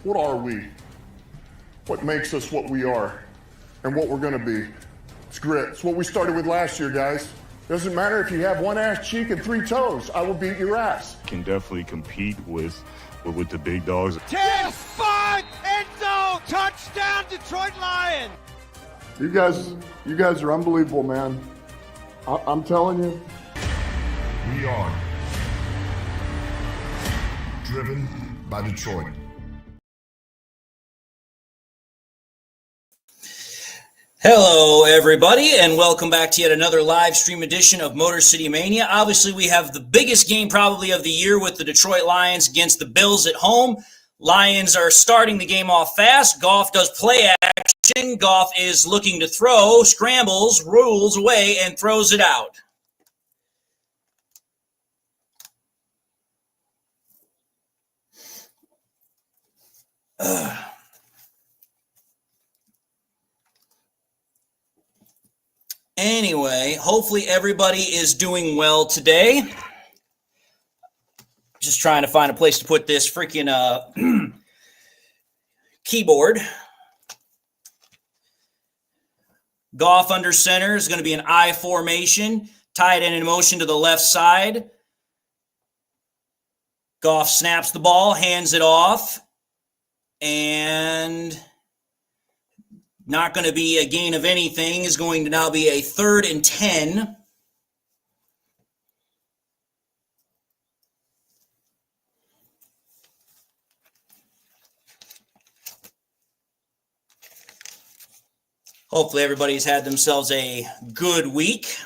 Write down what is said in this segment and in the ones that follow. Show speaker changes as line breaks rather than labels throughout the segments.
What are we? What makes us what we are and what we're going to be? It's grit. It's what we started with last year, guys. Doesn't matter if you have one ass cheek and 3 toes. I will beat your ass.
Can definitely compete with the big dogs.
10-5 end zone touchdown Detroit Lions.
You guys are unbelievable, man. I'm telling you.
We are driven by Detroit.
Hello, everybody, and welcome back to yet another live stream edition of Motor City Mania. Obviously, we have the biggest game probably of the year with the Detroit Lions against the Bills at home. Lions are starting the game off fast. Goff does play action. Goff is looking to throw, scrambles, rolls away, and throws it out. Anyway, hopefully everybody is doing well today. Just trying to find a place to put this freaking keyboard. Goff under center is going to be an I formation. Tight end in motion to the left side. Goff snaps the ball, hands it off, and not going to be a gain of anything, is going to now be a 3rd and 10. Hopefully everybody's had themselves a good week.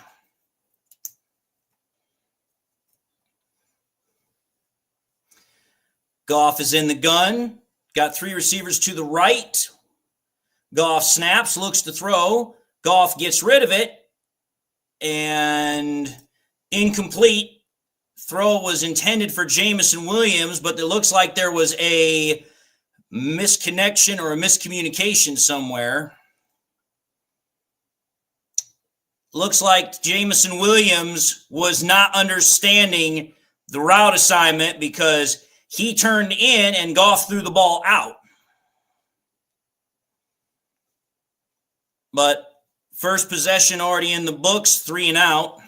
Goff is in the gun. Got 3 receivers to the right. Goff snaps, looks to throw. Goff gets rid of it. And incomplete. Throw was intended for Jameson Williams, but it looks like there was a misconnection or a miscommunication somewhere. Looks like Jameson Williams was not understanding the route assignment because he turned in and Goff threw the ball out. But first possession already in the books, 3 and out.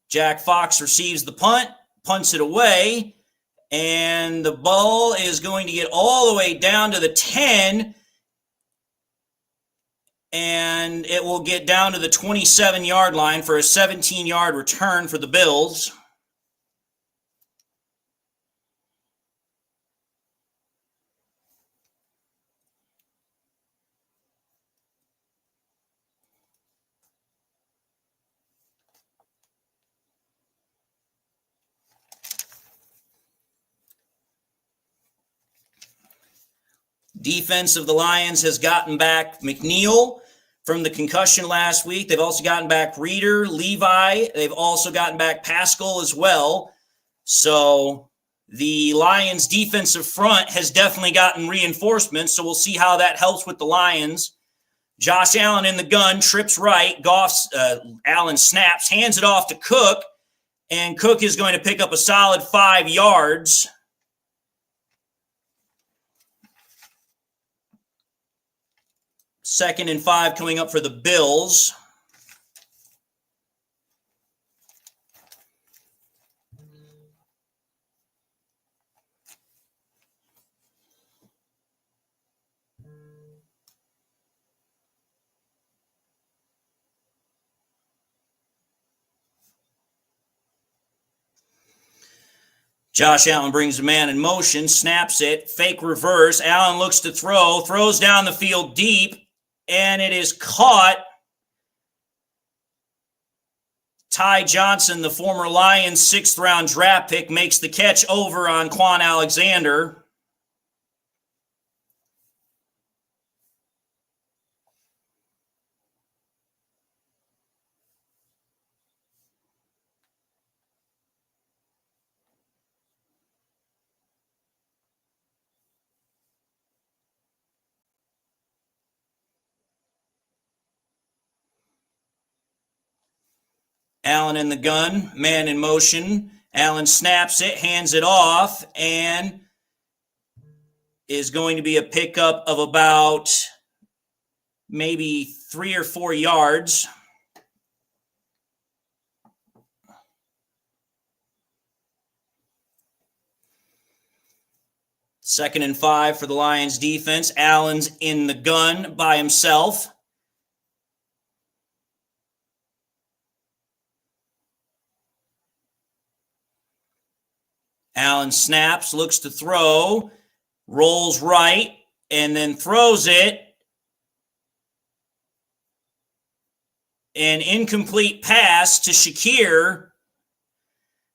Jack Fox receives the punt, punts it away, and the ball is going to get all the way down to the 10, and it will get down to the 27-yard line for a 17-yard return for the Bills. Defense of the Lions has gotten back McNeil from the concussion last week. They've also gotten back Reeder, Levi. They've also gotten back Pascal as well. So the Lions' defensive front has definitely gotten reinforcements. So we'll see how that helps with the Lions. Josh Allen in the gun, trips right. Allen snaps, hands it off to Cook. And Cook is going to pick up a solid 5 yards. Second and 5 coming up for the Bills. Josh Allen brings the man in motion, snaps it, fake reverse. Allen looks to throw, throws down the field deep. And it is caught. Ty Johnson, the former Lions 6th-round draft pick, makes the catch over on Quan Alexander. Allen in the gun, man in motion. Allen snaps it, hands it off, and is going to be a pickup of about maybe 3 or 4 yards. Second and 5 for the Lions defense. Allen's in the gun by himself. Allen snaps, looks to throw, rolls right, and then throws it. An incomplete pass to Shakir.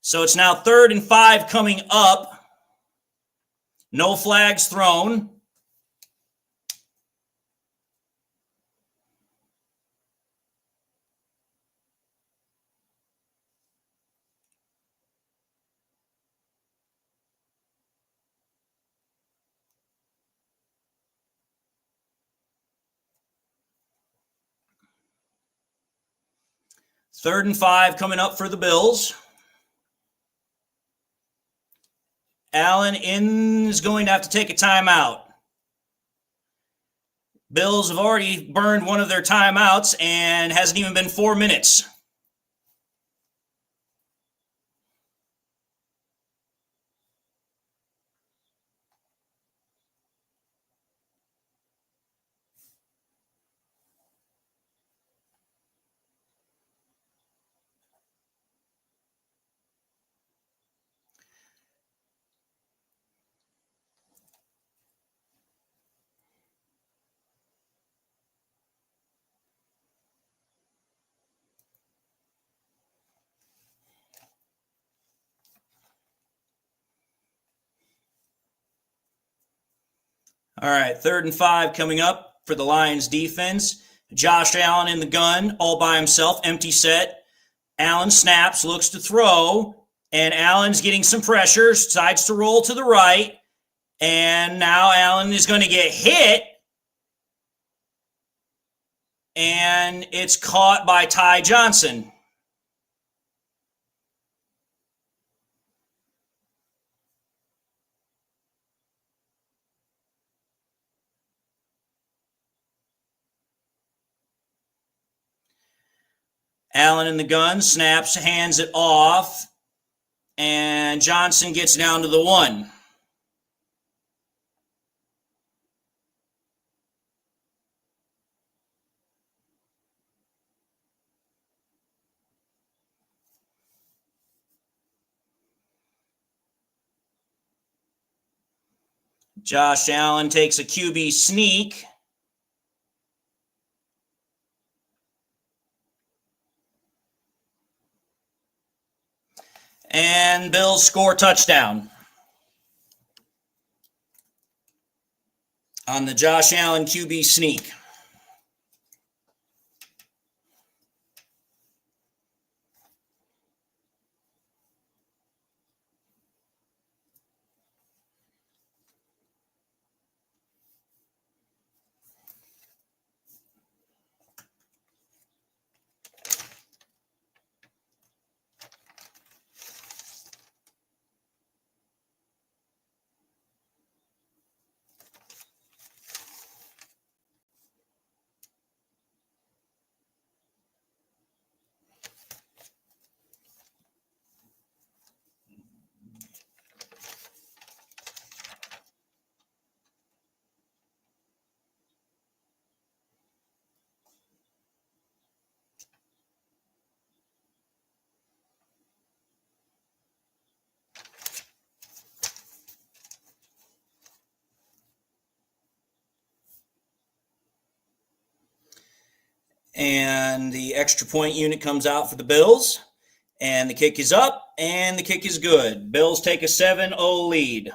So it's now 3rd and 5 coming up. No flags thrown. Third and 5 coming up for the Bills. Allen is going to have to take a timeout. Bills have already burned one of their timeouts and hasn't even been 4 minutes. All right, 3rd and 5 coming up for the Lions defense. Josh Allen in the gun, all by himself, empty set. Allen snaps, looks to throw, and Allen's getting some pressure, decides to roll to the right, and now Allen is going to get hit, and it's caught by Ty Johnson. Allen in the gun, snaps, hands it off, and Johnson gets down to the 1. Josh Allen takes a QB sneak. And Bills score touchdown on the Josh Allen QB sneak. And the extra point unit comes out for the Bills. And the kick is up, and the kick is good. Bills take a 7-0 lead.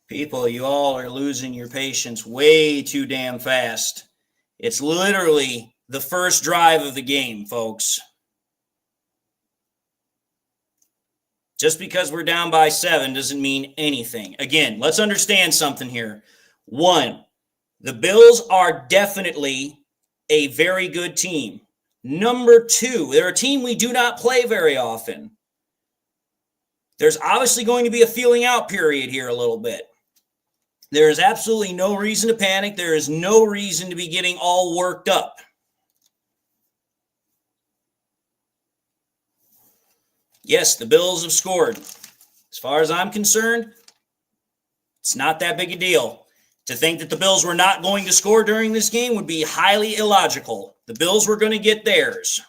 People, you all are losing your patience way too damn fast. It's literally the first drive of the game, folks. Just because we're down by 7 doesn't mean anything. Again, let's understand something here. 1, the Bills are definitely a very good team. Number 2, they're a team we do not play very often. There's obviously going to be a feeling out period here a little bit. There is absolutely no reason to panic. There is no reason to be getting all worked up. Yes, the Bills have scored. As far as I'm concerned, it's not that big a deal. To think that the Bills were not going to score during this game would be highly illogical. The Bills were going to get theirs.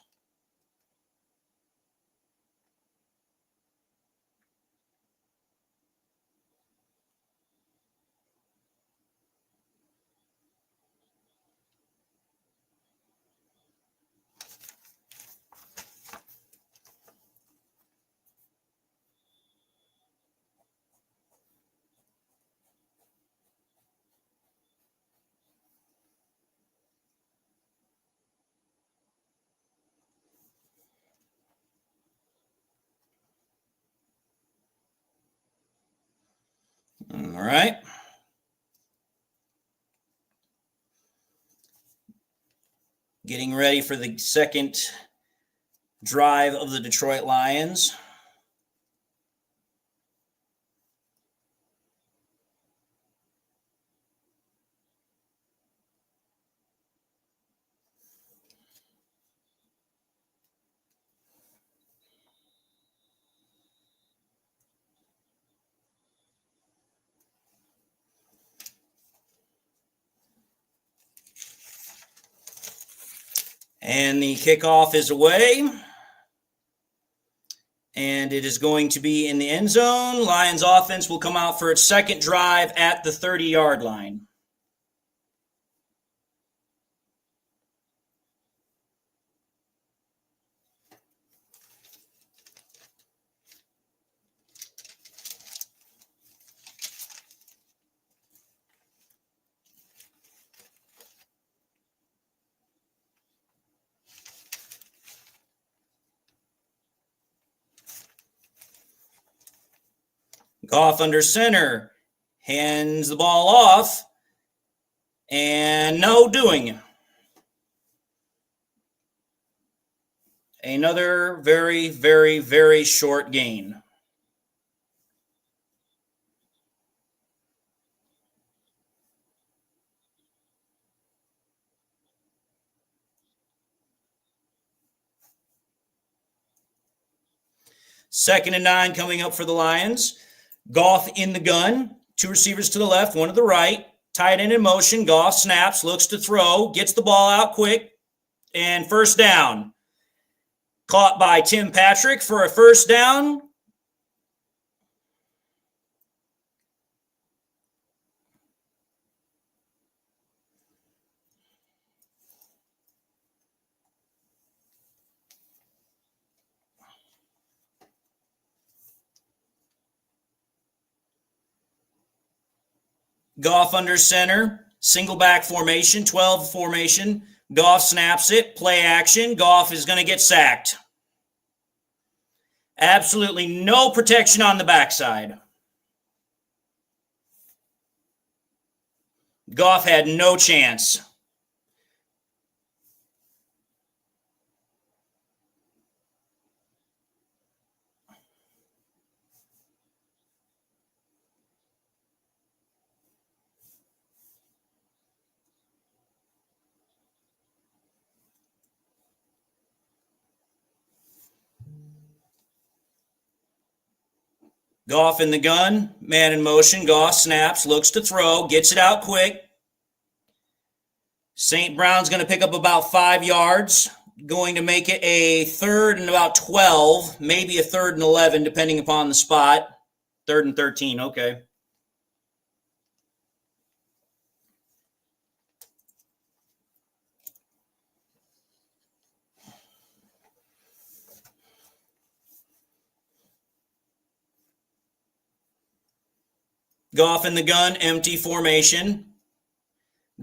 All right. Getting ready for the second drive of the Detroit Lions. And the kickoff is away. And it is going to be in the end zone. Lions offense will come out for its second drive at the 30-yard line. Goff under center, hands the ball off, and no doing. Another very, very, very short gain. Second and 9 coming up for the Lions. Goff in the gun. 2 receivers to the left, 1 to the right. Tight end in motion. Goff snaps, looks to throw, gets the ball out quick, and first down. Caught by Tim Patrick for a first down. Goff under center, single back formation, 12 formation. Goff snaps it, play action. Goff is going to get sacked. Absolutely no protection on the backside. Goff had no chance. Goff in the gun, man in motion. Goff snaps, looks to throw, gets it out quick. St. Brown's going to pick up about 5 yards, going to make it a 3rd and about 12, maybe a 3rd and 11, depending upon the spot. 3rd and 13, okay. Goff in the gun, empty formation.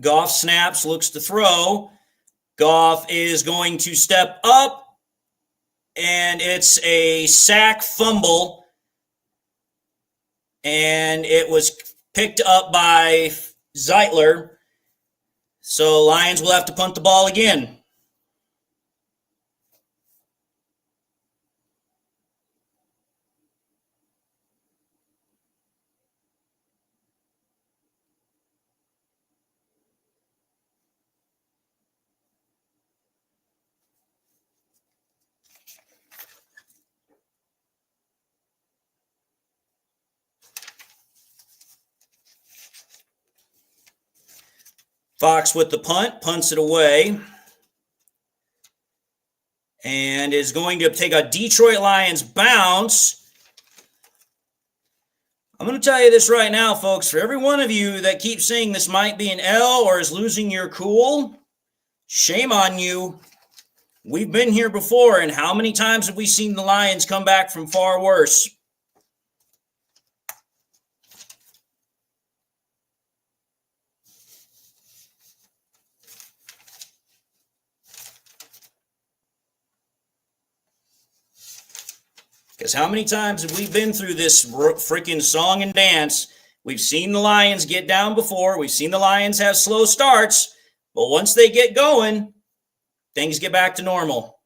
Goff snaps, looks to throw. Goff is going to step up, and it's a sack fumble, and it was picked up by Zeitler. So Lions will have to punt the ball again. Fox with the punt, punts it away, and is going to take a Detroit Lions bounce. I'm going to tell you this right now, folks. For every one of you that keeps saying this might be an L or is losing your cool, shame on you. We've been here before, and how many times have we seen the Lions come back from far worse? Because how many times have we been through this freaking song and dance? We've seen the Lions get down before. We've seen the Lions have slow starts. But once they get going, things get back to normal.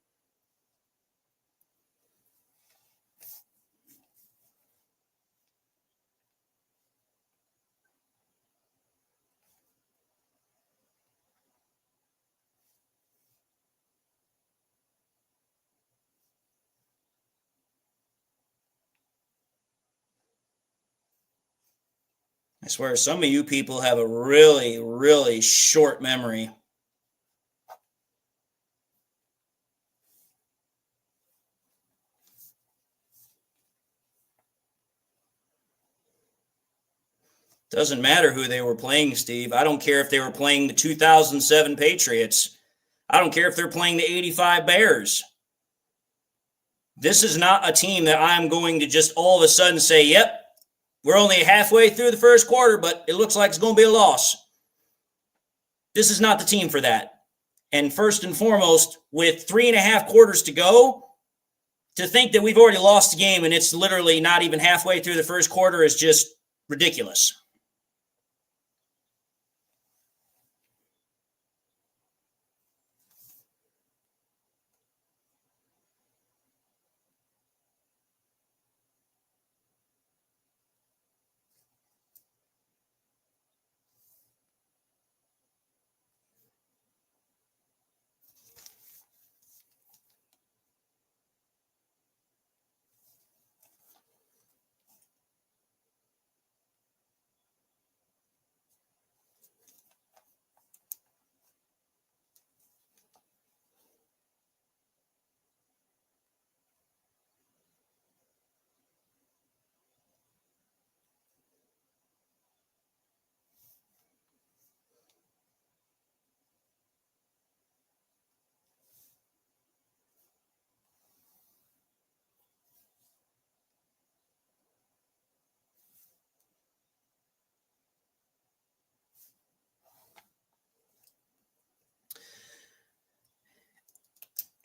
I swear some of you people have a really, really short memory. Doesn't matter who they were playing, Steve. I don't care if they were playing the 2007 Patriots. I don't care if they're playing the 85 Bears. This is not a team that I'm going to just all of a sudden say, yep, we're only halfway through the first quarter, but it looks like it's going to be a loss. This is not the team for that. And first and foremost, with 3.5 quarters to go, to think that we've already lost the game and it's literally not even halfway through the first quarter is just ridiculous.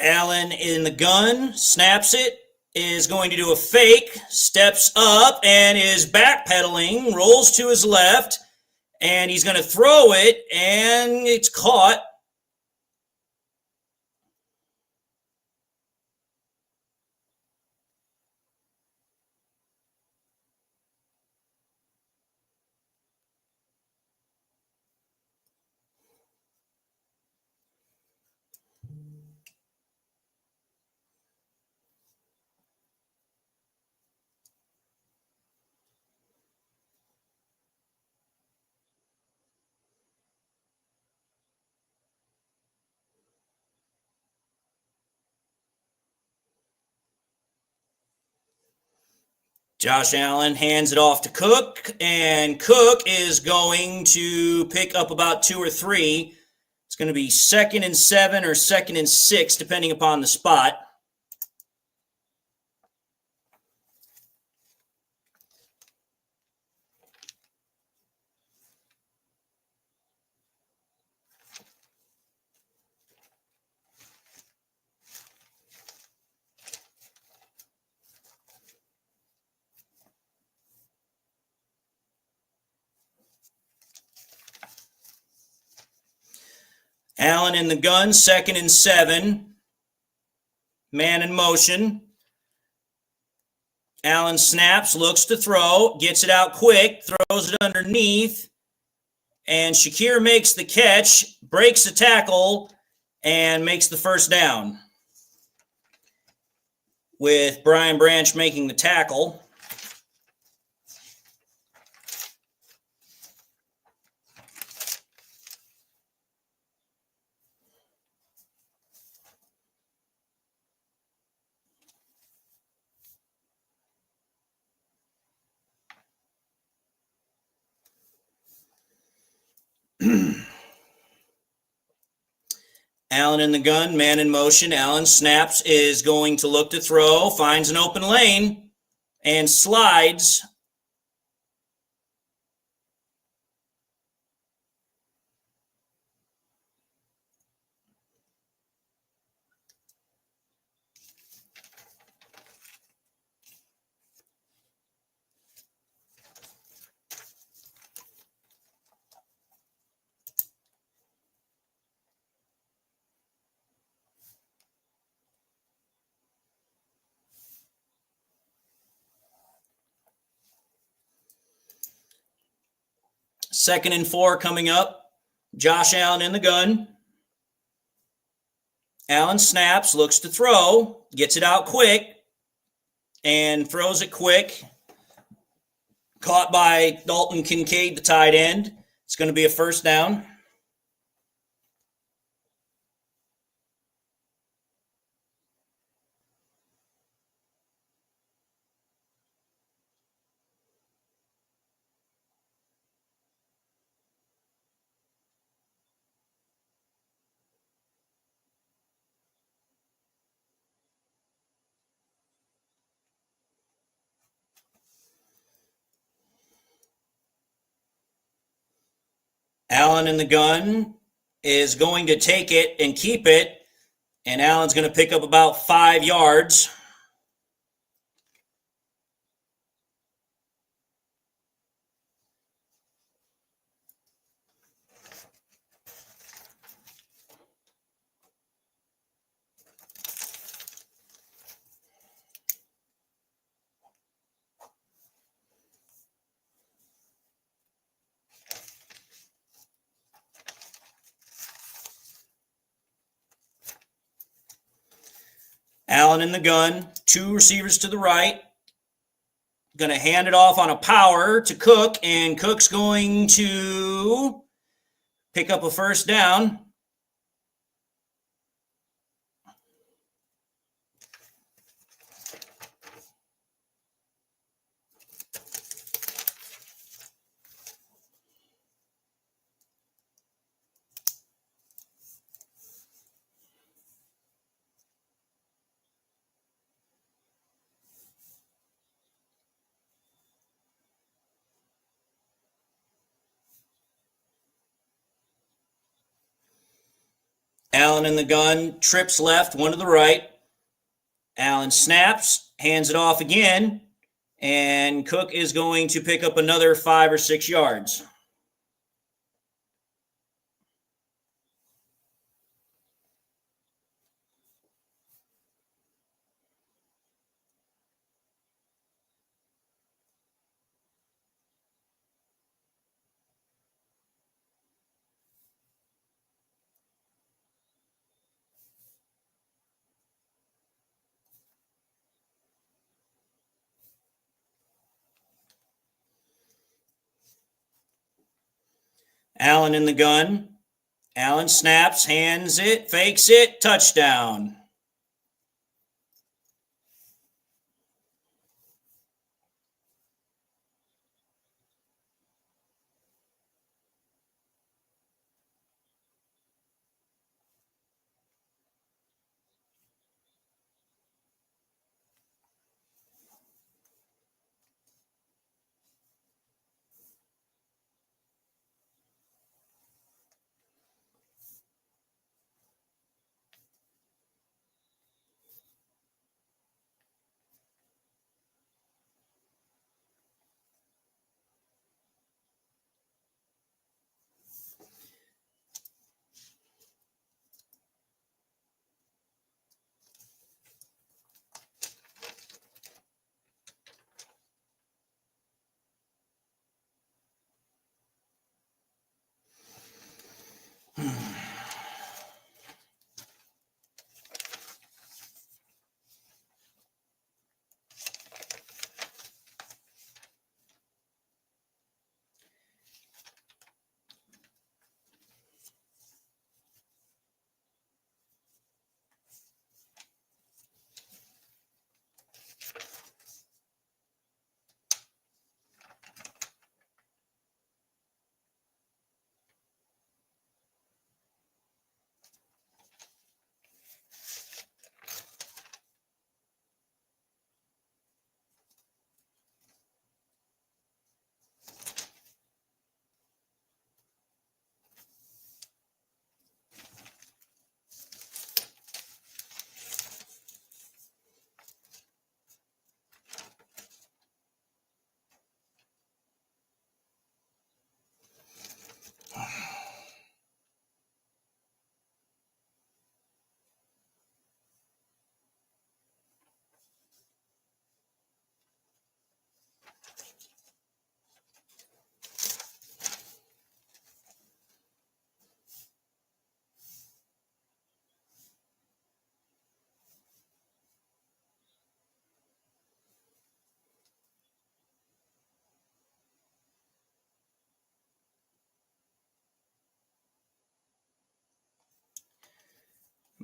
Allen in the gun, snaps it, is going to do a fake, steps up and is backpedaling, rolls to his left, and he's going to throw it, and it's caught. Josh Allen hands it off to Cook, and Cook is going to pick up about 2 or 3. It's going to be 2nd and 7 or 2nd and 6, depending upon the spot. Allen in the gun, 2nd and 7. Man in motion. Allen snaps, looks to throw, gets it out quick, throws it underneath, and Shakir makes the catch, breaks the tackle, and makes the first down. With Brian Branch making the tackle. Allen in the gun, man in motion. Allen snaps, is going to look to throw, finds an open lane, and slides. Second and 4 coming up. Josh Allen in the gun. Allen snaps, looks to throw, gets it out quick, and throws it quick. Caught by Dalton Kincaid, the tight end. It's going to be a first down. Allen in the gun is going to take it and keep it, and Allen's going to pick up about 5 yards. Allen in the gun, 2 receivers to the right. Going to hand it off on a power to Cook, and Cook's going to pick up a first down. Allen in the gun, trips left, 1 to the right. Allen snaps, hands it off again, and Cook is going to pick up another 5 or 6 yards. Allen in the gun. Allen snaps, hands it, fakes it, touchdown.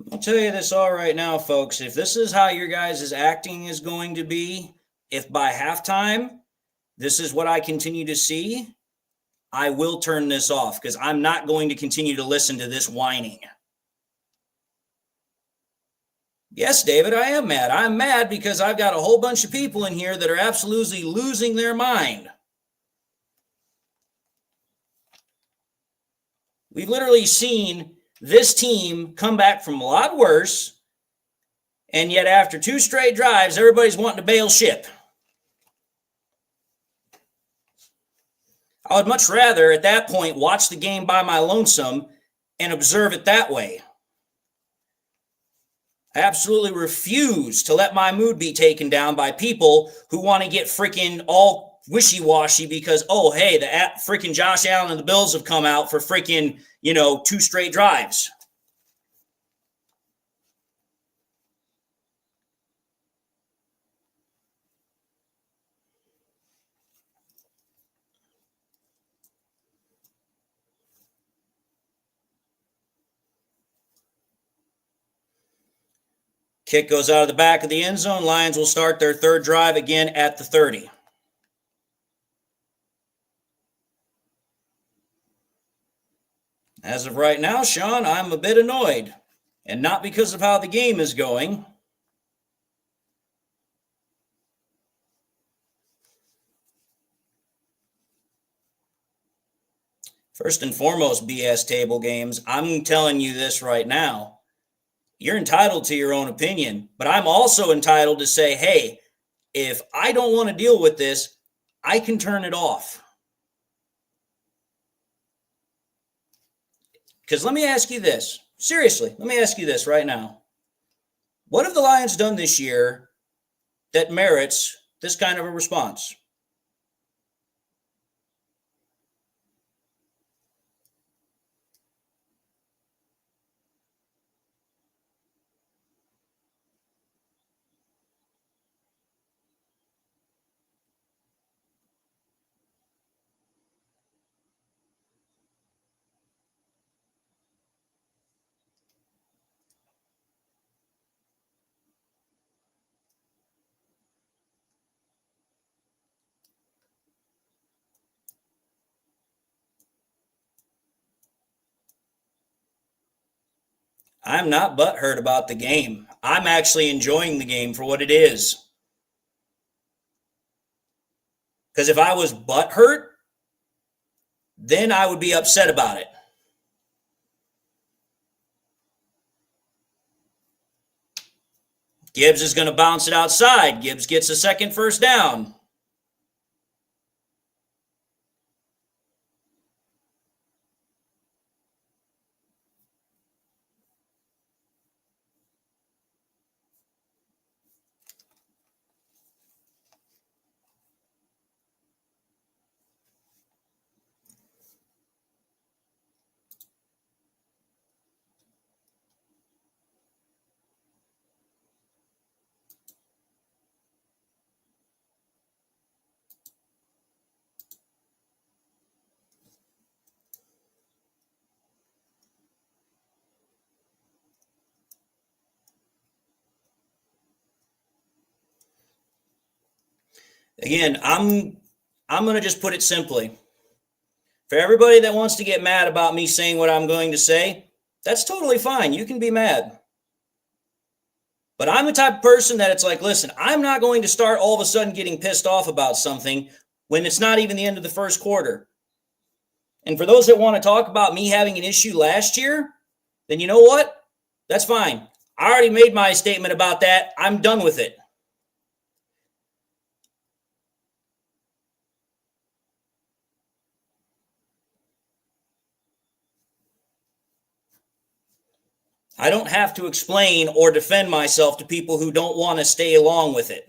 I'll tell you this all right now, folks. If this is how your guys' acting is going to be, if by halftime this is what I continue to see, I will turn this off because I'm not going to continue to listen to this whining. Yes, David, I am mad. I'm mad because I've got a whole bunch of people in here that are absolutely losing their mind. We've literally seen this team come back from a lot worse, and yet after 2 straight drives, everybody's wanting to bail ship. I would much rather, at that point, watch the game by my lonesome and observe it that way. I absolutely refuse to let my mood be taken down by people who want to get freaking all wishy-washy because, oh, hey, the freaking Josh Allen and the Bills have come out for freaking, 2 straight drives. Kick goes out of the back of the end zone. Lions will start their 3rd drive again at the 30. As of right now, Sean, I'm a bit annoyed. And not because of how the game is going. First and foremost, BS table games, I'm telling you this right now. You're entitled to your own opinion, but I'm also entitled to say, hey, if I don't want to deal with this, I can turn it off. Because let me ask you this. Seriously, let me ask you this right now. What have the Lions done this year that merits this kind of a response? I'm not butthurt about the game. I'm actually enjoying the game for what it is. Because if I was butthurt, then I would be upset about it. Gibbs is going to bounce it outside. Gibbs gets a 2nd first down. Again, I'm going to just put it simply. For everybody that wants to get mad about me saying what I'm going to say, that's totally fine. You can be mad. But I'm the type of person that it's like, listen, I'm not going to start all of a sudden getting pissed off about something when it's not even the end of the 1st quarter. And for those that want to talk about me having an issue last year, then you know what? That's fine. I already made my statement about that. I'm done with it. I don't have to explain or defend myself to people who don't want to stay along with it.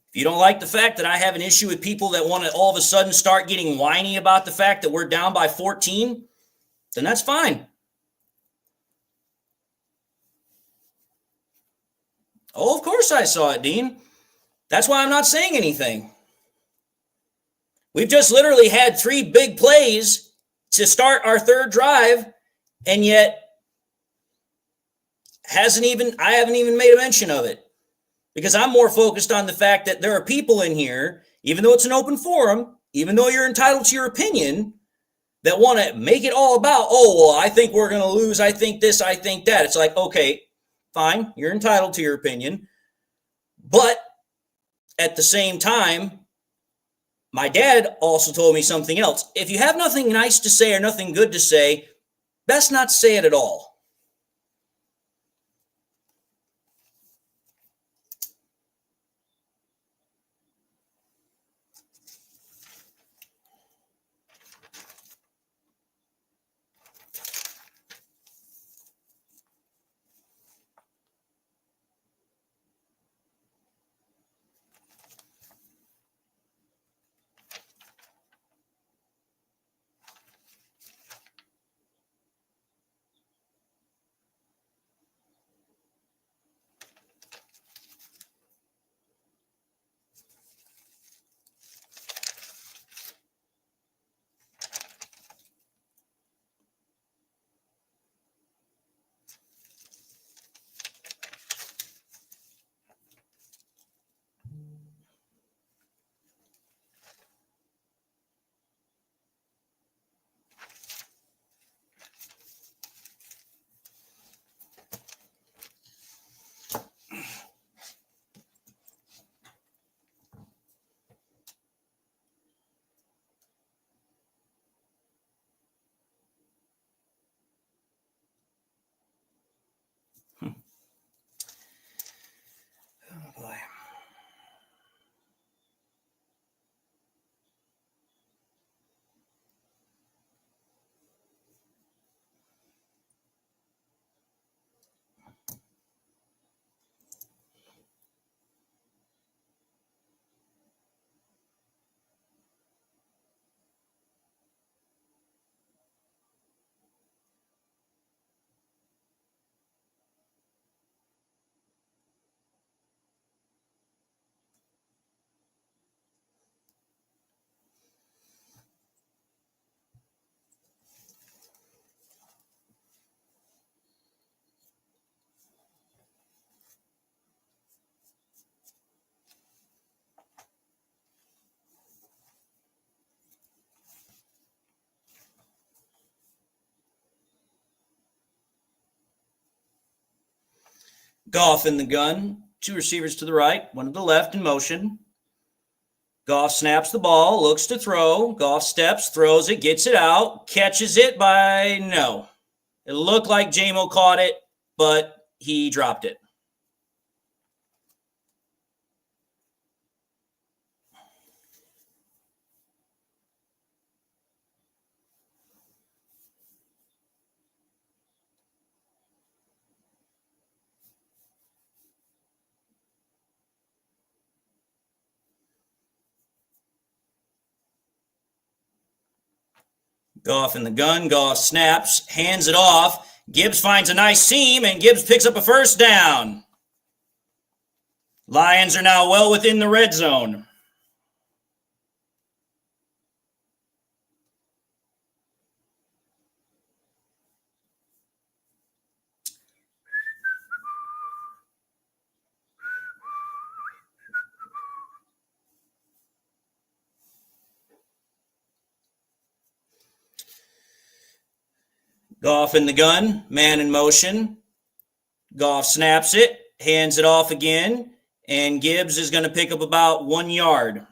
If you don't like the fact that I have an issue with people that want to all of a sudden start getting whiny about the fact that we're down by 14, then that's fine. Oh, of course I saw it, Dean. That's why I'm not saying anything. We've just literally had 3 big plays to start our third drive, and yet I haven't even made a mention of it, because I'm more focused on the fact that there are people in here, even though it's an open forum, even though you're entitled to your opinion, that want to make it all about, oh, well, I think we're going to lose. I think this, I think that. It's like, okay, fine. You're entitled to your opinion. But at the same time, my dad also told me something else. If you have nothing nice to say or nothing good to say, best not to say it at all. Oh, boy. Goff in the gun, 2 receivers to the right, 1 to the left in motion. Goff snaps the ball, looks to throw. Goff steps, throws it, gets it out, catches it by no. It looked like J-Mo caught it, but he dropped it. Goff in the gun. Goff snaps, hands it off. Gibbs finds a nice seam, and Gibbs picks up a first down. Lions are now well within the red zone. Goff in the gun, man in motion. Goff snaps it, hands it off again, and Gibbs is going to pick up about 1 yard.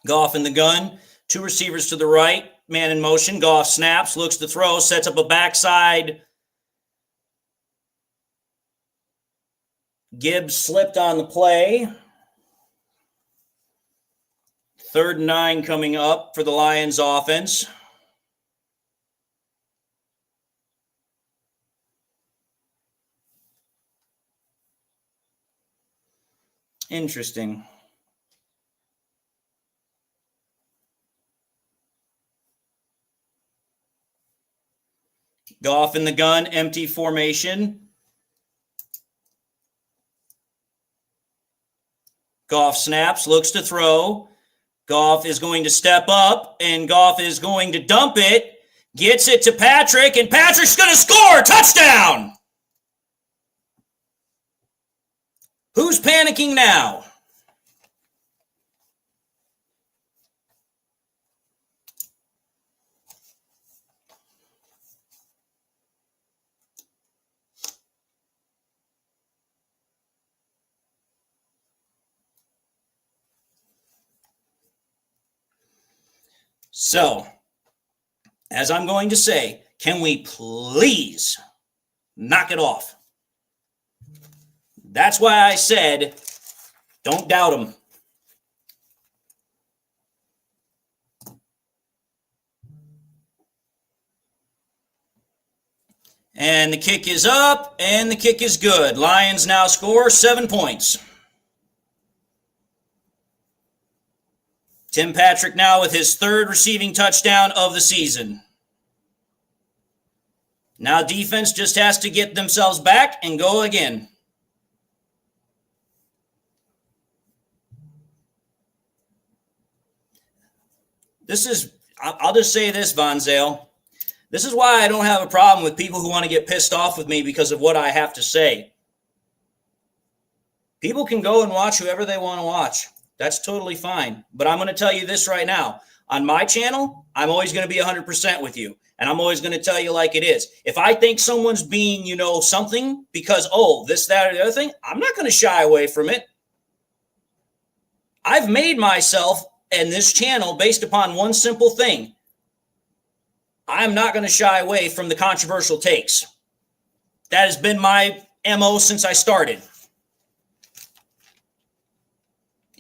Goff in the gun, 2 receivers to the right, man in motion. Goff snaps, looks to throw, sets up a backside. Gibbs slipped on the play. 3rd and 9 coming up for the Lions offense. Interesting. Goff in the gun, empty formation. Goff snaps, looks to throw. Goff is going to step up, and Goff is going to dump it. Gets it to Patrick, and Patrick's going to score! Touchdown! Who's panicking now? So, as I'm going to say, can we please knock it off? That's why I said, don't doubt him. And the kick is up, and the kick is good. Lions now score 7 points. Tim Patrick now with his third receiving touchdown of the season. Now defense just has to get themselves back and go again. I'll just say this, Von Zale. This is why I don't have a problem with people who want to get pissed off with me because of what I have to say. People can go and watch whoever they want to watch. That's totally fine. But I'm going to tell you this right now. On my channel, I'm always going to be 100% with you. And I'm always going to tell you like it is. If I think someone's being, something because, this, that, or the other thing, I'm not going to shy away from it. I've made myself and this channel based upon one simple thing. I'm not going to shy away from the controversial takes. That has been my MO since I started.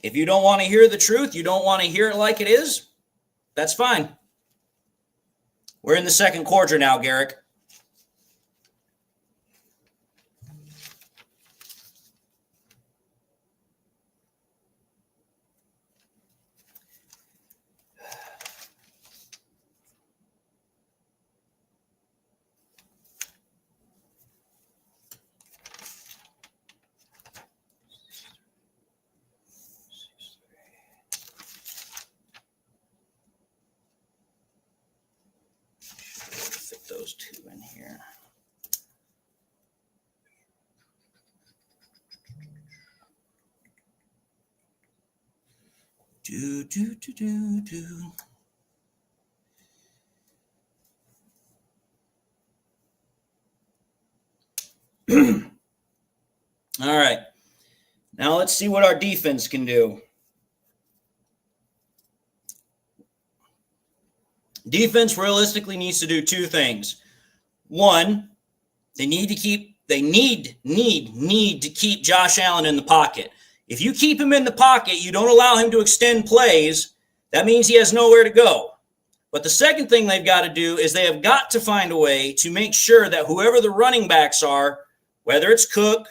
If you don't want to hear the truth, you don't want to hear it like it is, that's fine. We're in the second quarter now, Garrick. Those two in here. Do. All right. Now let's see what our defense can do. Defense realistically needs to do two things. One, they need to keep Josh Allen in the pocket. If you keep him in the pocket, you don't allow him to extend plays, that means he has nowhere to go. But the second thing they've got to do is they have got to find a way to make sure that whoever the running backs are, whether it's Cook,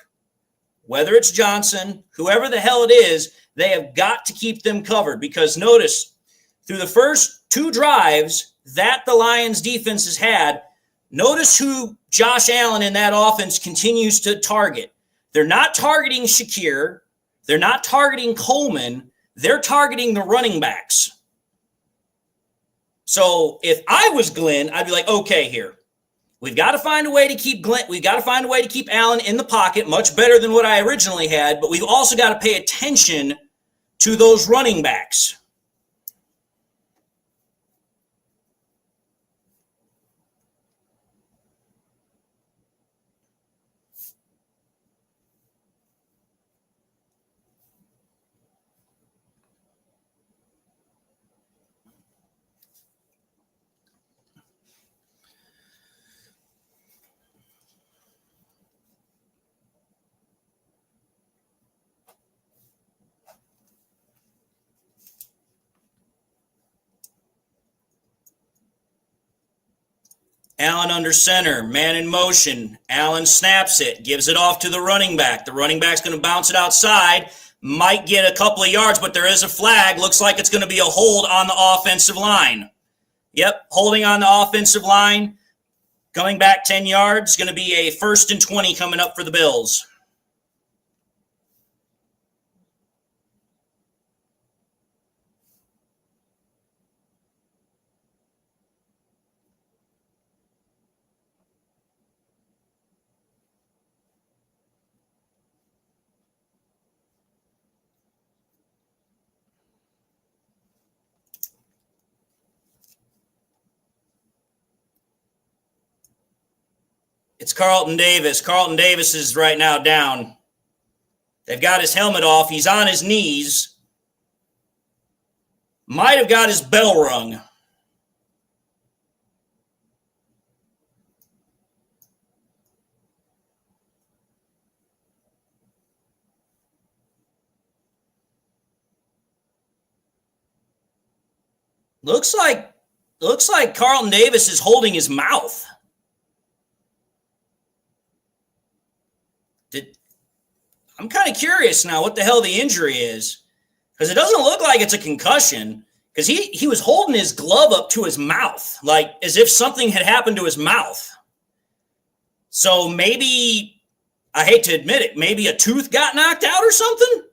whether it's Johnson, whoever the hell it is, they have got to keep them covered. Because notice, through the first two drives that the Lions defense has had, notice who Josh Allen in that offense continues to target. They're not targeting Shakir. They're not targeting Coleman. They're targeting the running backs. So if I was Glenn, I'd be like, okay, here. We've got to find a way to keep Allen in the pocket, much better than what I originally had, but we've also got to pay attention to those running backs. Allen under center, man in motion. Allen snaps it, gives it off to the running back. The running back's going to bounce it outside. might get a couple of yards, but there is a flag. Looks like it's going to be a hold on the offensive line. Yep, holding on the offensive line. Coming back 10 yards. Going to be a 1st and 20 coming up for the Bills. It's Carlton Davis. Carlton Davis is right now down. They've got his helmet off. He's on his knees. Might have got his bell rung. Looks like Carlton Davis is holding his mouth. I'm kind of curious now what the hell the injury is, because it doesn't look like it's a concussion, because he was holding his glove up to his mouth, like as if something had happened to his mouth. So maybe, I hate to admit it, maybe a tooth got knocked out or something?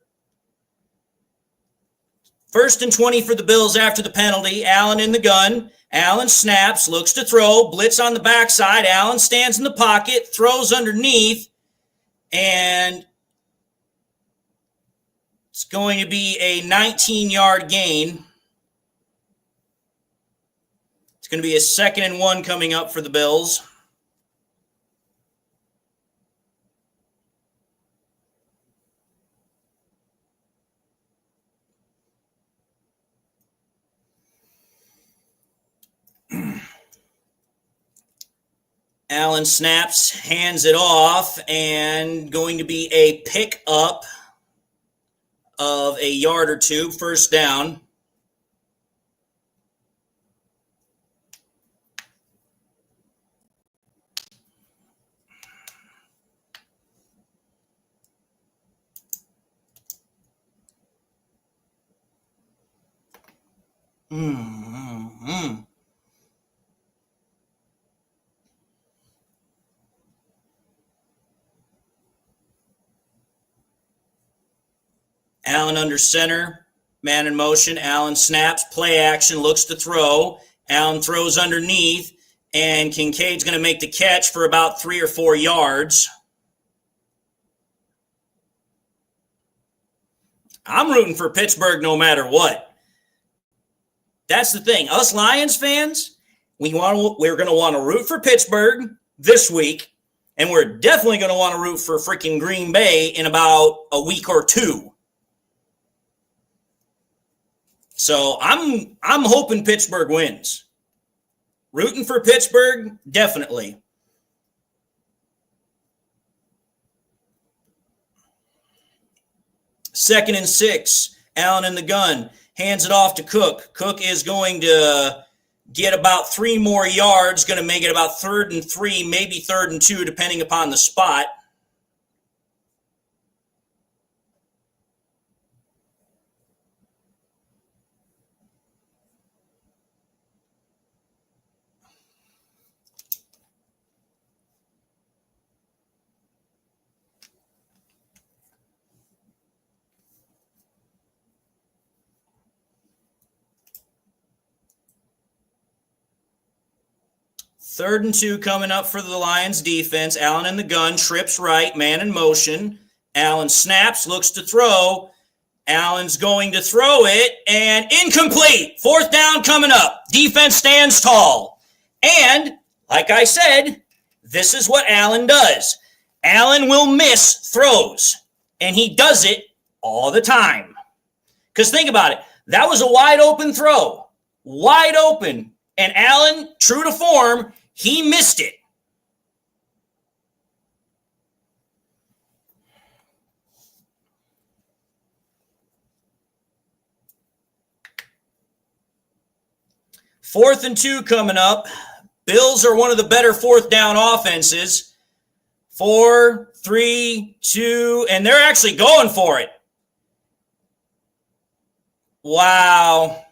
1st and 20 for the Bills after the penalty. Allen in the gun. Allen snaps, looks to throw, blitz on the backside. Allen stands in the pocket, throws underneath, and it's going to be a 19-yard gain. It's going to be a 2nd and 1 coming up for the Bills. Allen snaps, hands it off, and going to be a pickup of a yard or two, 1st down. Allen under center, man in motion. Allen snaps, play action, looks to throw. Allen throws underneath, and Kincaid's going to make the catch for about 3 or 4 yards. I'm rooting for Pittsburgh no matter what. That's the thing. Us Lions fans, we're going to want to root for Pittsburgh this week, and we're definitely going to want to root for freaking Green Bay in about a week or 2. So I'm hoping Pittsburgh wins. Rooting for Pittsburgh, definitely. Second and 6. Allen in the gun. Hands it off to Cook. Cook is going to get about 3 more yards. Going to make it about 3rd and 3, maybe 3rd and 2, depending upon the spot. Third and 2 coming up for the Lions defense. Allen in the gun, trips right, man in motion. Allen snaps, looks to throw. Allen's going to throw it, and incomplete. 4th down coming up. Defense stands tall. And, like I said, this is what Allen does. Allen will miss throws, and he does it all the time. Because think about it. That was a wide open throw. Wide open. And Allen, true to form, he missed it. Fourth and 2 coming up. Bills are one of the better 4th down offenses. 4, 3, 2, and they're actually going for it. Wow.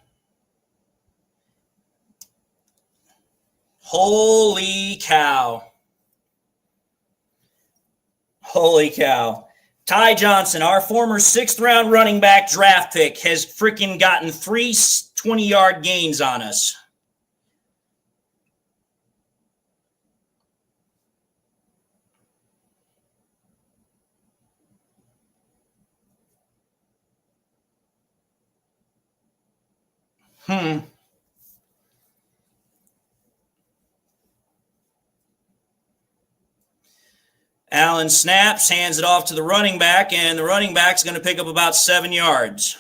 Holy cow. Holy cow. Ty Johnson, our former 6th-round running back draft pick, has freaking gotten 3 20-yard gains on us. Allen snaps, hands it off to the running back, and the running back's going to pick up about 7 yards.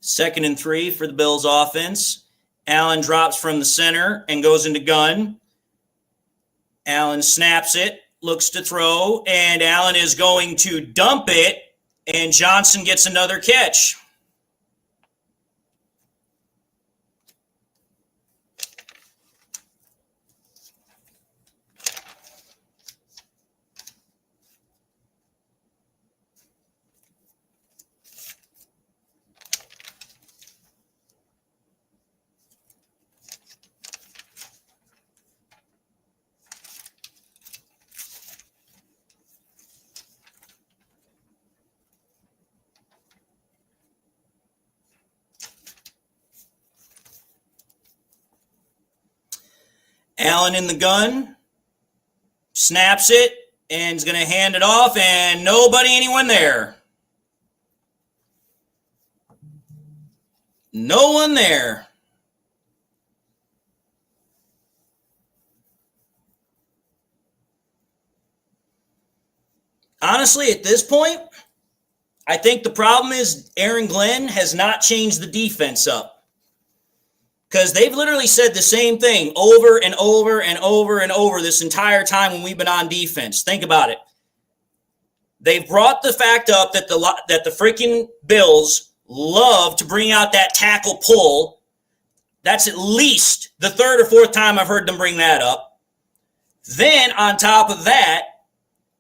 Second and 3 for the Bills offense. Allen drops from the center and goes into gun. Allen snaps it, looks to throw, and Allen is going to dump it, and Johnson gets another catch. Allen in the gun, snaps it, and is going to hand it off, and anyone there. No one there. Honestly, at this point, I think the problem is Aaron Glenn has not changed the defense up. Because they've literally said the same thing over and over and over and over this entire time when we've been on defense. Think about it. They've brought the fact up that the freaking Bills love to bring out that tackle pull. That's at least the 3rd or 4th time I've heard them bring that up. Then on top of that,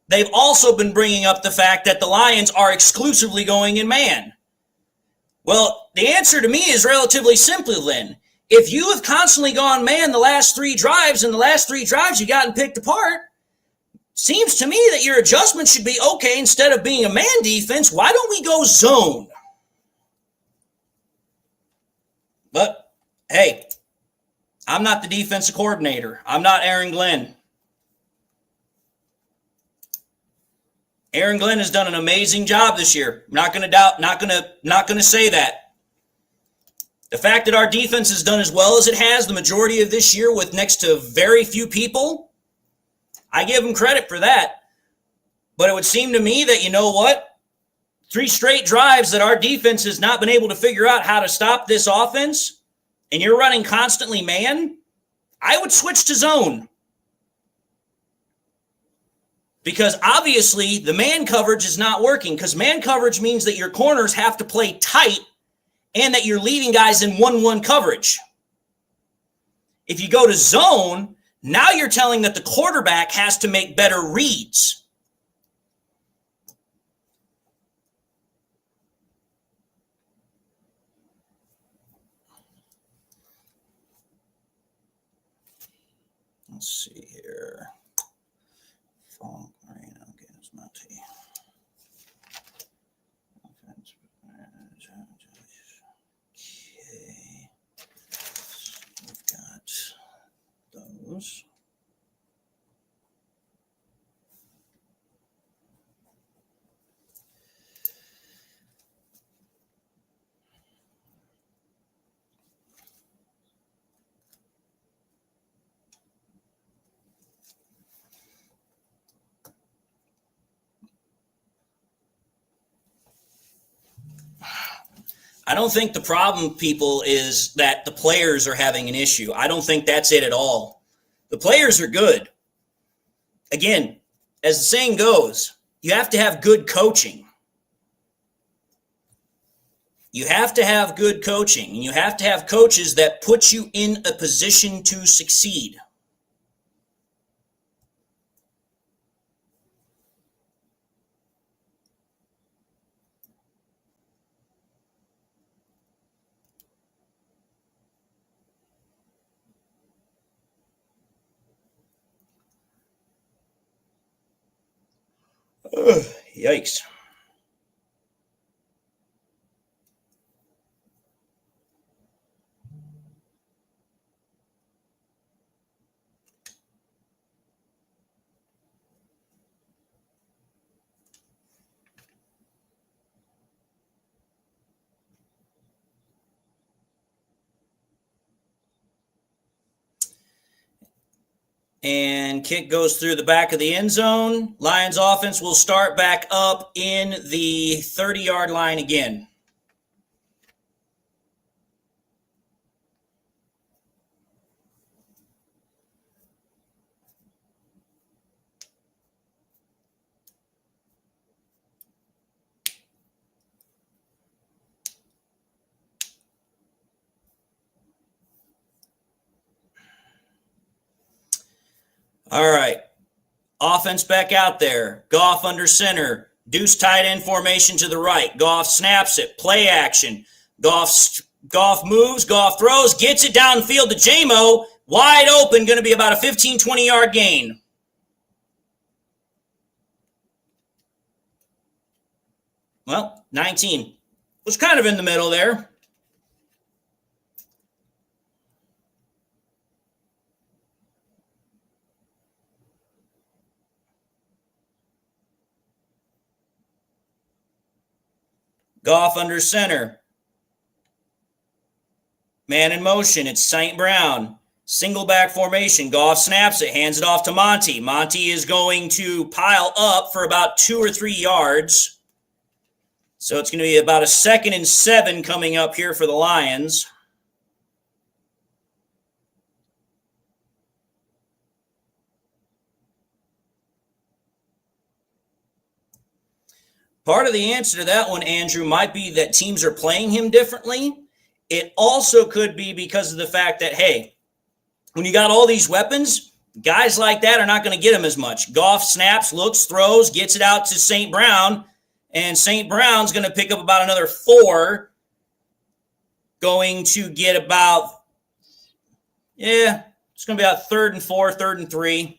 they've also been bringing up the fact that the Lions are exclusively going in man. Well, the answer to me is relatively simple, Lynn. If you have constantly gone man the last 3 drives, and the last 3 drives you've gotten picked apart, seems to me that your adjustment should be, okay, instead of being a man defense, why don't we go zone? But, hey, I'm not the defensive coordinator. I'm not Aaron Glenn. Aaron Glenn has done an amazing job this year. Not going to say that. The fact that our defense has done as well as it has the majority of this year with next to very few people, I give them credit for that. But it would seem to me that, you know what? 3 straight drives that our defense has not been able to figure out how to stop this offense, and you're running constantly man, I would switch to zone. Because obviously the man coverage is not working, because man coverage means that your corners have to play tight and that you're leaving guys in 1-1 coverage. If you go to zone, now you're telling that the quarterback has to make better reads. Let's see here. Funk, Marino, against Monty. Okay. We've got those. I don't think the problem, people, is that the players are having an issue. I don't think that's it at all. The players are good. Again, as the saying goes, you have to have good coaching. You have to have good coaching, and you have to have coaches that put you in a position to succeed. Ugh, yikes. And kick goes through the back of the end zone. Lions offense will start back up in the 30-yard line again. All right. Offense back out there. Goff under center. Deuce tight end formation to the right. Goff snaps it. Play action. Goff moves. Goff throws. Gets it downfield to J-Mo. Wide open. Going to be about a 15, 20-yard gain. Well, 19. Was kind of in the middle there. Goff under center. Man in motion. It's St. Brown. Single back formation. Goff snaps it. Hands it off to Monty. Monty is going to pile up for about 2 or 3 yards. So it's going to be about a 2nd and 7 coming up here for the Lions. Part of the answer to that one, Andrew, might be that teams are playing him differently. It also could be because of the fact that, hey, when you got all these weapons, guys like that are not going to get him as much. Goff snaps, looks, throws, gets it out to St. Brown, and St. Brown's going to pick up about another 4, going to get about, it's going to be about 3rd and 4, 3rd and 3.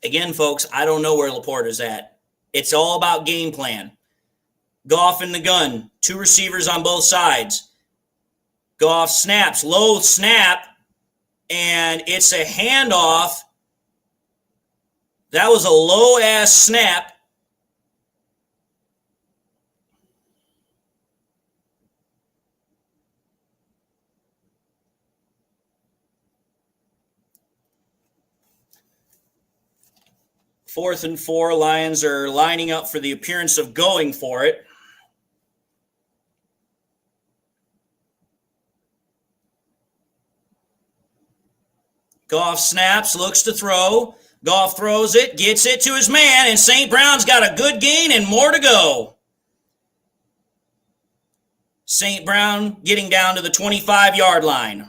Again, folks, I don't know where Laporta's at. It's all about game plan. Goff in the gun, 2 receivers on both sides. Goff snaps, low snap, and it's a handoff. That was a low-ass snap. Fourth and 4, Lions are lining up for the appearance of going for it. Goff snaps, looks to throw. Goff throws it, gets it to his man, and St. Brown's got a good gain and more to go. St. Brown getting down to the 25-yard line.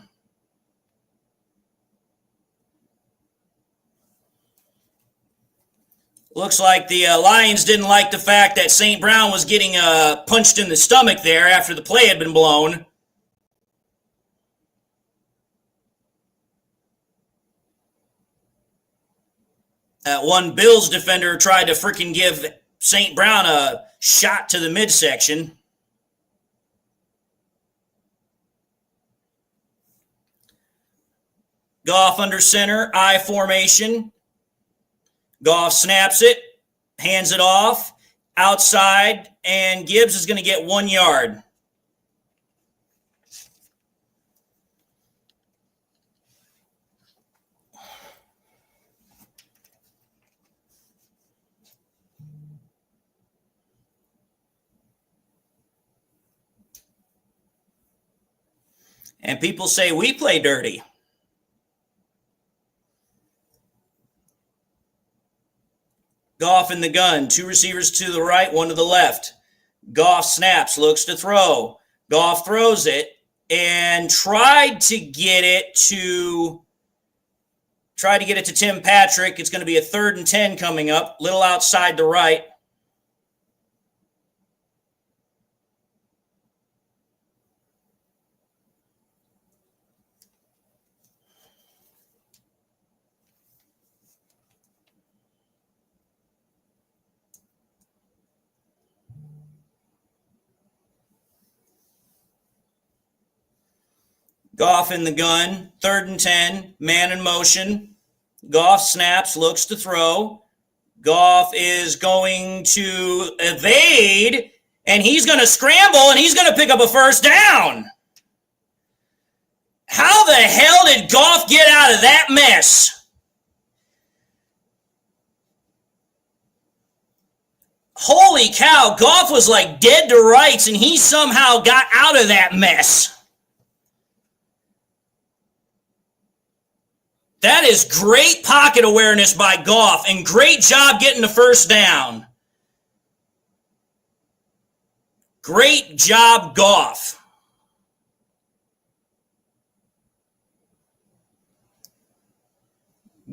Looks like the Lions didn't like the fact that St. Brown was getting punched in the stomach there after the play had been blown. One Bills defender tried to freaking give St. Brown a shot to the midsection. Goff under center, I formation. Goff snaps it, hands it off, outside, and Gibbs is going to get 1 yard. And people say we play dirty. Goff in the gun. 2 receivers to the right, 1 to the left. Goff snaps, looks to throw. Goff throws it and tried to get it to Tim Patrick. It's going to be a 3rd and 10 coming up, little outside the right. Goff in the gun, 3rd and 10, man in motion. Goff snaps, looks to throw. Goff is going to evade, and he's going to scramble, and he's going to pick up a 1st down. How the hell did Goff get out of that mess? Holy cow, Goff was like dead to rights, and he somehow got out of that mess. That is great pocket awareness by Goff, and great job getting the 1st down. Great job, Goff.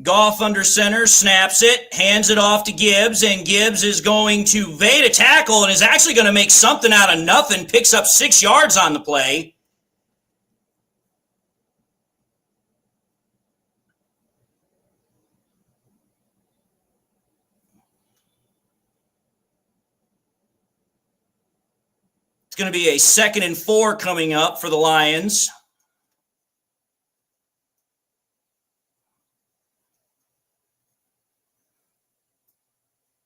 Goff under center, snaps it, hands it off to Gibbs, and Gibbs is going to evade a tackle and is actually going to make something out of nothing, picks up 6 yards on the play. It's going to be a 2nd and 4 coming up for the Lions.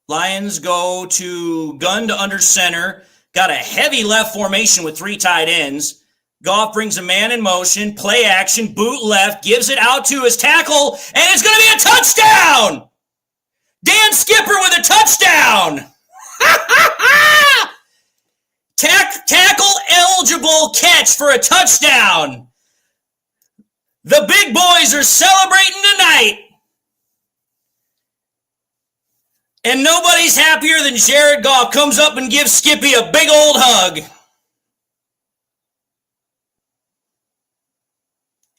Lions go to gun to under center. Got a heavy left formation with 3 tight ends. Goff brings a man in motion, play action, boot left, gives it out to his tackle, and it's going to be a touchdown! Dan Skipper with a touchdown! Tackle eligible catch for a touchdown. The big boys are celebrating tonight. And nobody's happier than Jared Goff. Comes up and gives Skippy a big old hug.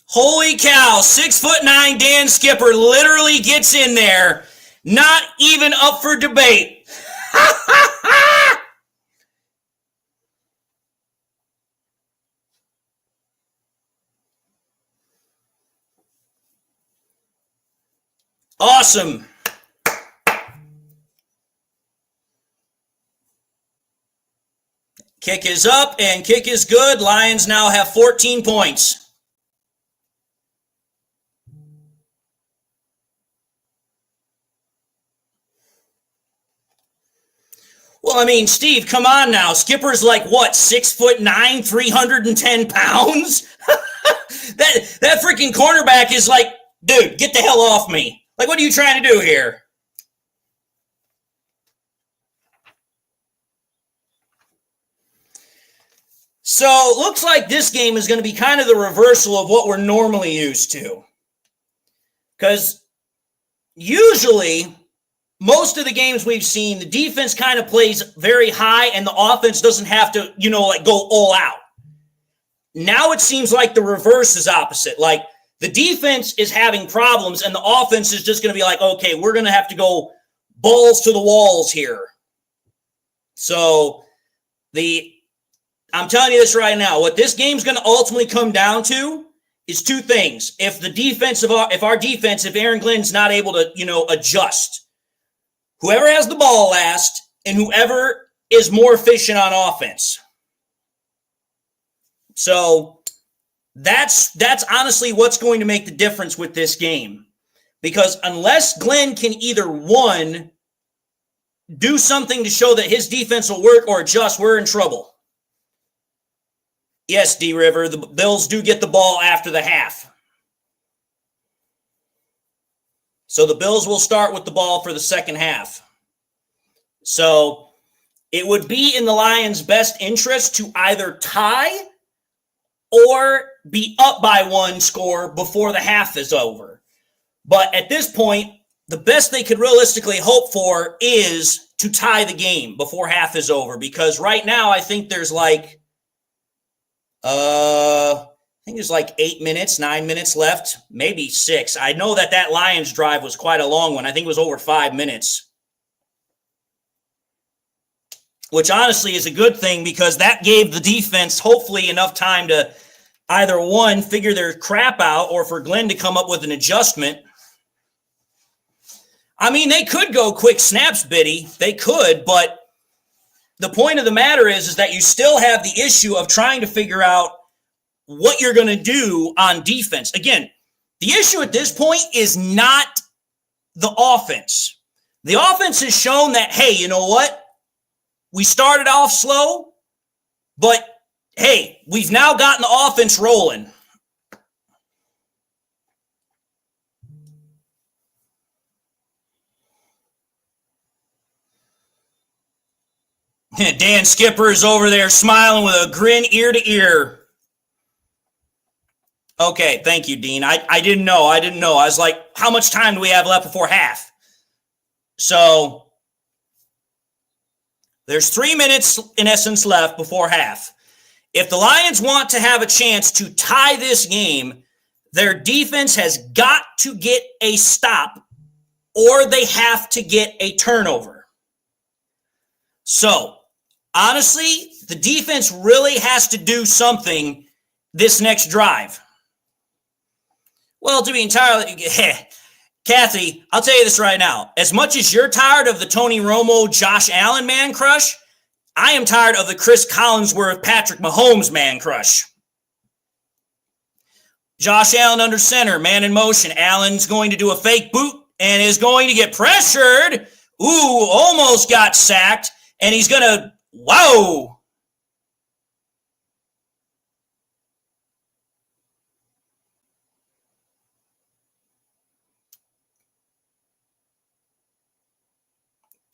Holy cow, 6'9" Dan Skipper literally gets in there. Not even up for debate. Awesome. Kick is up and kick is good. Lions now have 14 points. Well, I mean, Steve, come on now. Skipper's like what, 6'9", 310 pounds? that freaking cornerback is like, dude, get the hell off me. Like, what are you trying to do here? So, looks like this game is going to be kind of the reversal of what we're normally used to. Because usually, most of the games we've seen, the defense kind of plays very high and the offense doesn't have to, go all out. Now it seems like the reverse is opposite. Like, the defense is having problems and the offense is just going to be like, okay, we're going to have to go balls to the walls here. So, I'm telling you this right now. What this game's going to ultimately come down to is 2 things. If Aaron Glenn's not able to, adjust, whoever has the ball last and whoever is more efficient on offense. So that's honestly what's going to make the difference with this game. Because unless Glenn can either, 1, do something to show that his defense will work or adjust, we're in trouble. Yes, D-River, the Bills do get the ball after the half. So the Bills will start with the ball for the second half. So it would be in the Lions' best interest to either tie or be up by one score before the half is over. But at this point, the best they could realistically hope for is to tie the game before half is over. Because right now, I think there's like 8 minutes, 9 minutes left, maybe 6. I know that Lions drive was quite a long one. I think it was over 5 minutes. Which honestly is a good thing because that gave the defense hopefully enough time to either one, figure their crap out, or for Glenn to come up with an adjustment. I mean, they could go quick snaps, Biddy. They could, but the point of the matter is that you still have the issue of trying to figure out what you're going to do on defense. Again, the issue at this point is not the offense. The offense has shown that, hey, you know what? We started off slow, but hey, we've now gotten the offense rolling. Dan Skipper is over there smiling with a grin ear to ear. Okay, thank you, Dean. I didn't know. I was like, how much time do we have left before half? So there's 3 minutes, in essence, left before half. If the Lions want to have a chance to tie this game, their defense has got to get a stop or they have to get a turnover. So, honestly, the defense really has to do something this next drive. Well, to be entirely... Kathy, I'll tell you this right now. As much as you're tired of the Tony Romo, Josh Allen man crush, I am tired of the Chris Collinsworth, Patrick Mahomes man crush. Josh Allen under center, man in motion. Allen's going to do a fake boot and is going to get pressured. Ooh, almost got sacked. And he's going to, whoa.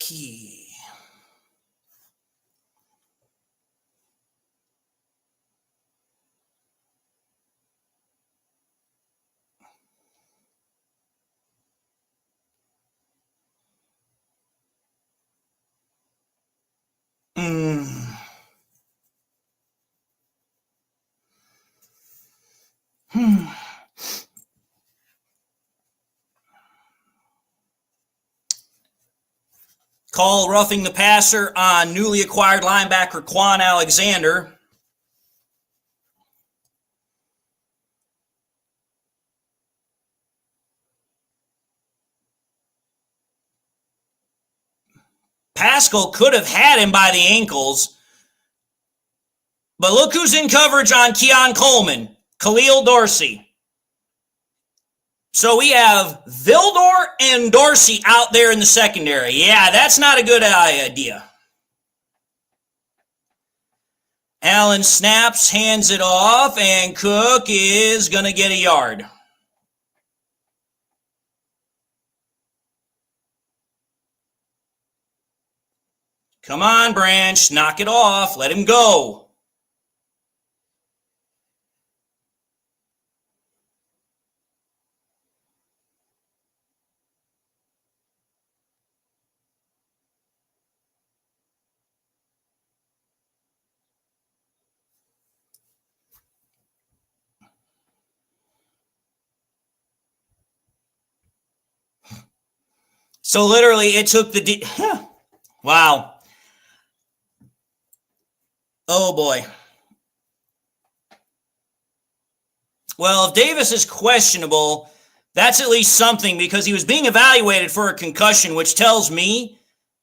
Key. Call roughing the passer on newly acquired linebacker Quan Alexander. Pascal could have had him by the ankles. But look who's in coverage on Keon Coleman, Khalil Dorsey. So we have Vildor and Dorsey out there in the secondary. Yeah, that's not a good idea. Allen snaps, hands it off, and Cook is going to get a yard. Come on, Branch, knock it off. Let him go. So literally it took the... Wow. Oh, boy. Well, if Davis is questionable, that's at least something because he was being evaluated for a concussion, which tells me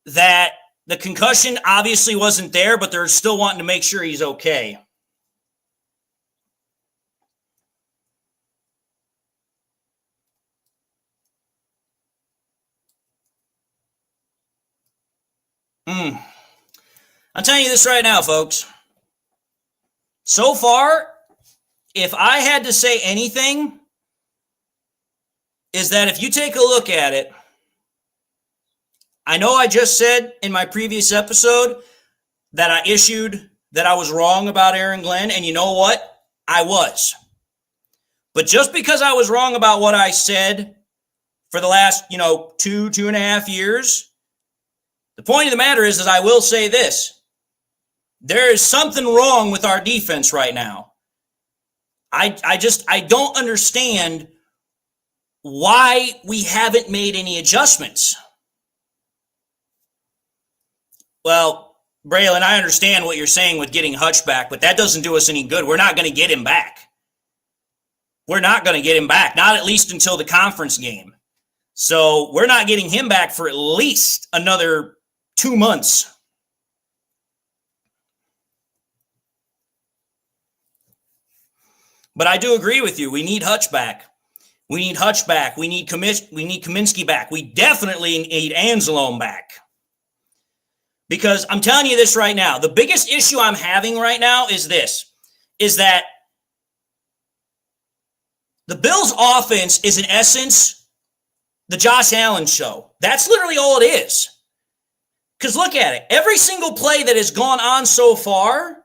that the concussion obviously wasn't there, but they're still wanting to make sure he's okay. I'm telling you this right now, folks. So far, if I had to say anything, is that if you take a look at it, I know I just said in my previous episode that I was wrong about Aaron Glenn, and you know what? I was. But just because I was wrong about what I said for the last, 2.5 years, the point of the matter is I will say this. There is something wrong with our defense right now. I don't understand why we haven't made any adjustments. Well, Braylon, I understand what you're saying with getting Hutch back, but that doesn't do us any good. We're not going to get him back. We're not going to get him back, not at least until the conference game. So we're not getting him back for at least another 2 months. But I do agree with you. We need Hutch back. We need Hutch back. We need Kaminsky back. We definitely need Anzalone back. Because I'm telling you this right now, the biggest issue I'm having right now is that the Bills' offense is in essence the Josh Allen show. That's literally all it is. Because look at it. Every single play that has gone on so far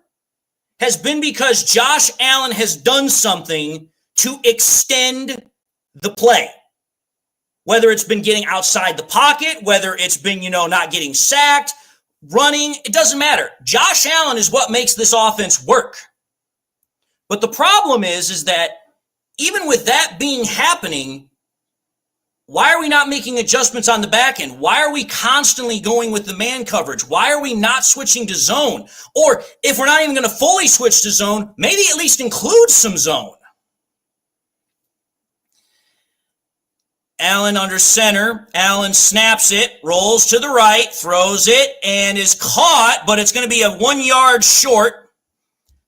has been because Josh Allen has done something to extend the play. Whether it's been getting outside the pocket, whether it's been, not getting sacked, running, it doesn't matter. Josh Allen is what makes this offense work. But the problem is that even with that being happening, why are we not making adjustments on the back end? Why are we constantly going with the man coverage? Why are we not switching to zone? Or if we're not even going to fully switch to zone, maybe at least include some zone. Allen under center. Allen snaps it, rolls to the right, throws it, and is caught, but it's going to be a 1 yard short.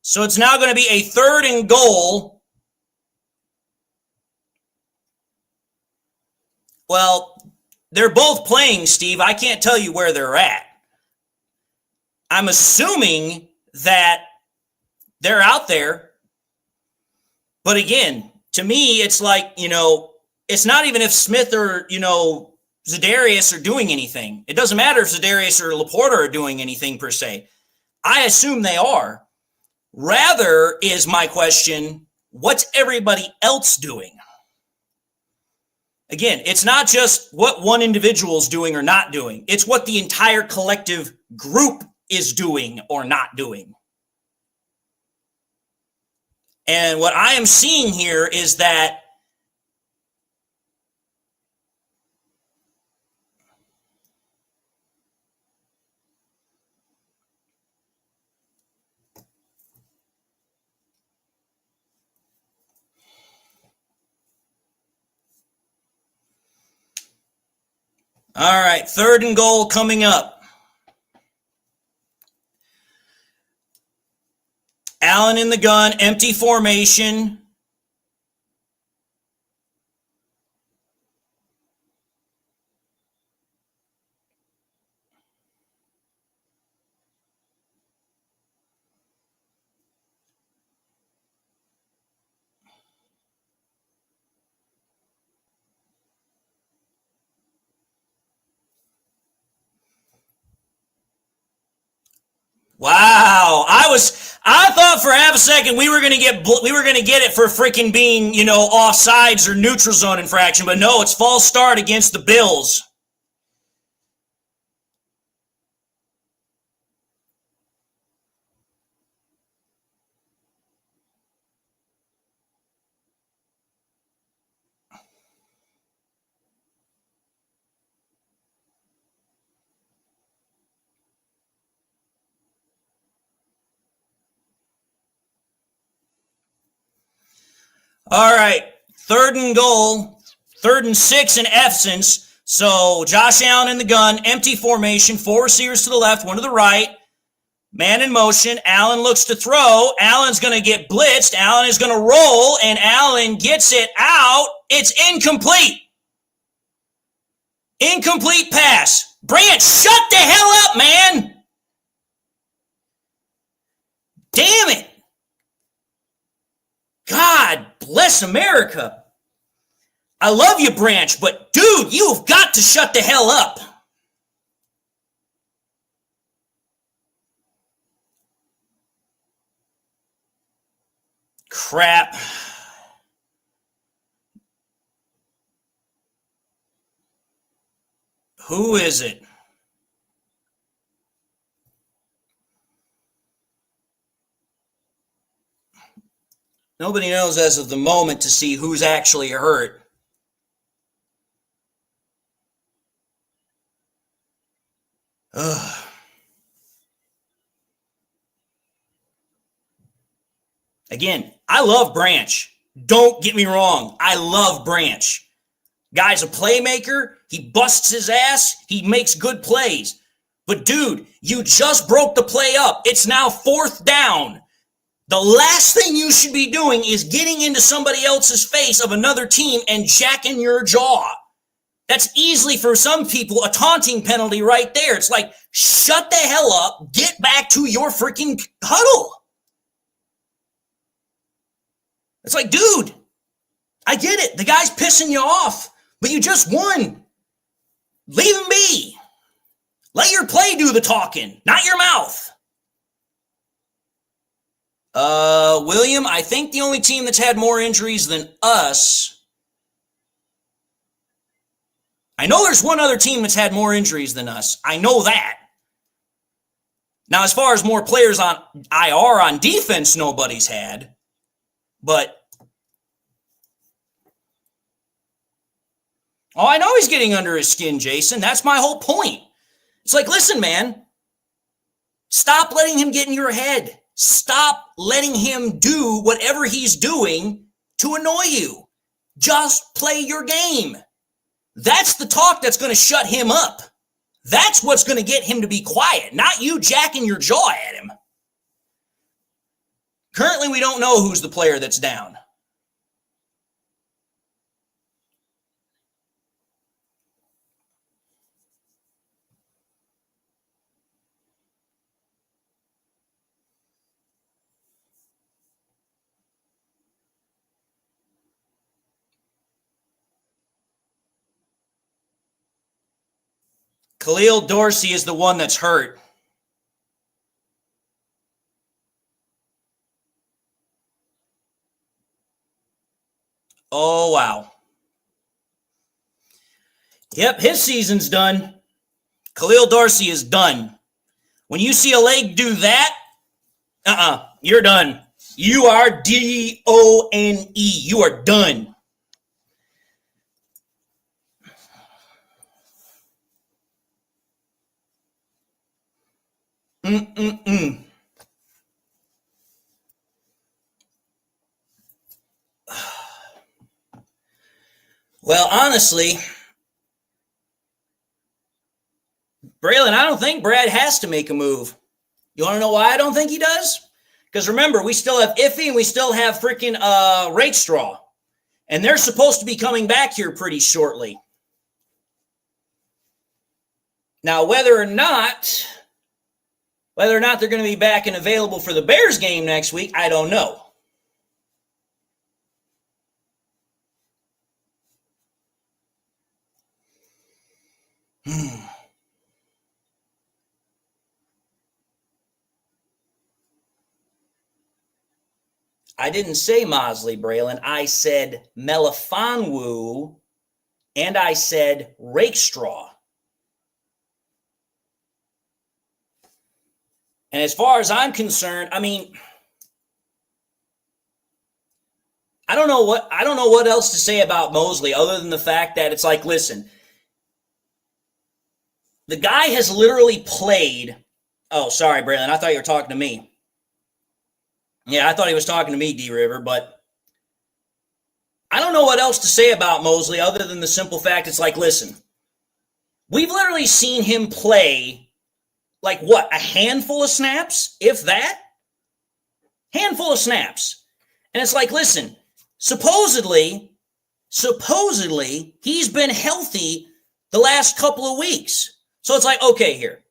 So it's now going to be a 3rd and goal. Well, they're both playing, Steve. I can't tell you where they're at. I'm assuming that they're out there. But again, to me, it's like, it's not even if Smith or, Za'Darius are doing anything. It doesn't matter if Za'Darius or Laporta are doing anything per se. I assume they are. Rather is my question, what's everybody else doing? Again, it's not just what one individual is doing or not doing. It's what the entire collective group is doing or not doing. And what I am seeing here is that all right, 3rd and goal coming up. Allen in the gun, empty formation. Wow, I thought for half a second we were gonna get it for freaking being offsides or neutral zone infraction, but no, it's false start against the Bills. All right, 3rd and goal, 3rd and 6 in essence. So Josh Allen in the gun, empty formation, 4 receivers to the left, 1 to the right. Man in motion. Allen looks to throw. Allen's going to get blitzed. Allen is going to roll, and Allen gets it out. It's incomplete. Incomplete pass. Branch, shut the hell up, man. Damn it. God bless America. I love you, Branch, but dude, you've got to shut the hell up. Crap. Who is it? Nobody knows as of the moment to see who's actually hurt. Ugh. Again, I love Branch. Don't get me wrong. I love Branch. Guy's a playmaker. He busts his ass. He makes good plays. But dude, you just broke the play up. It's now 4th down. The last thing you should be doing is getting into somebody else's face of another team and jacking your jaw. That's easily, for some people, a taunting penalty right there. It's like, shut the hell up. Get back to your freaking huddle. It's like, dude, I get it. The guy's pissing you off, but you just won. Leave him be. Let your play do the talking, not your mouth. William, I think the only team that's had more injuries than us. I know there's one other team that's had more injuries than us. I know that. Now, as far as more players on IR on defense, nobody's had. But, oh, I know he's getting under his skin, Jason. That's my whole point. It's like, listen, man, stop letting him get in your head. Stop letting him do whatever he's doing to annoy you. Just play your game. That's the talk that's going to shut him up. That's what's going to get him to be quiet, not you jacking your jaw at him. Currently, we don't know who's the player that's down. Khalil Dorsey is the one that's hurt. Oh, wow. Yep, his season's done. Khalil Dorsey is done. When you see a leg do that, you're done. You are done. You are done. Well, honestly, Braylon, I don't think Brad has to make a move. You want to know why I don't think he does? Because remember, we still have Iffy and we still have freaking Rakestraw. And they're supposed to be coming back here pretty shortly. Now, whether or not they're going to be back and available for the Bears game next week, I don't know. I didn't say Mosley, Braylon. I said Melifonwu, and I said Rakestraw. And as far as I'm concerned, I mean, I don't know what else to say about Mosley other than the fact that it's like, listen, the guy has literally played. Oh, sorry, Braylon. I thought you were talking to me. Yeah, I thought he was talking to me, D-River, but I don't know what else to say about Mosley other than the simple fact it's like, listen, we've literally seen him play like what, a handful of snaps, if that? Handful of snaps. And it's like, listen, supposedly, he's been healthy the last couple of weeks. So it's like, okay, here.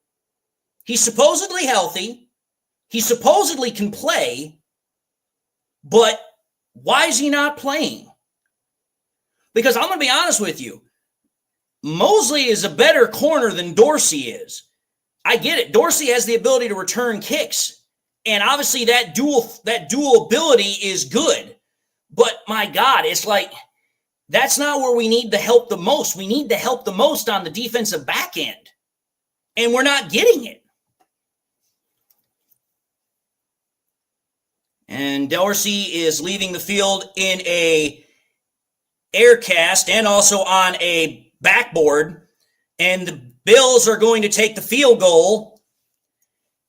He's supposedly healthy. He supposedly can play. But why is he not playing? Because I'm going to be honest with you. Mosley is a better corner than Dorsey is. I get it. Dorsey has the ability to return kicks. And obviously that dual ability is good. But my God, it's like That's not where we need the help the most. We need the help the most on the defensive back end. And we're not getting it. And Dorsey is leaving the field in a air cast and also on a backboard. And the Bills are going to take the field goal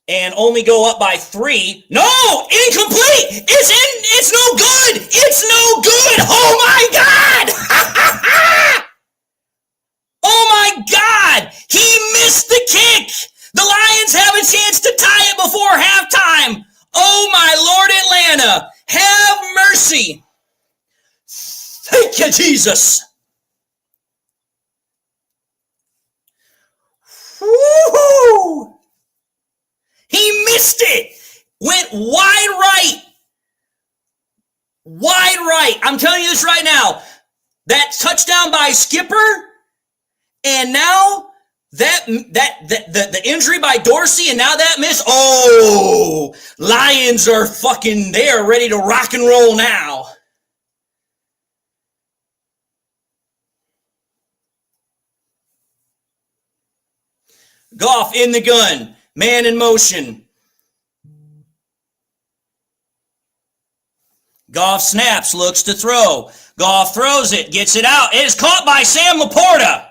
and only go up by 3. No! Incomplete! It's no good! It's no good! Oh my God! Oh my God! He missed the kick! The Lions have a chance to tie it before halftime! Oh my Lord, Atlanta! Have mercy! Thank you, Jesus! Woo-hoo! He missed it! Went wide right! Wide right! I'm telling you this right now. That touchdown by Skipper, and now the injury by Dorsey, and now that miss. Oh, Lions are fucking there, ready to rock and roll now. Goff in the gun, man in motion. Goff snaps, looks to throw. Goff throws it, gets it out. It is caught by Sam Laporta.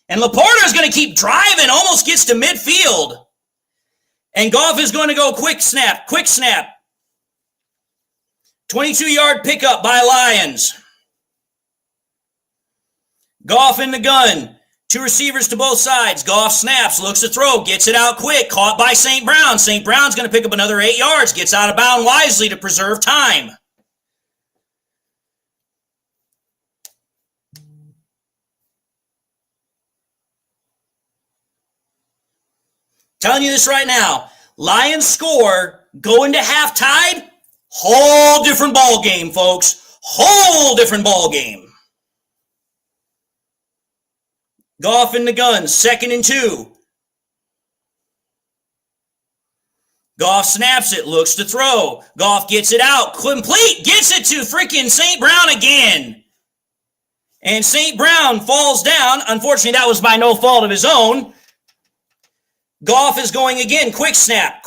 And Laporta is going to keep driving, almost gets to midfield. And Goff is going to go quick snap. 22-yard pickup by Lions. Goff in the gun. 2 receivers to both sides. Goff snaps, looks to throw, gets it out quick. Caught by St. Brown. St. Brown's going to pick up another 8 yards. Gets out of bounds wisely to preserve time. Telling you this right now. Lions score, go into halftime. Whole different ball game, folks. Whole different ball game. Goff in the gun, 2nd and 2. Goff snaps it, looks to throw. Goff gets it out, complete, gets it to freaking St. Brown again. And St. Brown falls down. Unfortunately, that was by no fault of his own. Goff is going again, quick snap.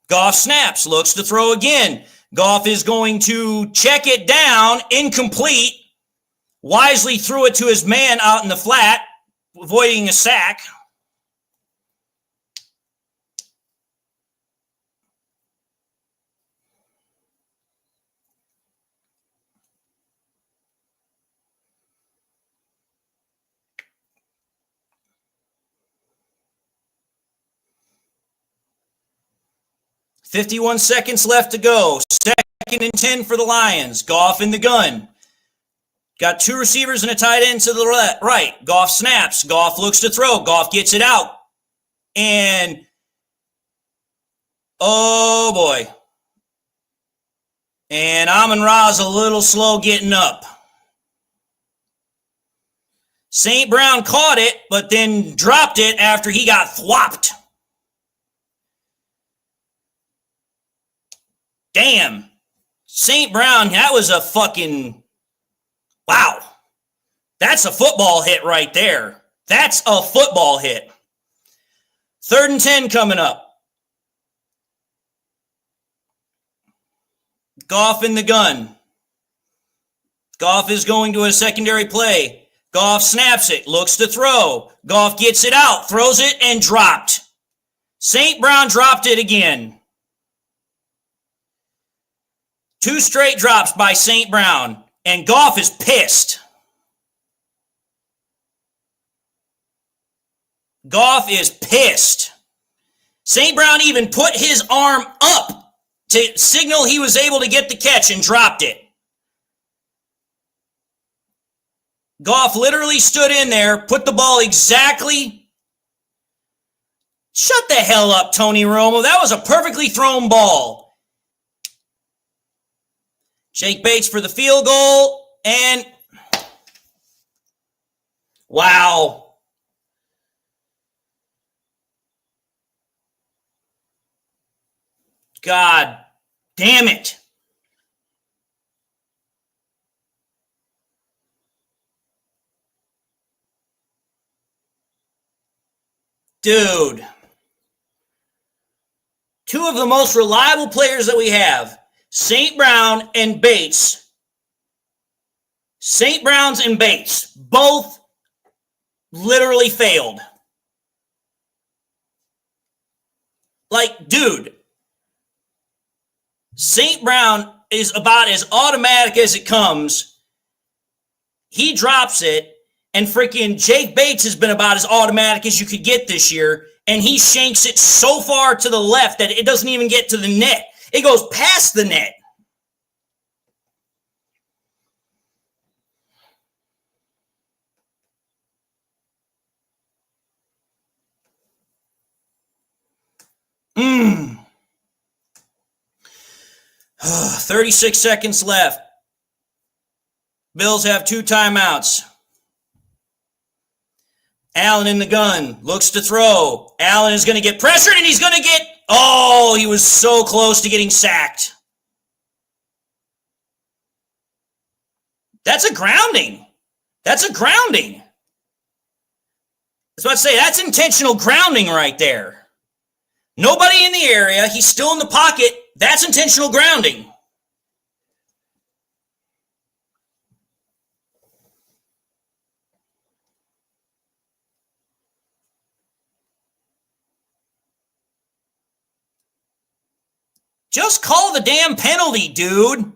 Goff snaps, looks to throw again. Goff is going to check it down, incomplete. Wisely threw it to his man out in the flat, avoiding a sack. .51 seconds left to go. 2nd and 10 for the Lions. Goff in the gun. Got 2 receivers and a tight end to the right. Goff snaps. Goff looks to throw. Goff gets it out. And, oh boy. And Amon-Ra's a little slow getting up. St. Brown caught it, but then dropped it after he got thwopped. Damn. St. Brown, that was a fucking, wow. That's a football hit right there. That's a football hit. 3rd and 10 coming up. Goff in the gun. Goff is going to a secondary play. Goff snaps it, looks to throw. Goff gets it out, throws it, and dropped. St. Brown dropped it again. 2 straight drops by St. Brown, and Goff is pissed. Goff is pissed. St. Brown even put his arm up to signal he was able to get the catch and dropped it. Goff literally stood in there, put the ball exactly. Shut the hell up, Tony Romo. That was a perfectly thrown ball. Jake Bates for the field goal, and wow. God damn it. Dude. Two of the most reliable players that we have, St. Brown and Bates. St. Brown's and Bates both literally failed. Like, dude, St. Brown is about as automatic as it comes. He drops it, and freaking Jake Bates has been about as automatic as you could get this year, and he shanks it so far to the left that it doesn't even get to the net. It goes past the net. Mm. 36 seconds left. Bills have 2 timeouts. Allen in the gun, looks to throw. Allen is going to get pressured, and he's going to get... Oh, he was so close to getting sacked. That's a grounding. That's a grounding. I was about to say, that's intentional grounding right there. Nobody in the area. He's still in the pocket. That's intentional grounding. Just call the damn penalty, dude.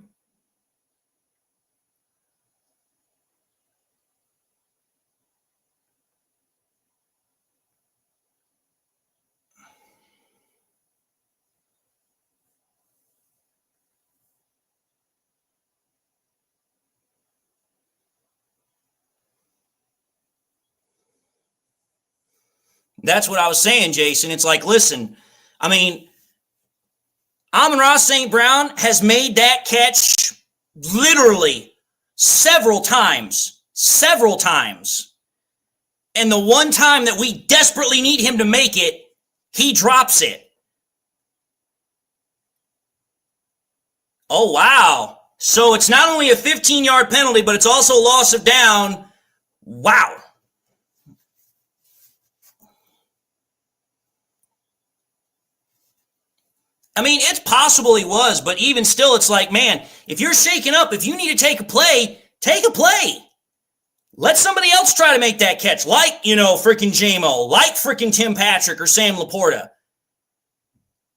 That's what I was saying, Jason. It's like, listen, I mean, Amon-Ra St. Brown has made that catch literally several times. And the one time that we desperately need him to make it, he drops it. Oh, wow. So it's not only a 15-yard penalty, but it's also loss of down. Wow. I mean, it's possible he was, but even still, it's like, man, if you're shaken up, if you need to take a play, take a play. Let somebody else try to make that catch, like, freaking J-Mo, like freaking Tim Patrick or Sam Laporta.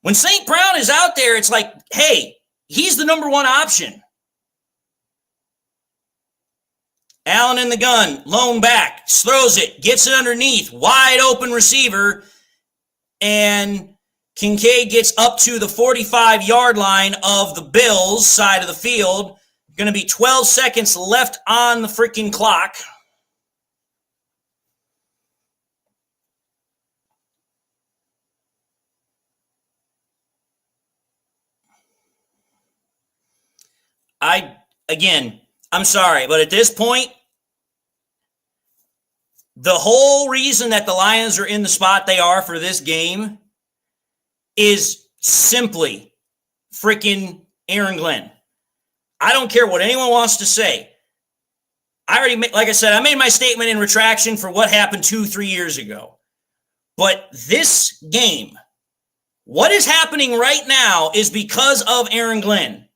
When St. Brown is out there, it's like, hey, he's the number one option. Allen in the gun, lone back, throws it, gets it underneath, wide open receiver, and Kincaid gets up to the 45-yard line of the Bills' side of the field. Going to be 12 seconds left on the freaking clock. I'm sorry, but at this point, the whole reason that the Lions are in the spot they are for this game is simply freaking Aaron Glenn. I don't care what anyone wants to say. Like I said, I made my statement in retraction for what happened 2-3 years ago. But this game, what is happening right now is because of Aaron Glenn.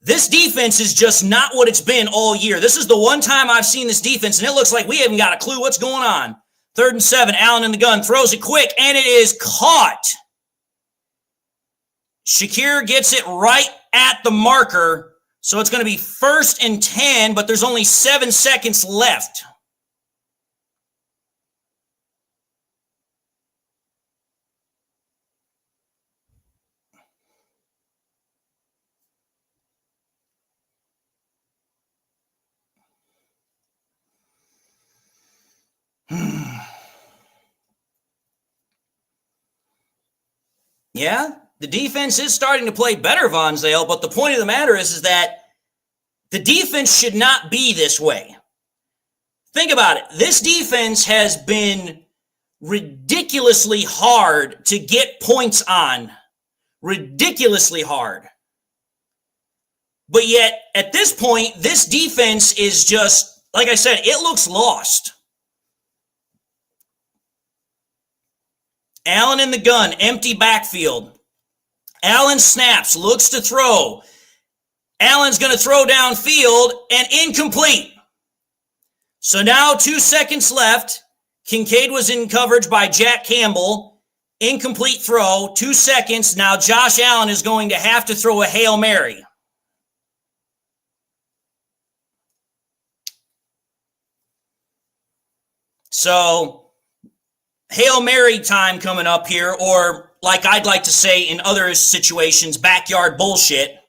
This defense is just not what it's been all year. This is the one time I've seen this defense, and it looks like we haven't got a clue what's going on. 3rd and 7, Allen in the gun, throws it quick, and it is caught. Shakir gets it right at the marker, so it's going to be 1st and 10, but there's only 7 seconds left. Yeah, the defense is starting to play better, Von Zale, but the point of the matter is that the defense should not be this way. Think about it. This defense has been ridiculously hard to get points on. ridiculously hard. But yet, at this point, this defense is just, like I said, it looks lost. Allen in the gun, empty backfield. Allen snaps, looks to throw. Allen's going to throw downfield and incomplete. So now 2 seconds left. Kincaid was in coverage by Jack Campbell. Incomplete throw, 2 seconds. Now Josh Allen is going to have to throw a Hail Mary. So, Hail Mary time coming up here, or like I'd like to say in other situations, backyard bullshit.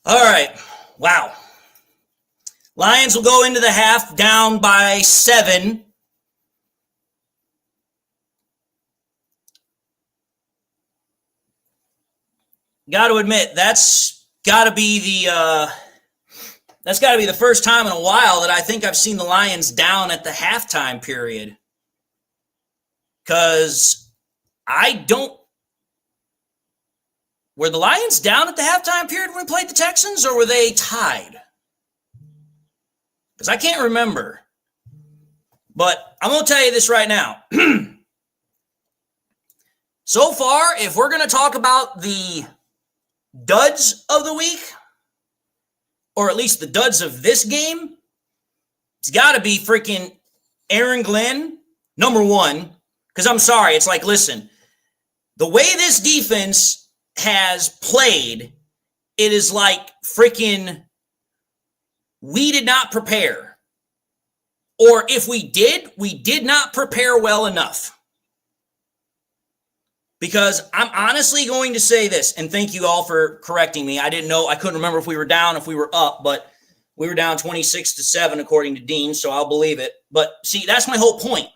All right. Wow. Lions will go into the half down by 7. Got to admit, that's got to be the first time in a while that I think I've seen the Lions down at the halftime period. Because were the Lions down at the halftime period when we played the Texans, or were they tied? Because I can't remember. But I'm going to tell you this right now. So far, if we're going to talk about the duds of the week, or at least the duds of this game, it's got to be freaking Aaron Glenn, number one. Because I'm sorry, it's like, listen, the way this defense has played, it is like freaking, we did not prepare. Or if we did not prepare well enough. Because I'm honestly going to say this, and thank you all for correcting me. I didn't know, I couldn't remember if we were down, if we were up, but we were down 26-7 according to Dean, so I'll believe it. But see, that's my whole point.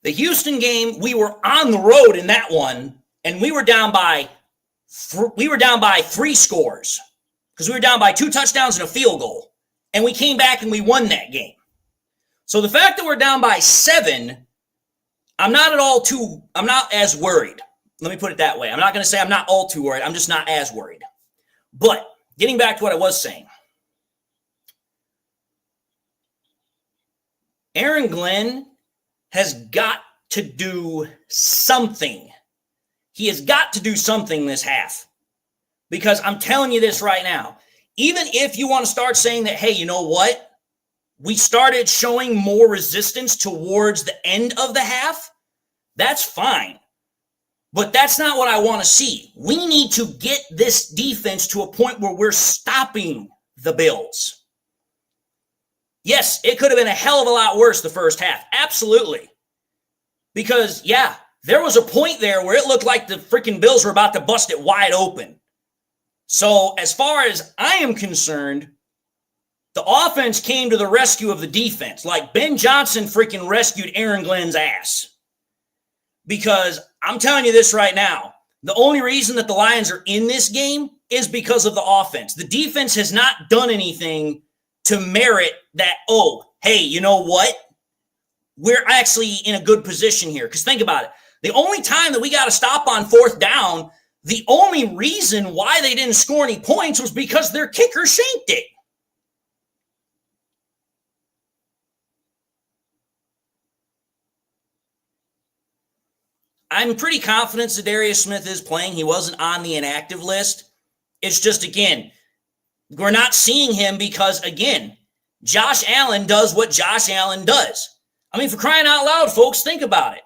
The Houston game, we were on the road in that one, and we were down by 3 scores because we were down by 2 touchdowns and a field goal, and we came back and we won that game. So the fact that we're down by 7, I'm not as worried. Let me put it that way. I'm not going to say I'm not all too worried. I'm just not as worried. But getting back to what I was saying, Aaron Glenn has got to do something. He has got to do something this half. Because I'm telling you this right now, even if you want to start saying that, hey, you know what? We started showing more resistance towards the end of the half, that's fine. But that's not what I want to see. We need to get this defense to a point where we're stopping the Bills. Yes, it could have been a hell of a lot worse the first half. Absolutely. Because, yeah, there was a point there where it looked like the freaking Bills were about to bust it wide open. So as far as I am concerned, the offense came to the rescue of the defense. Like Ben Johnson freaking rescued Aaron Glenn's ass. Because I'm telling you this right now, the only reason that the Lions are in this game is because of the offense. The defense has not done anything to merit that, oh, hey, you know what? We're actually in a good position here. Because think about it. The only time that we got to stop on 4th down, the only reason why they didn't score any points was because their kicker shanked it. I'm pretty confident Zadarius Smith is playing. He wasn't on the inactive list. It's just, again, we're not seeing him because, again, Josh Allen does what Josh Allen does. I mean, for crying out loud, folks, think about it.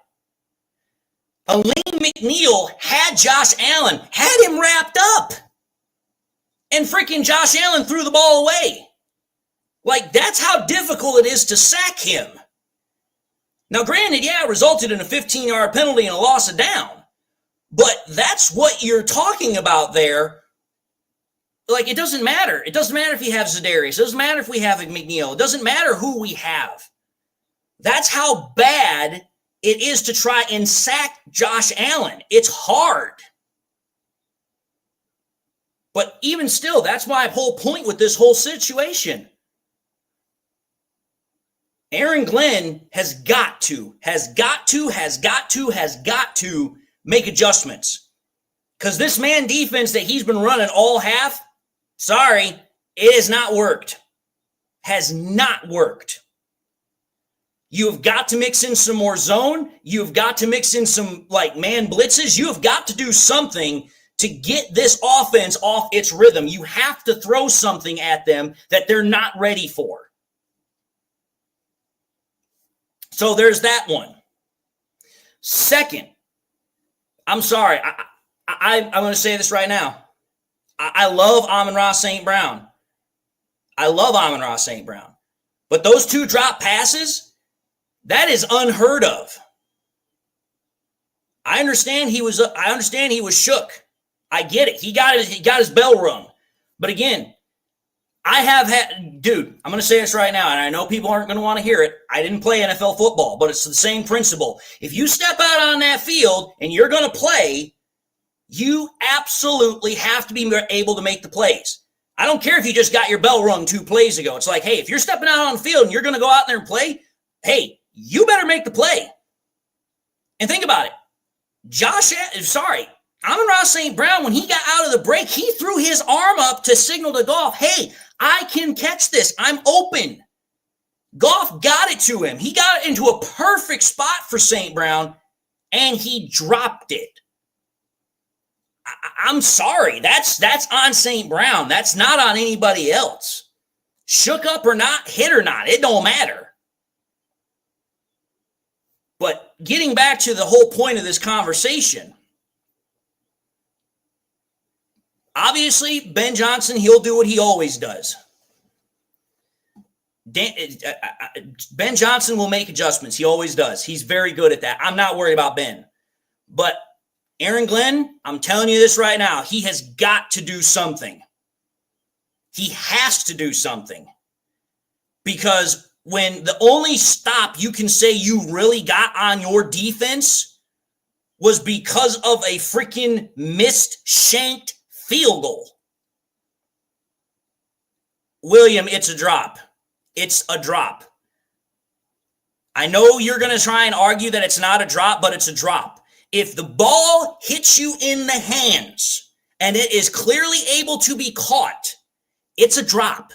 Elaine McNeil had Josh Allen, had him wrapped up. And freaking Josh Allen threw the ball away. Like, that's how difficult it is to sack him. Now, granted, yeah, it resulted in a 15-yard penalty and a loss of down. But that's what you're talking about there. Like, it doesn't matter. It doesn't matter if you have Zadarius. It doesn't matter if we have McNeil. It doesn't matter who we have. That's how bad it is to try and sack Josh Allen. It's hard. But even still, that's my whole point with this whole situation. Aaron Glenn has got to make adjustments. Because this man defense that he's been running all half, sorry, it has not worked. Has not worked. You have got to mix in some more zone. You have got to mix in some like man blitzes. You have got to do something to get this offense off its rhythm. You have to throw something at them that they're not ready for. So there's that one. Second, I'm sorry. I'm going to say this right now. I love Amon-Ra St. Brown. But those two drop passes, that is unheard of. I understand he was shook. I get it. He got his bell rung. But again, I'm going to say this right now, and I know people aren't going to want to hear it. I didn't play NFL football, but it's the same principle. If you step out on that field and you're going to play, you absolutely have to be able to make the plays. I don't care if you just got your bell rung 2 plays ago. It's like, hey, if you're stepping out on the field and you're going to go out there and play, hey, you better make the play. And think about it. Amon-Ra St. Brown, when he got out of the break, he threw his arm up to signal to Goff, hey, I can catch this. I'm open. Goff got it to him. He got it into a perfect spot for St. Brown, and he dropped it. I'm sorry. That's on St. Brown. That's not on anybody else. Shook up or not, hit or not, it don't matter. But getting back to the whole point of this conversation, obviously, Ben Johnson, he'll do what he always does. Ben Johnson will make adjustments. He always does. He's very good at that. I'm not worried about Ben. But Aaron Glenn, I'm telling you this right now, he has got to do something. He has to do something. Because when the only stop you can say you really got on your defense was because of a freaking missed shanked field goal. William, it's a drop. It's a drop. I know you're going to try and argue that it's not a drop, but it's a drop. If the ball hits you in the hands and it is clearly able to be caught, it's a drop.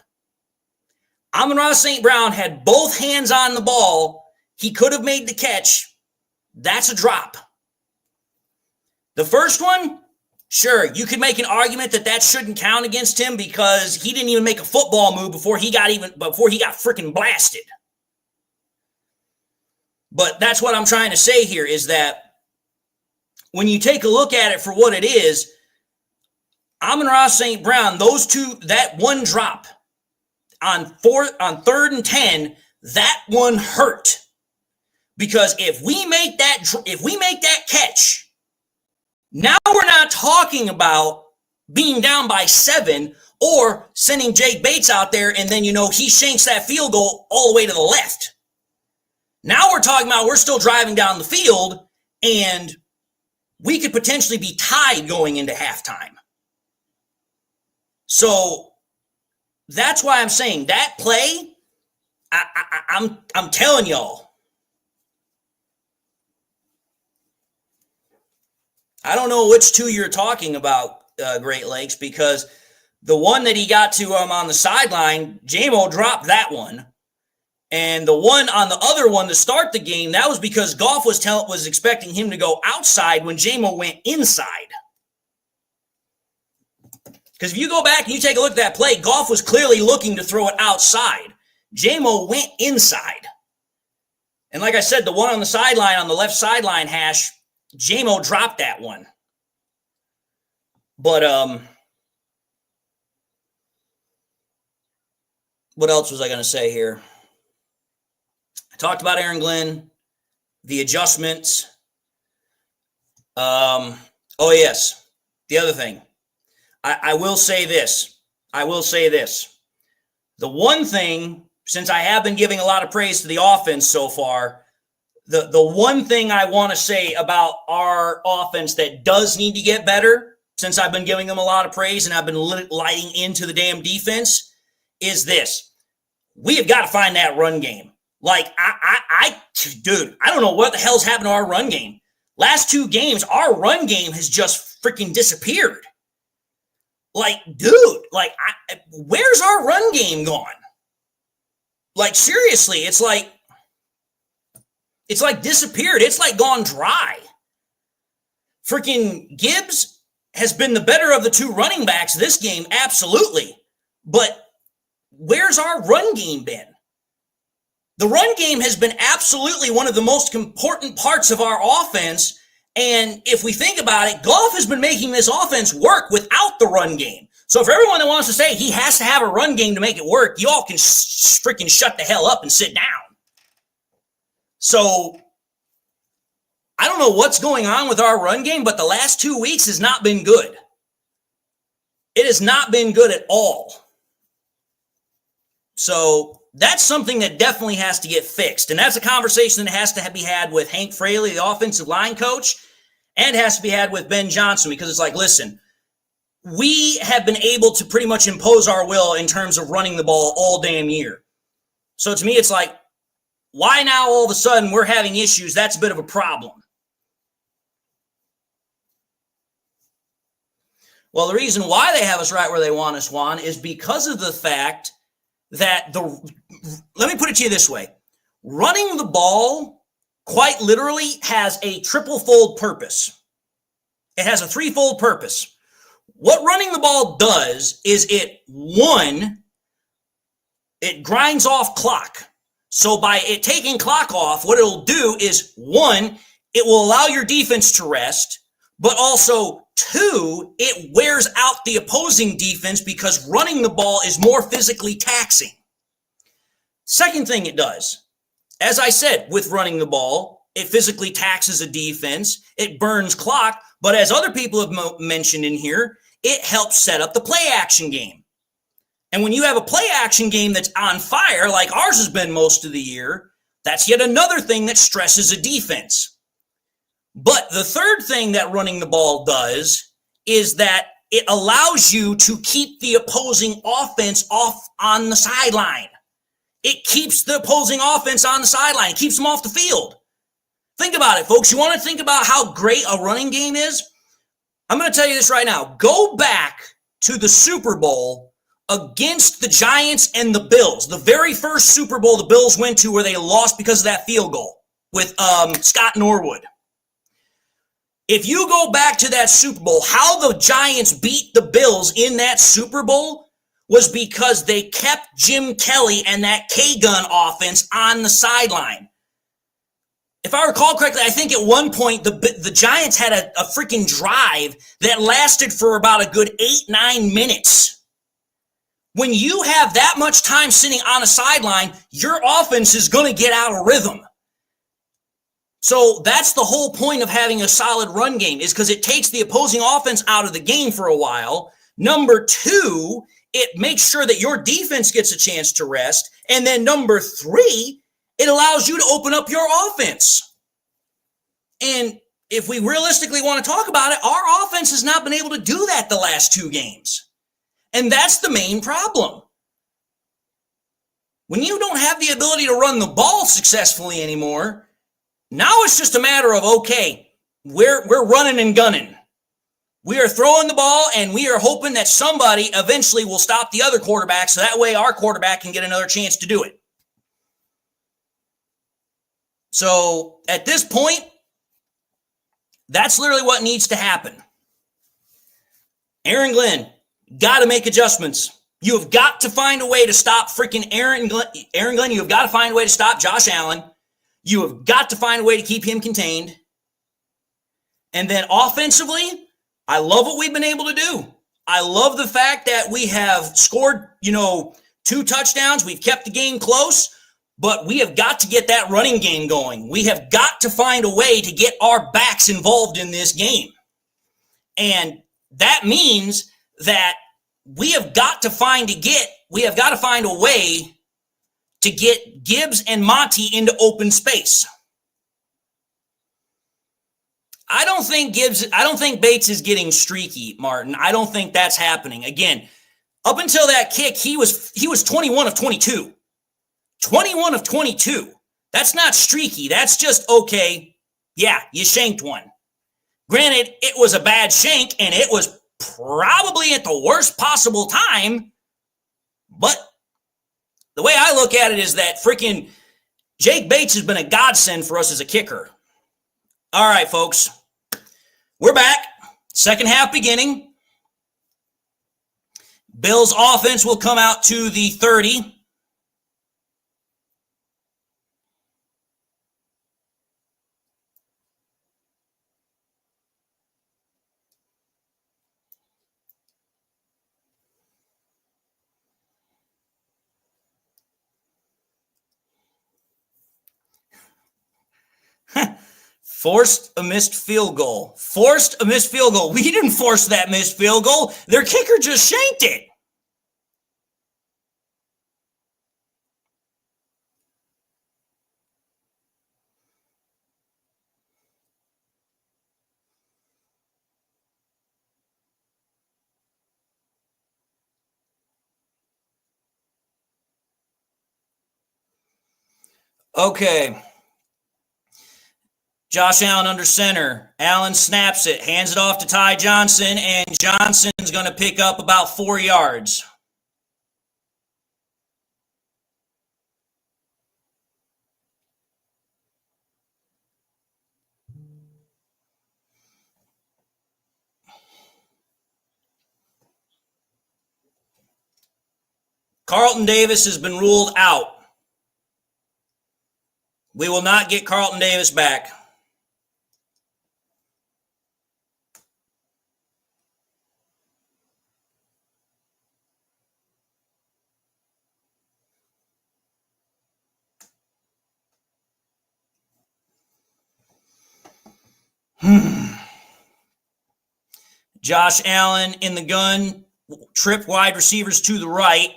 Amon-Ra St. Brown had both hands on the ball. He could have made the catch. That's a drop. The first one, sure, you could make an argument that shouldn't count against him because he didn't even make a football move before he got freaking blasted. But that's what I'm trying to say here is that when you take a look at it for what it is, Amon-Ra St. Brown, that one drop on 3rd and 10, that one hurt. Because if we make that catch, now we're not talking about being down by 7 or sending Jake Bates out there and then, he shanks that field goal all the way to the left. Now we're talking about we're still driving down the field and we could potentially be tied going into halftime. So that's why I'm saying that play, I'm telling y'all, I don't know which two you're talking about, Great Lakes, because the one that he got to on the sideline, J-Mo dropped that one. And the one on the other one to start the game, that was because Goff was expecting him to go outside when J-Mo went inside. Because if you go back and you take a look at that play, Goff was clearly looking to throw it outside. J-Mo went inside. And like I said, the one on the sideline, on the left sideline hash, J-Mo dropped that one. But what else was I going to say here? I talked about Aaron Glenn, the adjustments. Oh, yes. The other thing. I will say this. The one thing, since I have been giving a lot of praise to the offense so far, the one thing I want to say about our offense that does need to get better, since I've been giving them a lot of praise and I've been lighting into the damn defense, is this. We have got to find that run game. Like, dude, I don't know what the hell's happened to our run game. Last 2 games, our run game has just freaking disappeared. Like, dude, like, where's our run game gone? Like, seriously, it's like disappeared. It's like gone dry. Freaking Gibbs has been the better of the 2 running backs this game, absolutely. But where's our run game been? The run game has been absolutely one of the most important parts of our offense. And if we think about it, Goff has been making this offense work without the run game. So for everyone that wants to say he has to have a run game to make it work, you all can freaking shut the hell up and sit down. So I don't know what's going on with our run game, but the last 2 weeks has not been good. It has not been good at all. So that's something that definitely has to get fixed. And that's a conversation that has to be had with Hank Fraley, the offensive line coach, and has to be had with Ben Johnson, because it's like, listen, we have been able to pretty much impose our will in terms of running the ball all damn year. So to me, it's like, why now all of a sudden we're having issues? That's a bit of a problem. Well, the reason why they have us right where they want us, Juan, is because of the fact that let me put it to you this way. Running the ball quite literally has a triple-fold purpose. It has a threefold purpose. What running the ball does is it grinds off clock. So by it taking clock off, what it'll do is, 1, it will allow your defense to rest, but also 2, it wears out the opposing defense because running the ball is more physically taxing. Second thing it does, as I said, with running the ball, it physically taxes a defense, it burns clock, but as other people have mentioned in here, it helps set up the play action game. And when you have a play action game that's on fire, like ours has been most of the year, that's yet another thing that stresses a defense. But the third thing that running the ball does is that it allows you to keep the opposing offense off on the sideline. It keeps the opposing offense on the sideline. It keeps them off the field. Think about it, folks. You want to think about how great a running game is? I'm going to tell you this right now. Go back to the Super Bowl against the Giants and the Bills. The very first Super Bowl the Bills went to where they lost because of that field goal with Scott Norwood. If you go back to that Super Bowl, how the Giants beat the Bills in that Super Bowl was because they kept Jim Kelly and that K-gun offense on the sideline. If I recall correctly, I think at one point the Giants had a freaking drive that lasted for about a good 8-9 minutes. When you have that much time sitting on a sideline, your offense is going to get out of rhythm. So that's the whole point of having a solid run game, is because it takes the opposing offense out of the game for a while. Number 2, it makes sure that your defense gets a chance to rest. And then number 3, it allows you to open up your offense. And if we realistically want to talk about it, our offense has not been able to do that the last 2 games. And that's the main problem. When you don't have the ability to run the ball successfully anymore, now it's just a matter of, okay, we're running and gunning. We are throwing the ball, and we are hoping that somebody eventually will stop the other quarterback, so that way our quarterback can get another chance to do it. So at this point, that's literally what needs to happen. Aaron Glenn, got to make adjustments. You have got to find a way to stop freaking Aaron Glenn. You have got to find a way to stop Josh Allen. You have got to find a way to keep him contained. And then offensively, I love what we've been able to do. I love the fact that we have scored, 2 touchdowns. We've kept the game close, but we have got to get that running game going. We have got to find a way to get our backs involved in this game. And that means that we have got to find a way to get Gibbs and Monty into open space. I don't think Bates is getting streaky, Martin. I don't think that's happening. Again, up until that kick, he was 21 of 22. 21 of 22. That's not streaky. That's just, okay, yeah, you shanked one. Granted, it was a bad shank, and it was probably at the worst possible time, but the way I look at it is that freaking Jake Bates has been a godsend for us as a kicker. All right, folks, we're back. Second half beginning. Bills offense will come out to the 30. Forced a missed field goal. Forced a missed field goal. We didn't force that missed field goal. Their kicker just shanked it. Okay. Josh Allen under center. Allen snaps it, hands it off to Ty Johnson, and Johnson's going to pick up about 4 yards. Carlton Davis has been ruled out. We will not get Carlton Davis back. Josh Allen in the gun, trip wide receivers to the right.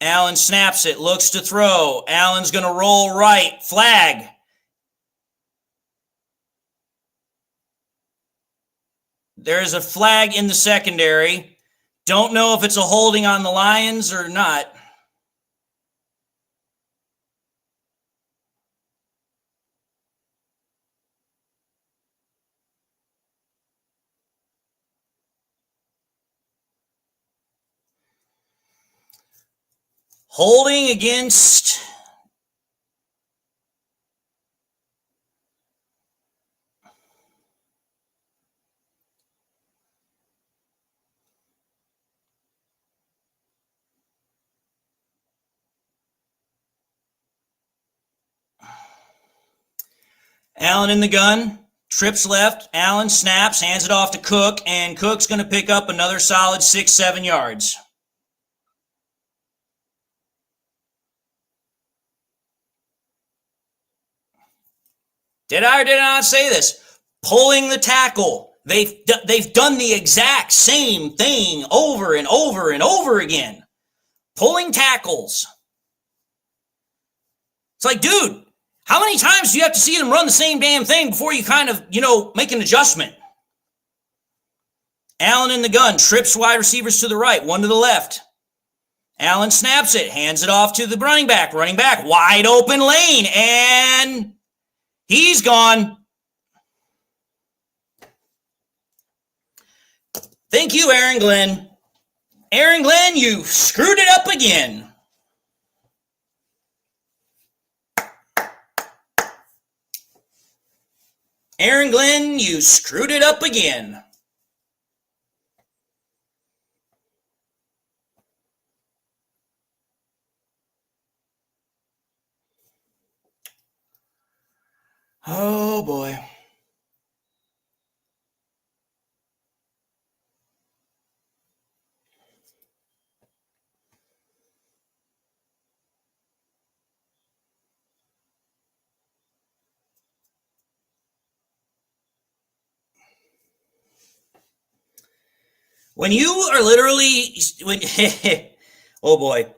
Allen snaps it, looks to throw. Allen's going to roll right, flag. There's a flag in the secondary. Don't know if it's a holding on the Lions or not. Holding against Allen in the gun, trips left, Allen snaps, hands it off to Cook, and Cook's going to pick up another solid 6-7 yards. Did I or did I not say this? Pulling the tackle. They've done the exact same thing over and over and over again. Pulling tackles. It's like, dude, how many times do you have to see them run the same damn thing before you kind of, make an adjustment? Allen in the gun, trips wide receivers to the right, one to the left. Allen snaps it, hands it off to the running back, wide open lane, and he's gone. Thank you, Aaron Glenn. Aaron Glenn, you screwed it up again. Aaron Glenn, you screwed it up again. Oh, boy. When you are literally, oh boy,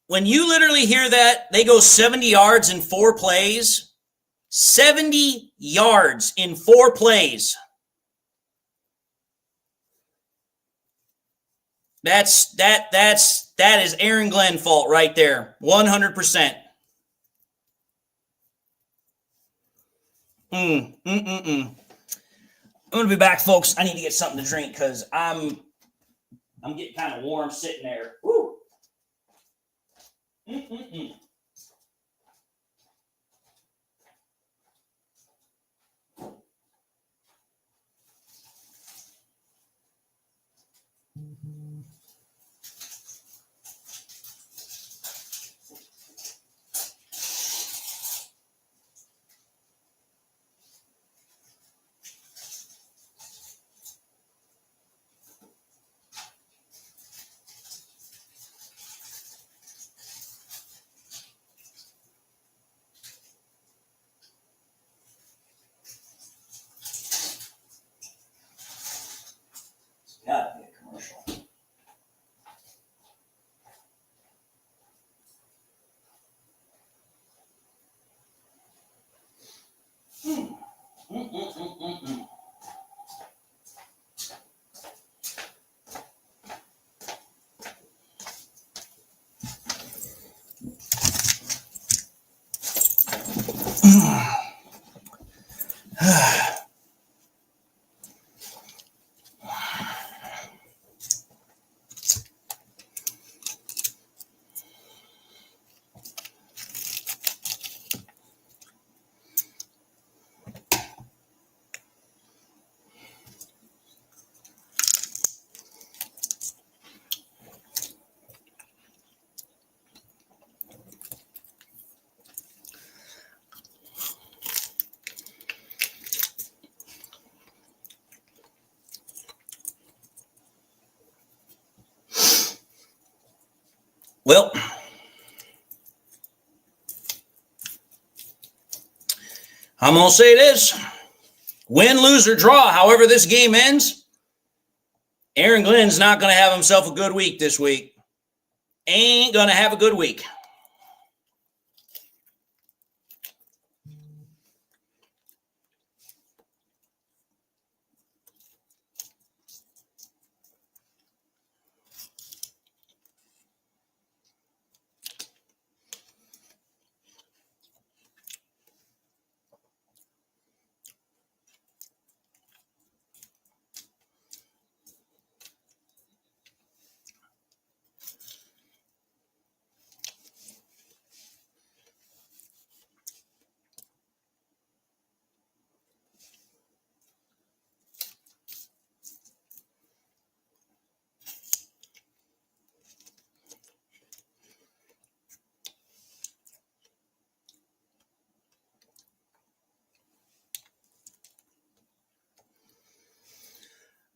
when you literally hear that, they go 70 yards in 4 plays, 70 yards in 4 plays. That is Aaron Glenn fault right there, 100%. I'm going to be back, folks. I need to get something to drink because I'm getting kind of warm sitting there. Woo. Gotta be a commercial. Well, I'm going to say this. Win, lose, or draw, however this game ends, Aaron Glenn's not going to have himself a good week this week. Ain't going to have a good week.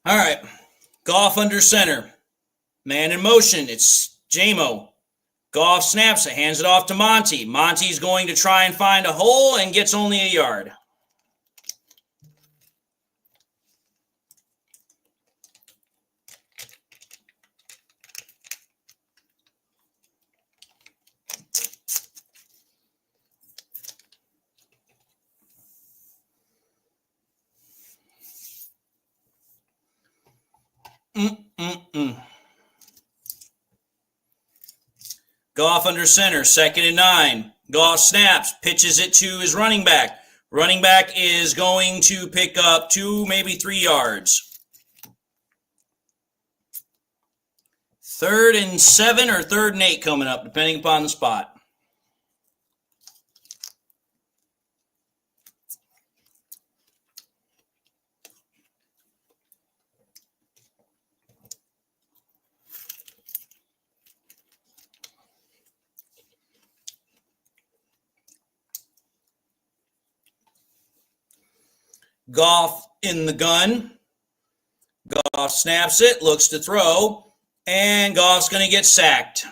All right. Goff under center. Man in motion. It's JMO. Goff snaps it, hands it off to Monty. Monty's going to try and find a hole and gets only a yard. Goff under center, 2nd and 9. Goff snaps, pitches it to his running back. Running back is going to pick up 2, maybe 3 yards. 3rd and 7 or 3rd and 8 coming up, depending upon the spot. Goff in the gun. Goff snaps it, looks to throw, and Goff's going to get sacked.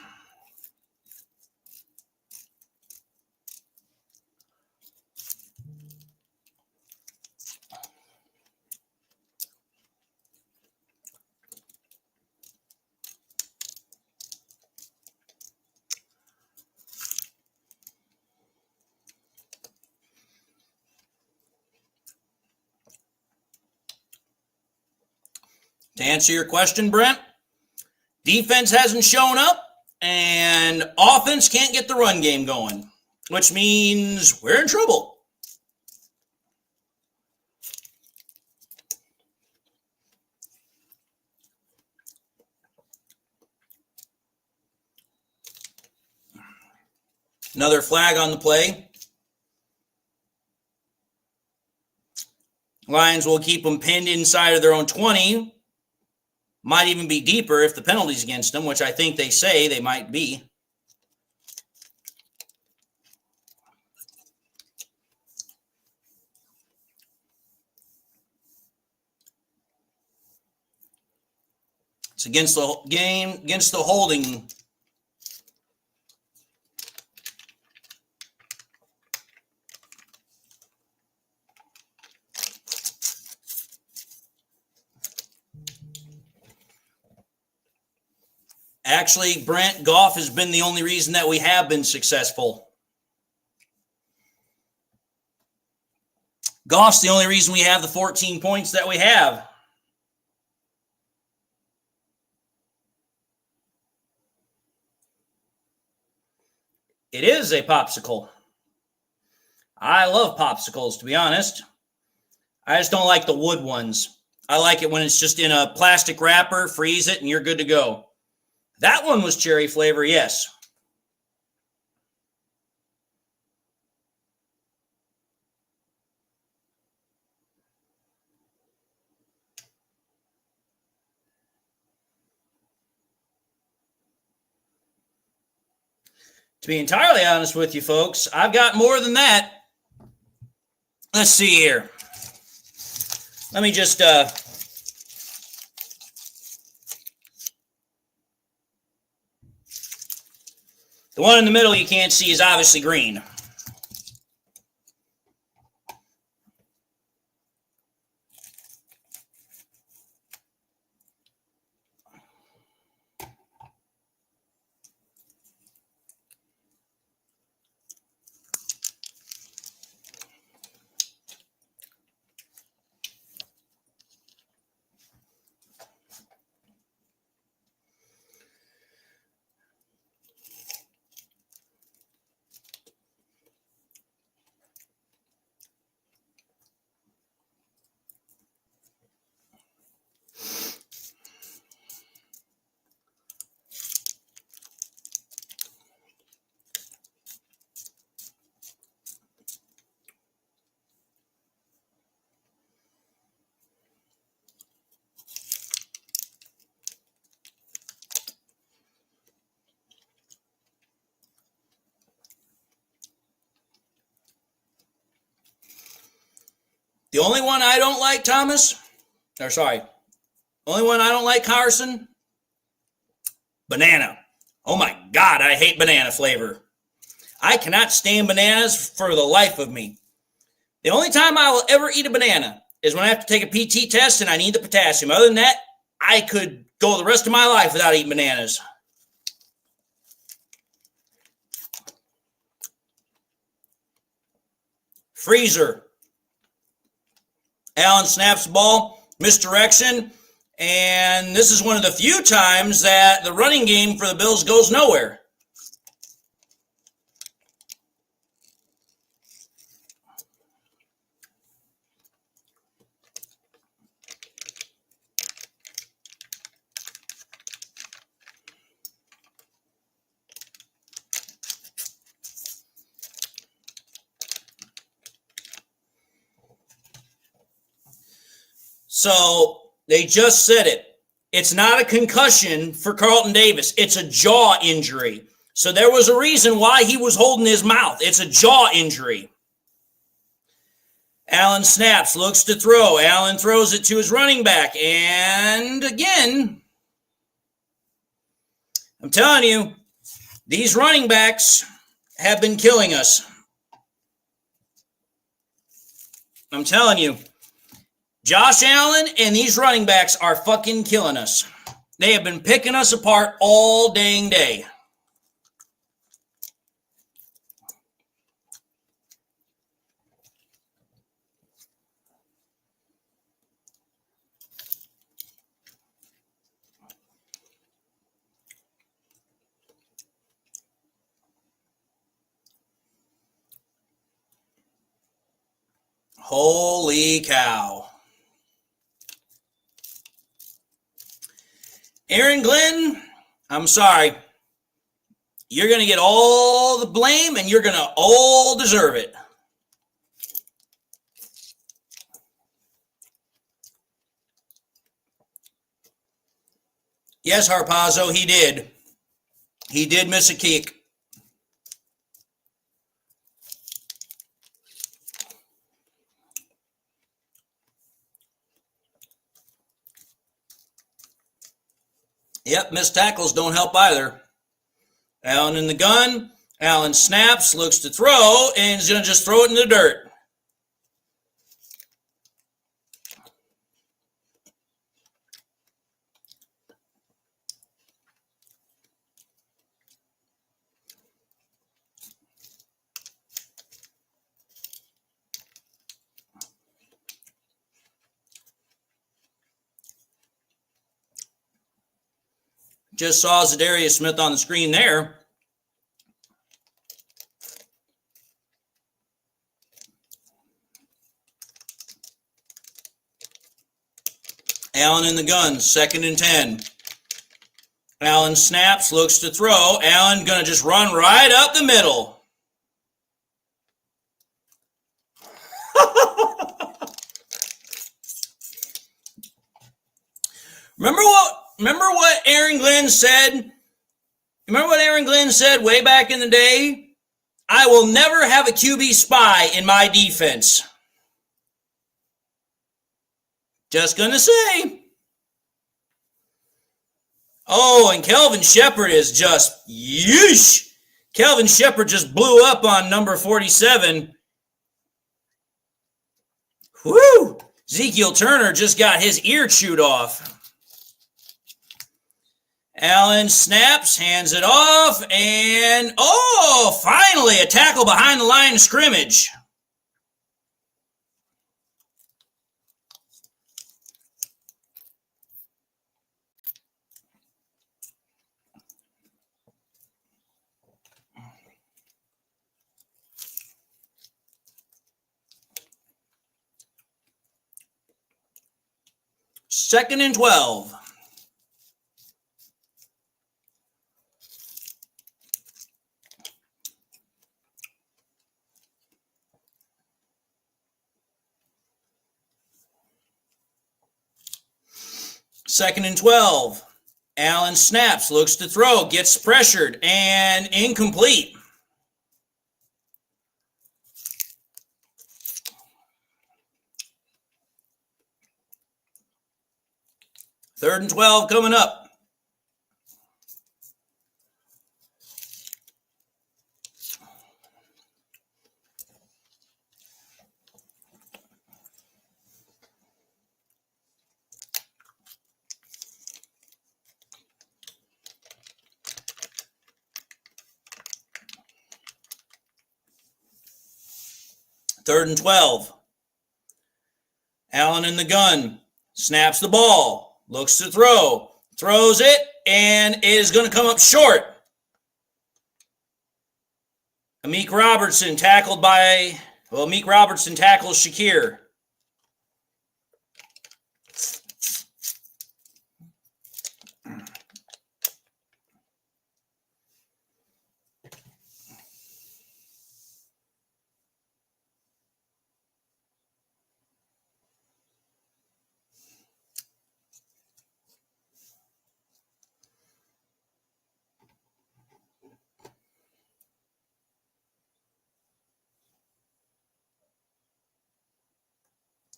To answer your question, Brent, defense hasn't shown up, and offense can't get the run game going, which means we're in trouble. Another flag on the play. Lions will keep them pinned inside of their own 20. Might even be deeper if the penalty's against them, which I think they say they might be. It's against the game, against the holding. Actually, Brent, Goff has been the only reason that we have been successful. Goff's the only reason we have the 14 points that we have. It is a popsicle. I love popsicles, to be honest. I just don't like the wood ones. I like it when it's just in a plastic wrapper, freeze it, and you're good to go. That one was cherry flavor, yes. To be entirely honest with you folks, I've got more than that. Let's see here. Let me just the one in the middle you can't see is obviously green. The only one I don't like, Thomas, only one I don't like, Carson, banana. Oh my God, I hate banana flavor. I cannot stand bananas for the life of me. The only time I will ever eat a banana is when I have to take a PT test and I need the potassium. Other than that, I could go the rest of my life without eating bananas. Freezer. Allen snaps the ball, misdirection, and this is one of the few times that the running game for the Bills goes nowhere. So they just said it. It's not a concussion for Carlton Davis. It's a jaw injury. So there was a reason why he was holding his mouth. It's a jaw injury. Allen snaps, looks to throw. Allen throws it to his running back. And again, I'm telling you, these running backs have been killing us. I'm telling you, Josh Allen and these running backs are fucking killing us. They have been picking us apart all dang day. Holy cow. Aaron Glenn, I'm sorry. You're going to get all the blame and you're going to all deserve it. Yes, Harpazzo, he did. He did miss a kick. Yep, missed tackles don't help either. Allen in the gun. Allen snaps, looks to throw, and is going to just throw it in the dirt. Just saw Zadarius Smith on the screen there. Allen in the gun, 2nd and 10. Allen snaps, looks to throw. Allen going to just run right up the middle. Remember what Aaron Glenn said? Remember what Aaron Glenn said way back in the day? I will never have a QB spy in my defense. Just gonna say. Oh, and Kelvin Shepherd is just yeesh. Kelvin Shepherd just blew up on number 47. Whoo! Ezekiel Turner just got his ear chewed off. Allen snaps, hands it off, and oh, finally a tackle behind the line of scrimmage. Second and 12. Second and 12. Allen snaps, looks to throw, gets pressured, and incomplete. Third and 12 coming up. Third and 12. Allen in the gun. Snaps the ball. Looks to throw. Throws it. And it is going to come up short. Amik Robertson tackled by... Well, Amik Robertson tackles Shakir.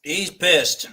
He's pissed.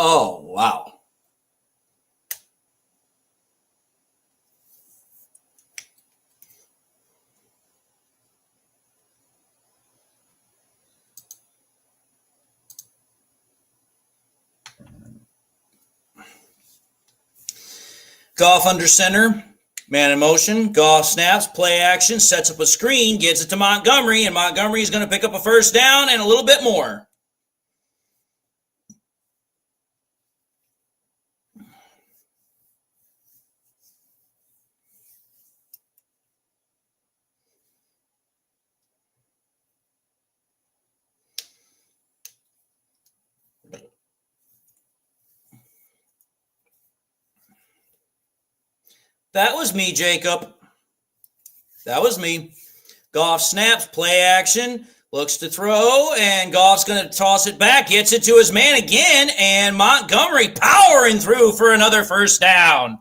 Oh, wow. Goff under center, man in motion. Goff snaps, play action, sets up a screen, gets it to Montgomery, and Montgomery is going to pick up a first down and a little bit more. That was me, Jacob. That was me. Goff snaps, play action, looks to throw, and Goff's going to toss it back, gets it to his man again, and Montgomery powering through for another first down.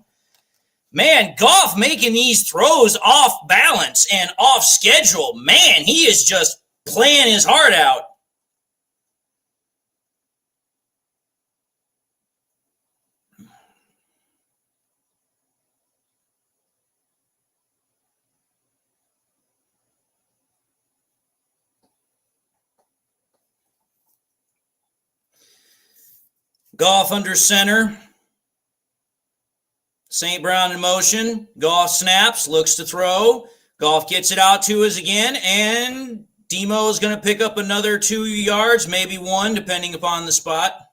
Man, Goff making these throws off balance and off schedule. Man, he is just playing his heart out. Goff under center. St. Brown in motion. Goff snaps, looks to throw. Goff gets it out to us again, and Demo is going to pick up another 2 yards, maybe 1, depending upon the spot.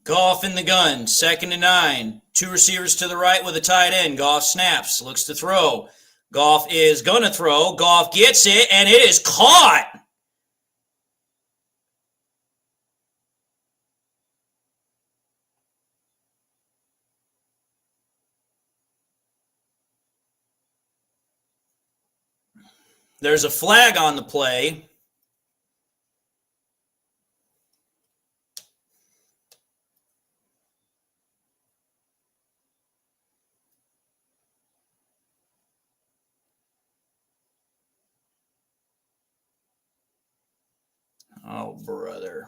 Goff in the gun, 2nd and 9. 2 receivers to the right with a tight end. Goff snaps, looks to throw. Goff is going to throw. Goff gets it, and it is caught. There's a flag on the play. Oh, brother.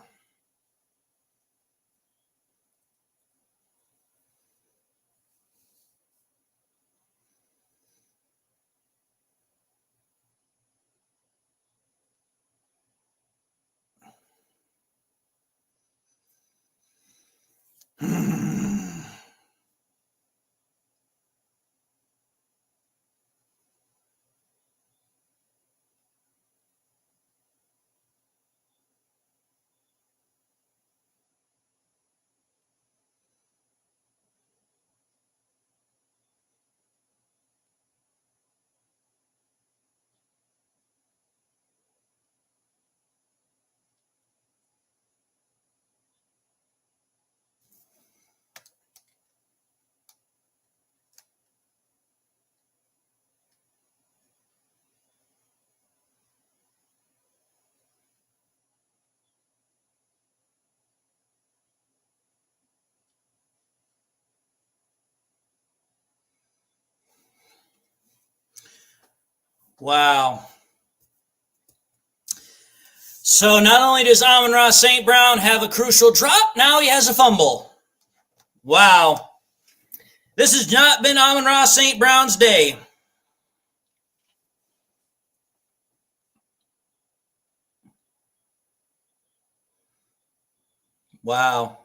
Wow. So not only does Amon-Ra St. Brown have a crucial drop, now he has a fumble. Wow. This has not been Amon-Ra St. Brown's day. Wow.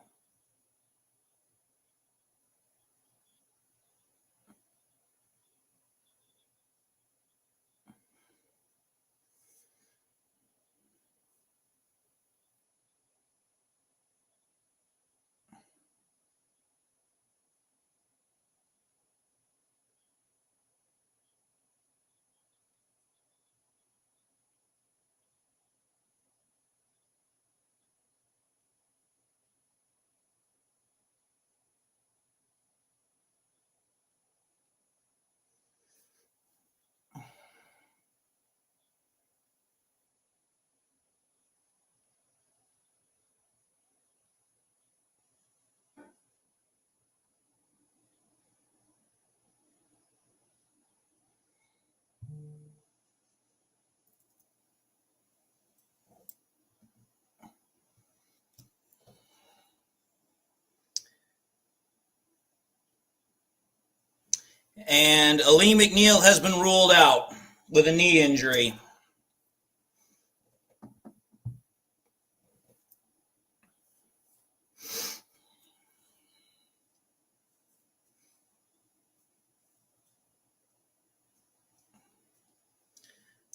And Ali McNeil has been ruled out with a knee injury.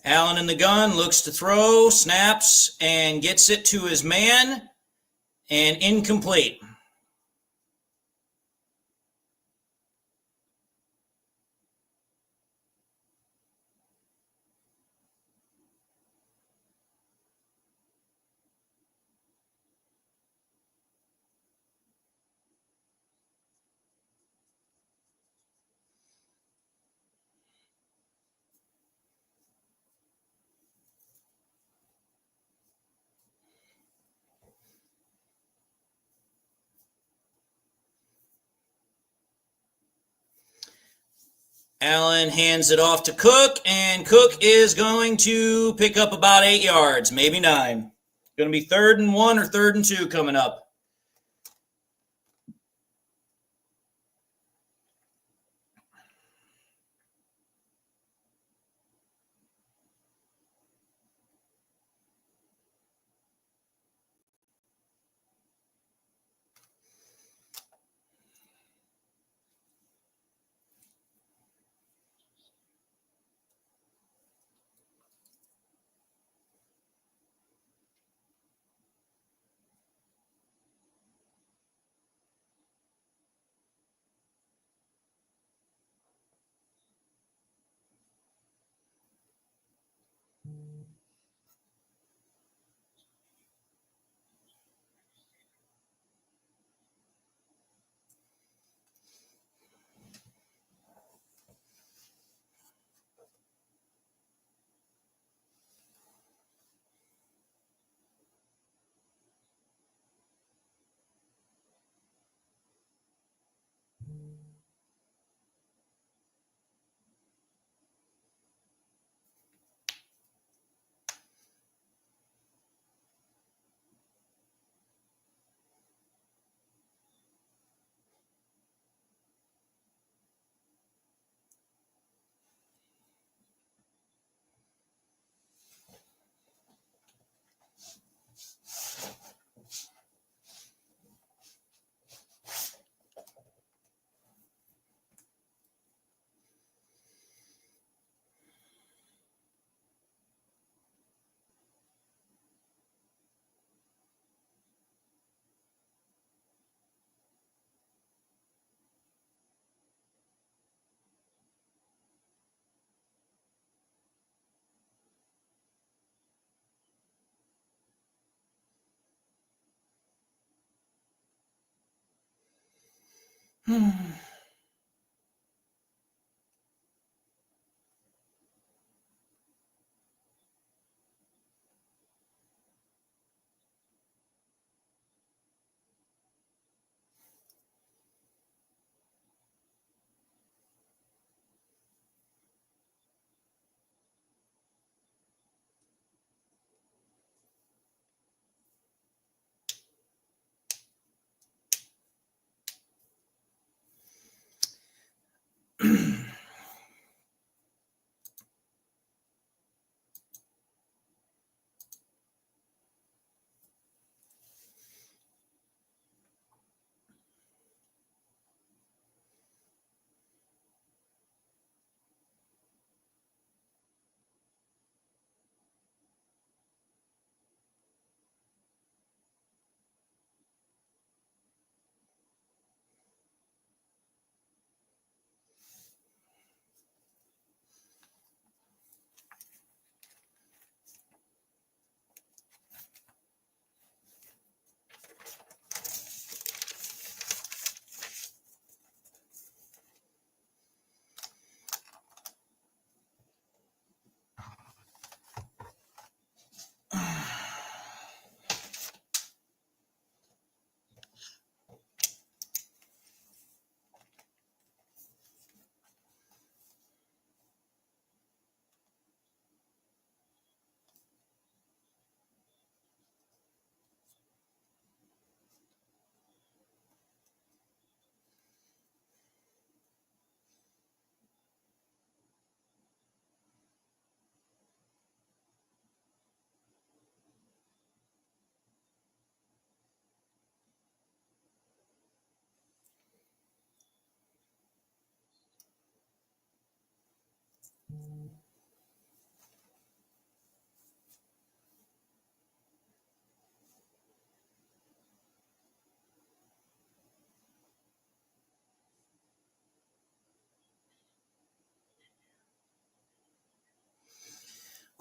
Allen in the gun, looks to throw, snaps, and gets it to his man, and incomplete. Allen hands it off to Cook, and Cook is going to pick up about 8 yards, maybe 9. Going to be 3rd and 1 or 3rd and 2 coming up.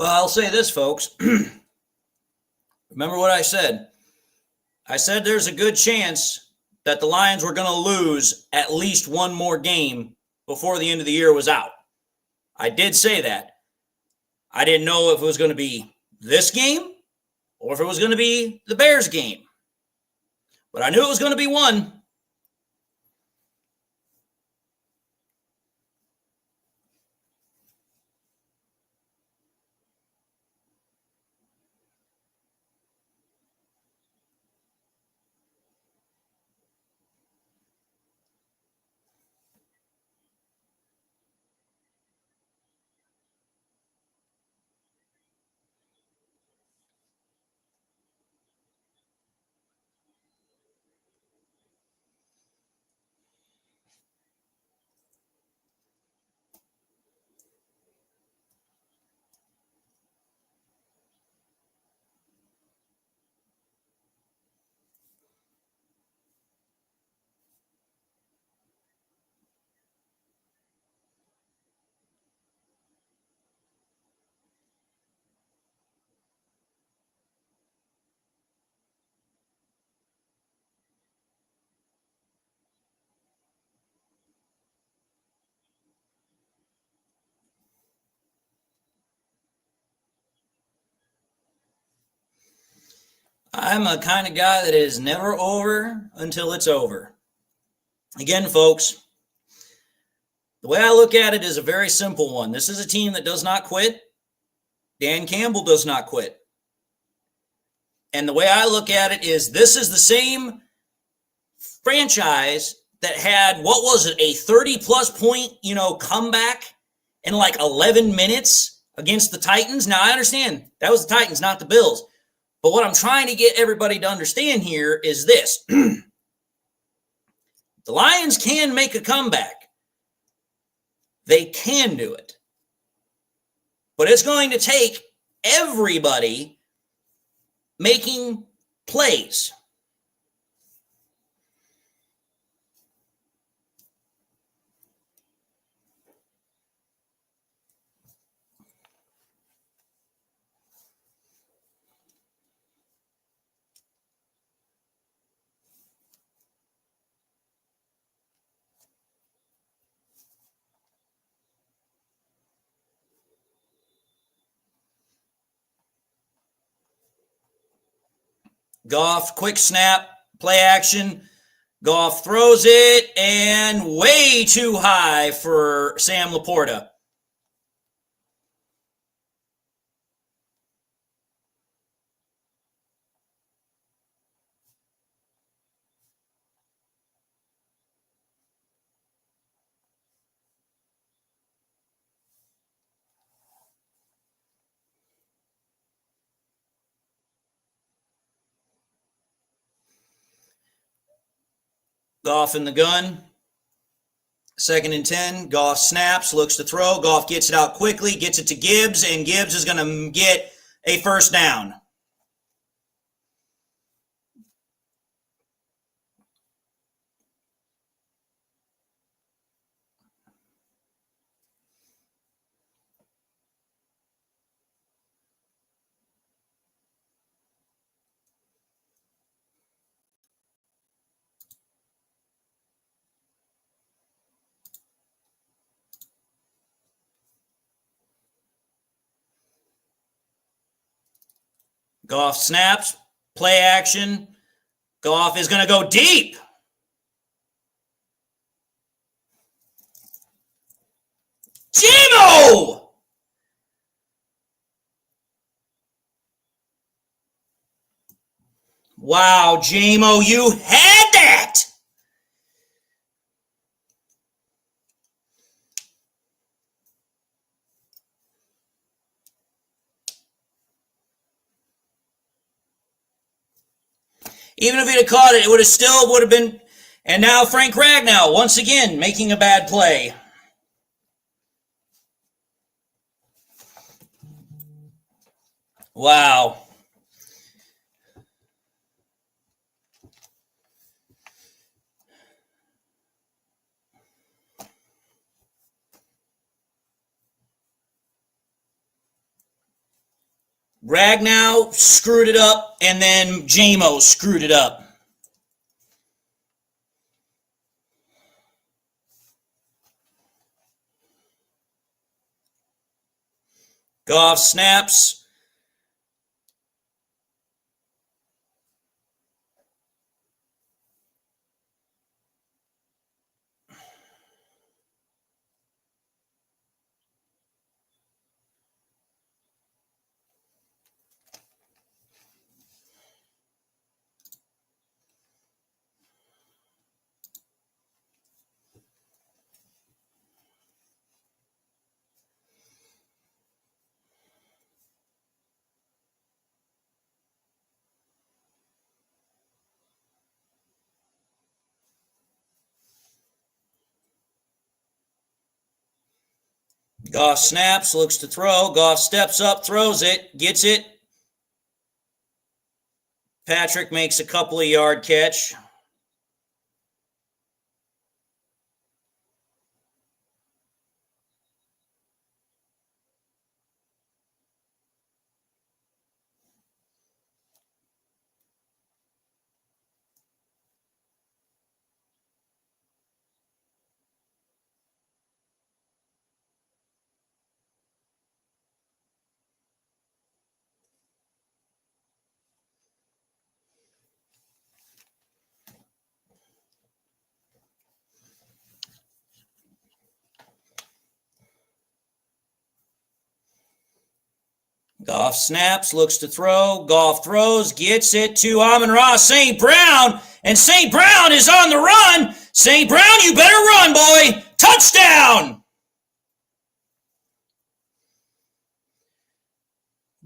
Well, I'll say this, folks. Remember what I said. I said there's a good chance that the Lions were going to lose at least one more game before the end of the year was out. I did say that. I didn't know if it was going to be this game or if it was going to be the Bears game. But I knew it was going to be one. I'm a kind of guy that is never over until it's over. Again, folks, the way I look at it is a very simple one. This is a team that does not quit. Dan Campbell does not quit. And the way I look at it is this is the same franchise that had, what was it, a 30-plus point, comeback in like 11 minutes against the Titans. Now, I understand that was the Titans, not the Bills. But what I'm trying to get everybody to understand here is this. The Lions can make a comeback. They can do it. But it's going to take everybody making plays. Goff, quick snap, play action. Goff throws it, and way too high for Sam Laporta. Goff in the gun. 2nd and 10. Goff snaps, looks to throw. Goff gets it out quickly, gets it to Gibbs, and Gibbs is going to get a first down. Goff snaps, play action. Goff is going to go deep. Jimo! Wow, Jamo, you had that! Even if he'd have caught it, it would have been. And now Frank Ragnow, once again, making a bad play. Wow. Ragnow screwed it up, and then Jamo screwed it up. Goff snaps. Goff snaps, looks to throw. Goff steps up, throws it, gets it. Patrick makes a couple of yard catch. Goff snaps, looks to throw. Goff throws, gets it to Amon-Ra St. Brown, and St. Brown is on the run. St. Brown, you better run, boy. Touchdown!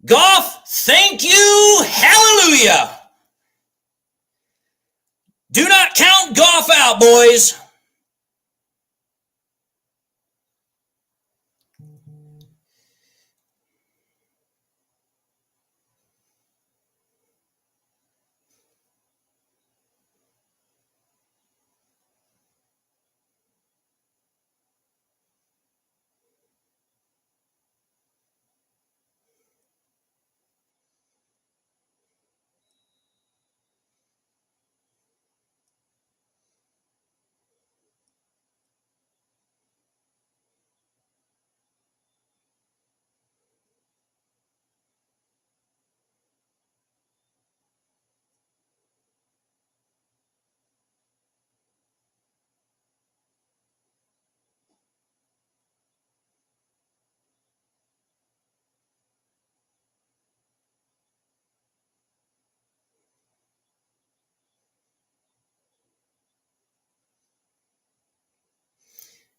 Goff, thank you. Hallelujah. Do not count Goff out, boys.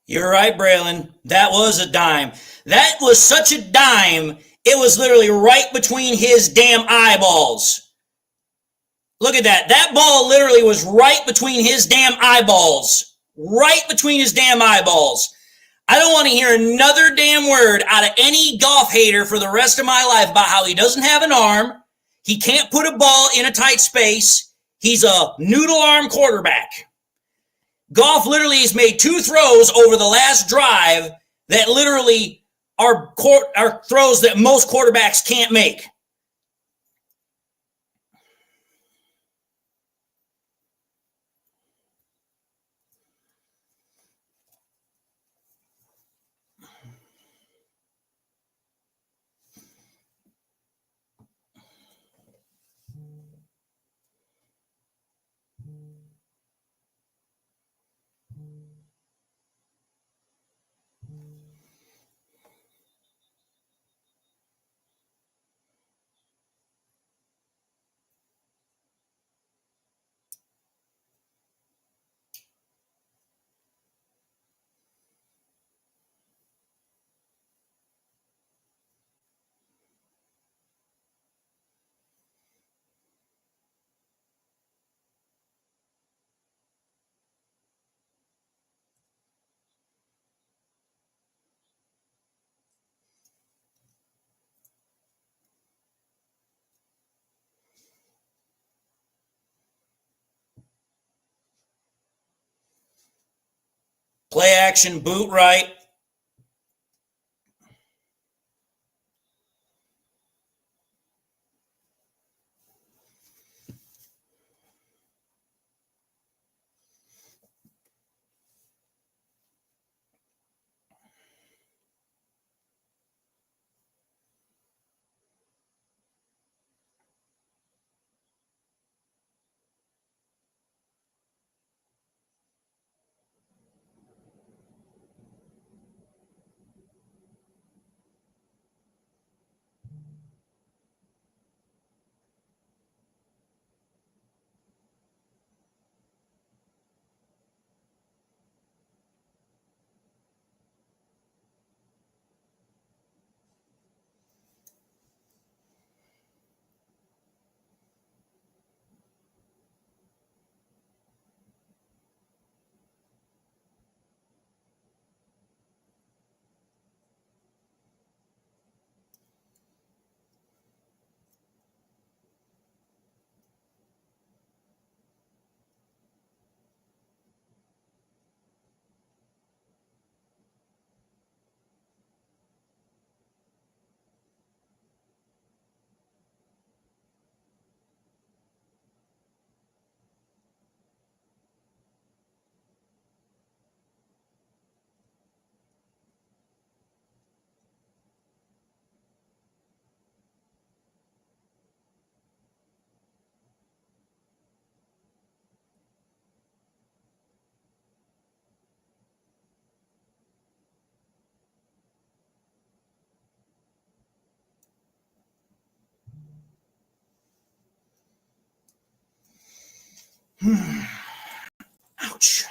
You're right, Braylon. That was a dime. That was such a dime, it was literally right between his damn eyeballs. Look at that. That ball literally was right between his damn eyeballs. Right between his damn eyeballs. I don't want to hear another damn word out of any Goff hater for the rest of my life about how he doesn't have an arm. He can't put a ball in a tight space. He's a noodle arm quarterback. Goff literally has made 2 throws over the last drive that literally are throws that most quarterbacks can't make. Play action, boot right. Ouch.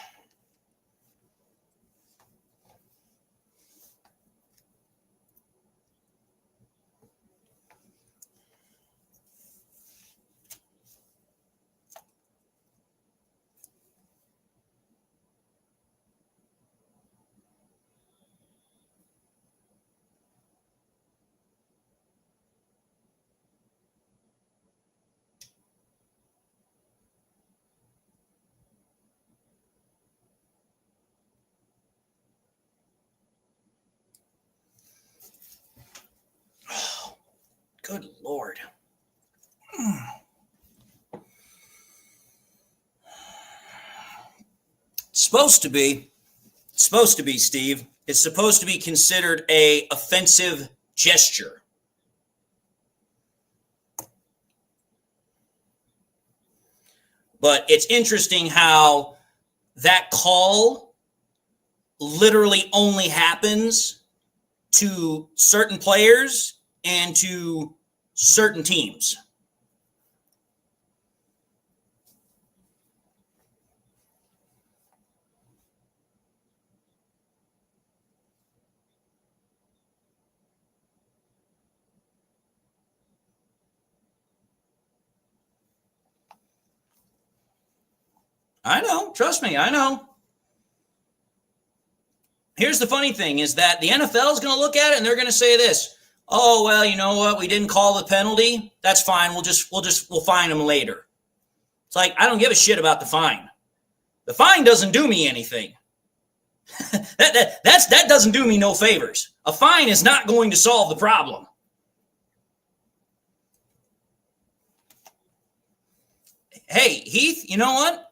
Good Lord. It's supposed to be, Steve. It's supposed to be considered a offensive gesture. But it's interesting how that call literally only happens to certain players and to certain teams. I know. Trust me, I know. Here's the funny thing is that the NFL is going to look at it and they're going to say this. Oh, well, you know what? We didn't call the penalty. That's fine. We'll fine them later. It's like, I don't give a shit about the fine. The fine doesn't do me anything. that doesn't do me no favors. A fine is not going to solve the problem. Hey, Heath, you know what?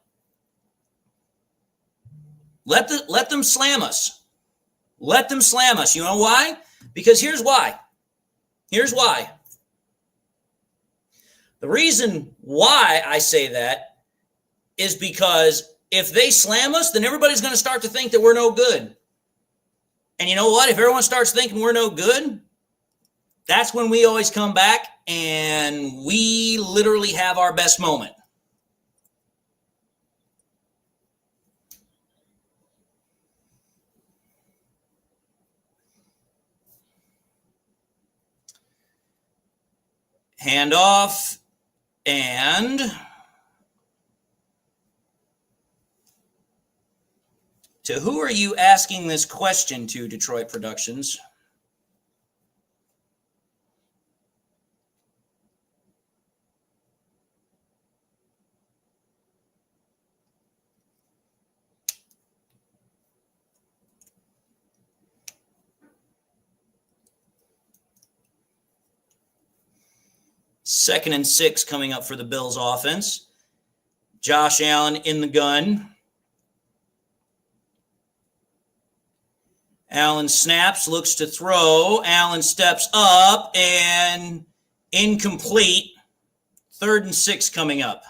Let them slam us. Let them slam us. You know why? Because here's why. Here's why. The reason why I say that is because if they slam us, then everybody's going to start to think that we're no good. And you know what? If everyone starts thinking we're no good, that's when we always come back and we literally have our best moment. Handoff, and to who are you asking this question to, Detroit Productions? Second and 6 coming up for the Bills offense. Josh Allen in the gun. Allen snaps, looks to throw. Allen steps up and incomplete. 3rd and 6 coming up.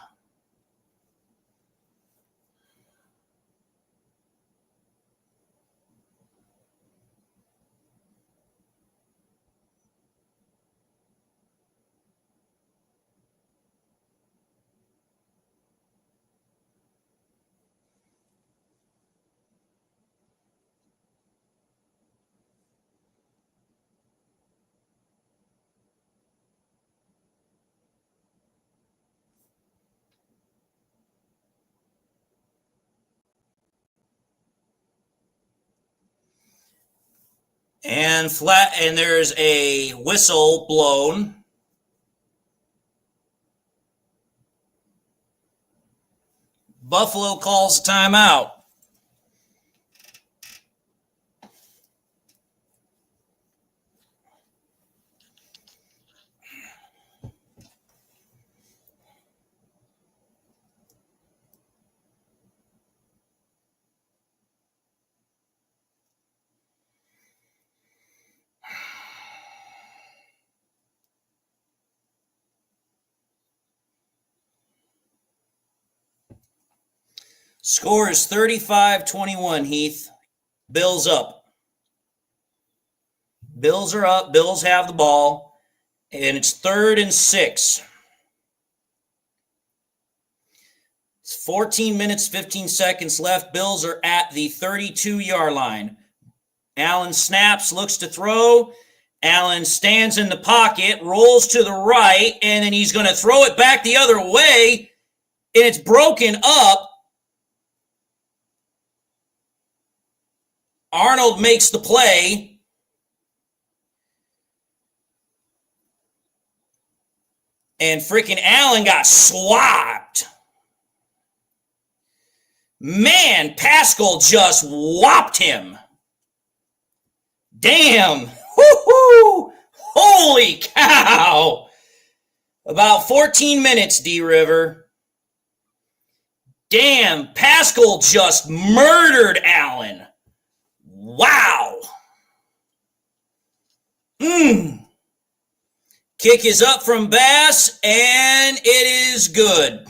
And there's a whistle blown. Buffalo calls a timeout. Score is 35-21, Heath. Bills up. Bills are up. Bills have the ball. And it's 3rd and 6. It's 14 minutes, 15 seconds left. Bills are at the 32-yard line. Allen snaps, looks to throw. Allen stands in the pocket, rolls to the right, and then he's going to throw it back the other way. And it's broken up. Arnold makes the play. And freaking Allen got swapped. Man, Pascal just whopped him. Damn. Woo-hoo. Holy cow. About 14 minutes, D-River. Damn, Pascal just murdered Allen. Wow. Kick is up from Bass, and it is good.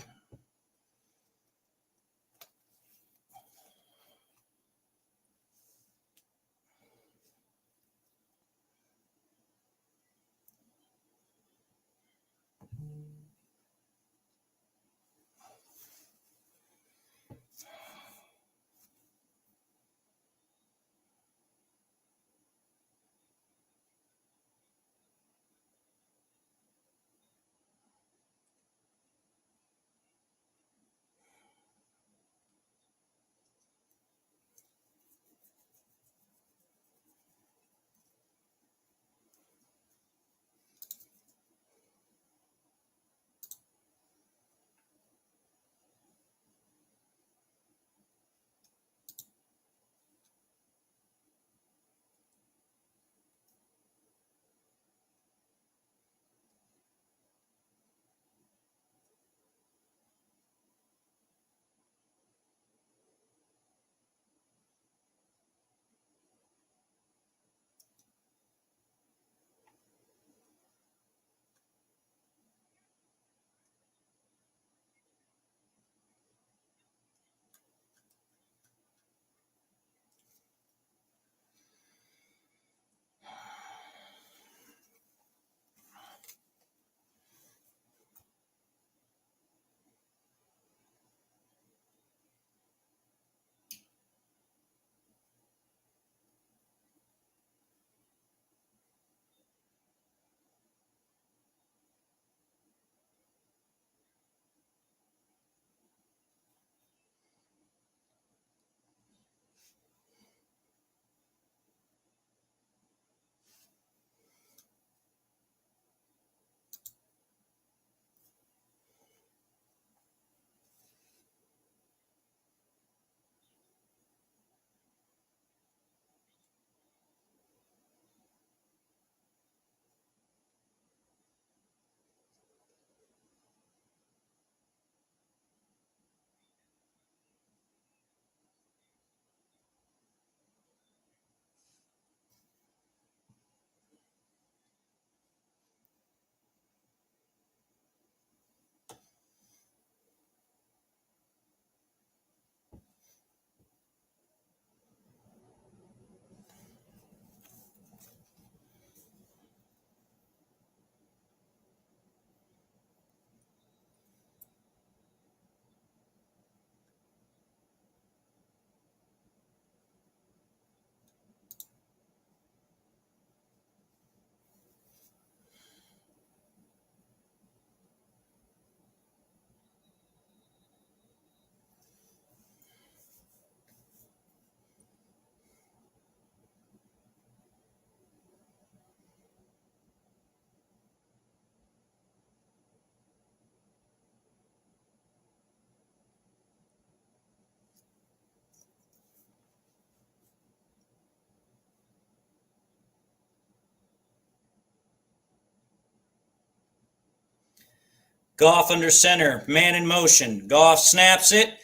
Goff under center, man in motion. Goff snaps it,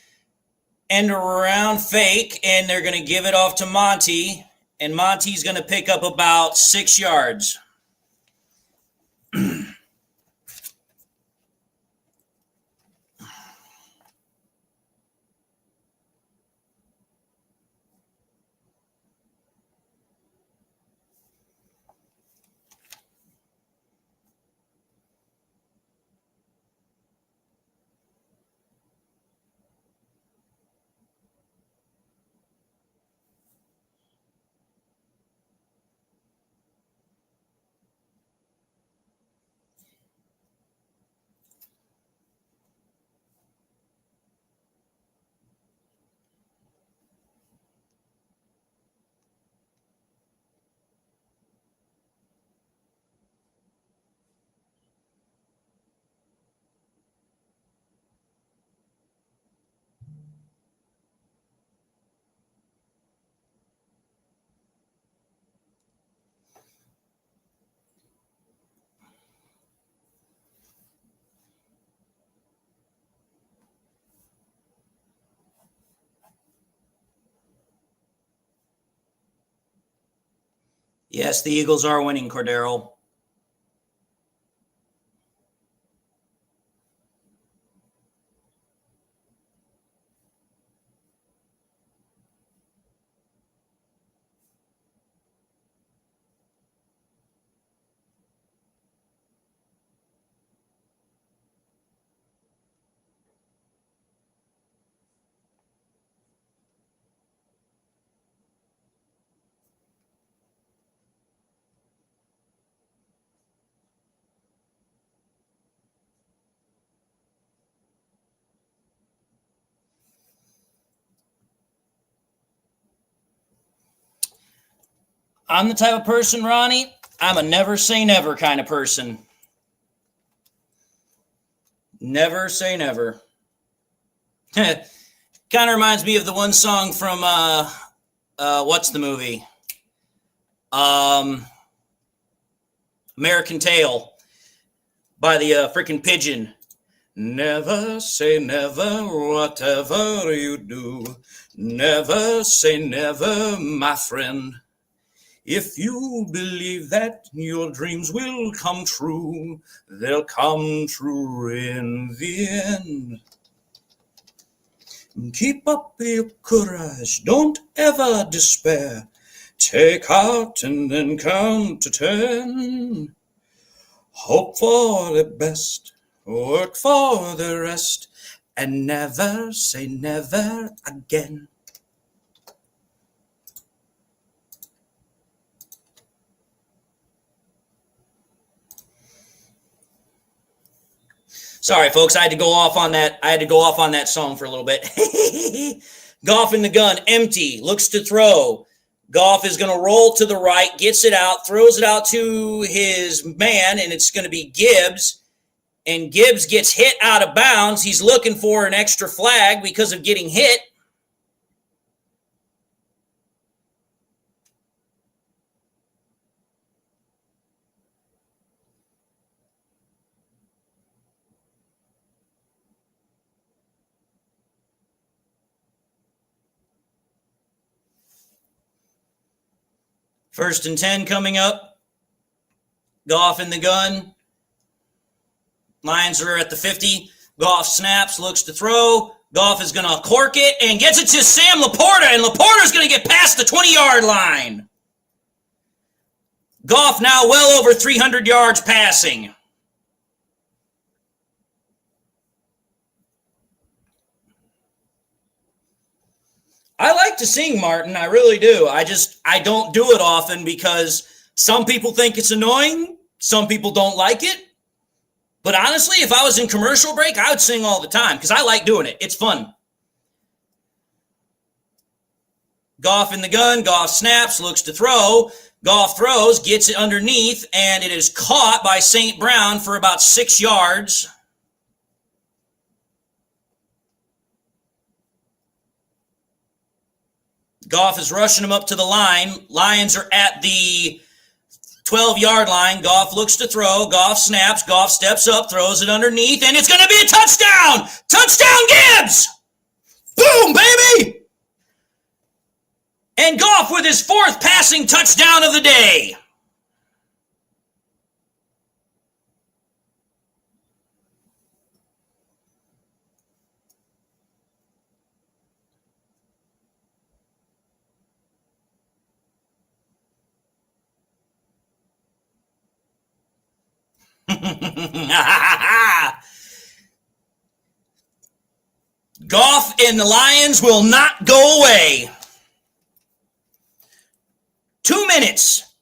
end around fake, and they're going to give it off to Monty, and Monty's going to pick up about 6 yards. Yes, the Eagles are winning, Cordero. I'm the type of person, Ronnie, I'm a never say never kind of person. Never say never. Kind of reminds me of the one song from, what's the movie? American Tail by the freaking Pigeon. Never say never, whatever you do. Never say never, my friend. If you believe that your dreams will come true, they'll come true in the end. Keep up your courage, don't ever despair. Take heart and then count to 10. Hope for the best, work for the rest, and never say never again. Sorry, folks, I had to go off on that song for a little bit. Goff in the gun, empty, looks to throw. Goff is going to roll to the right, gets it out, throws it out to his man, and it's going to be Gibbs. And Gibbs gets hit out of bounds. He's looking for an extra flag because of getting hit. First and 10 coming up. Goff in the gun. Lions are at the 50. Goff snaps, looks to throw. Goff is going to cork it and gets it to Sam Laporta, and Laporta's going to get past the 20-yard line. Goff now well over 300 yards passing. I like to sing, Martin. I really do. I don't do it often because some people think it's annoying. Some people don't like it. But honestly, if I was in commercial break, I would sing all the time because I like doing it. It's fun. Goff in the gun. Goff snaps, looks to throw. Goff throws, gets it underneath, and it is caught by St. Brown for about 6 yards. Goff is rushing him up to the line. Lions are at the 12-yard line. Goff looks to throw. Goff snaps. Goff steps up, throws it underneath, and it's going to be a touchdown. Touchdown, Gibbs. Boom, baby. And Goff with his 4th passing touchdown of the day. Goff and the Lions will not go away. 2 minutes.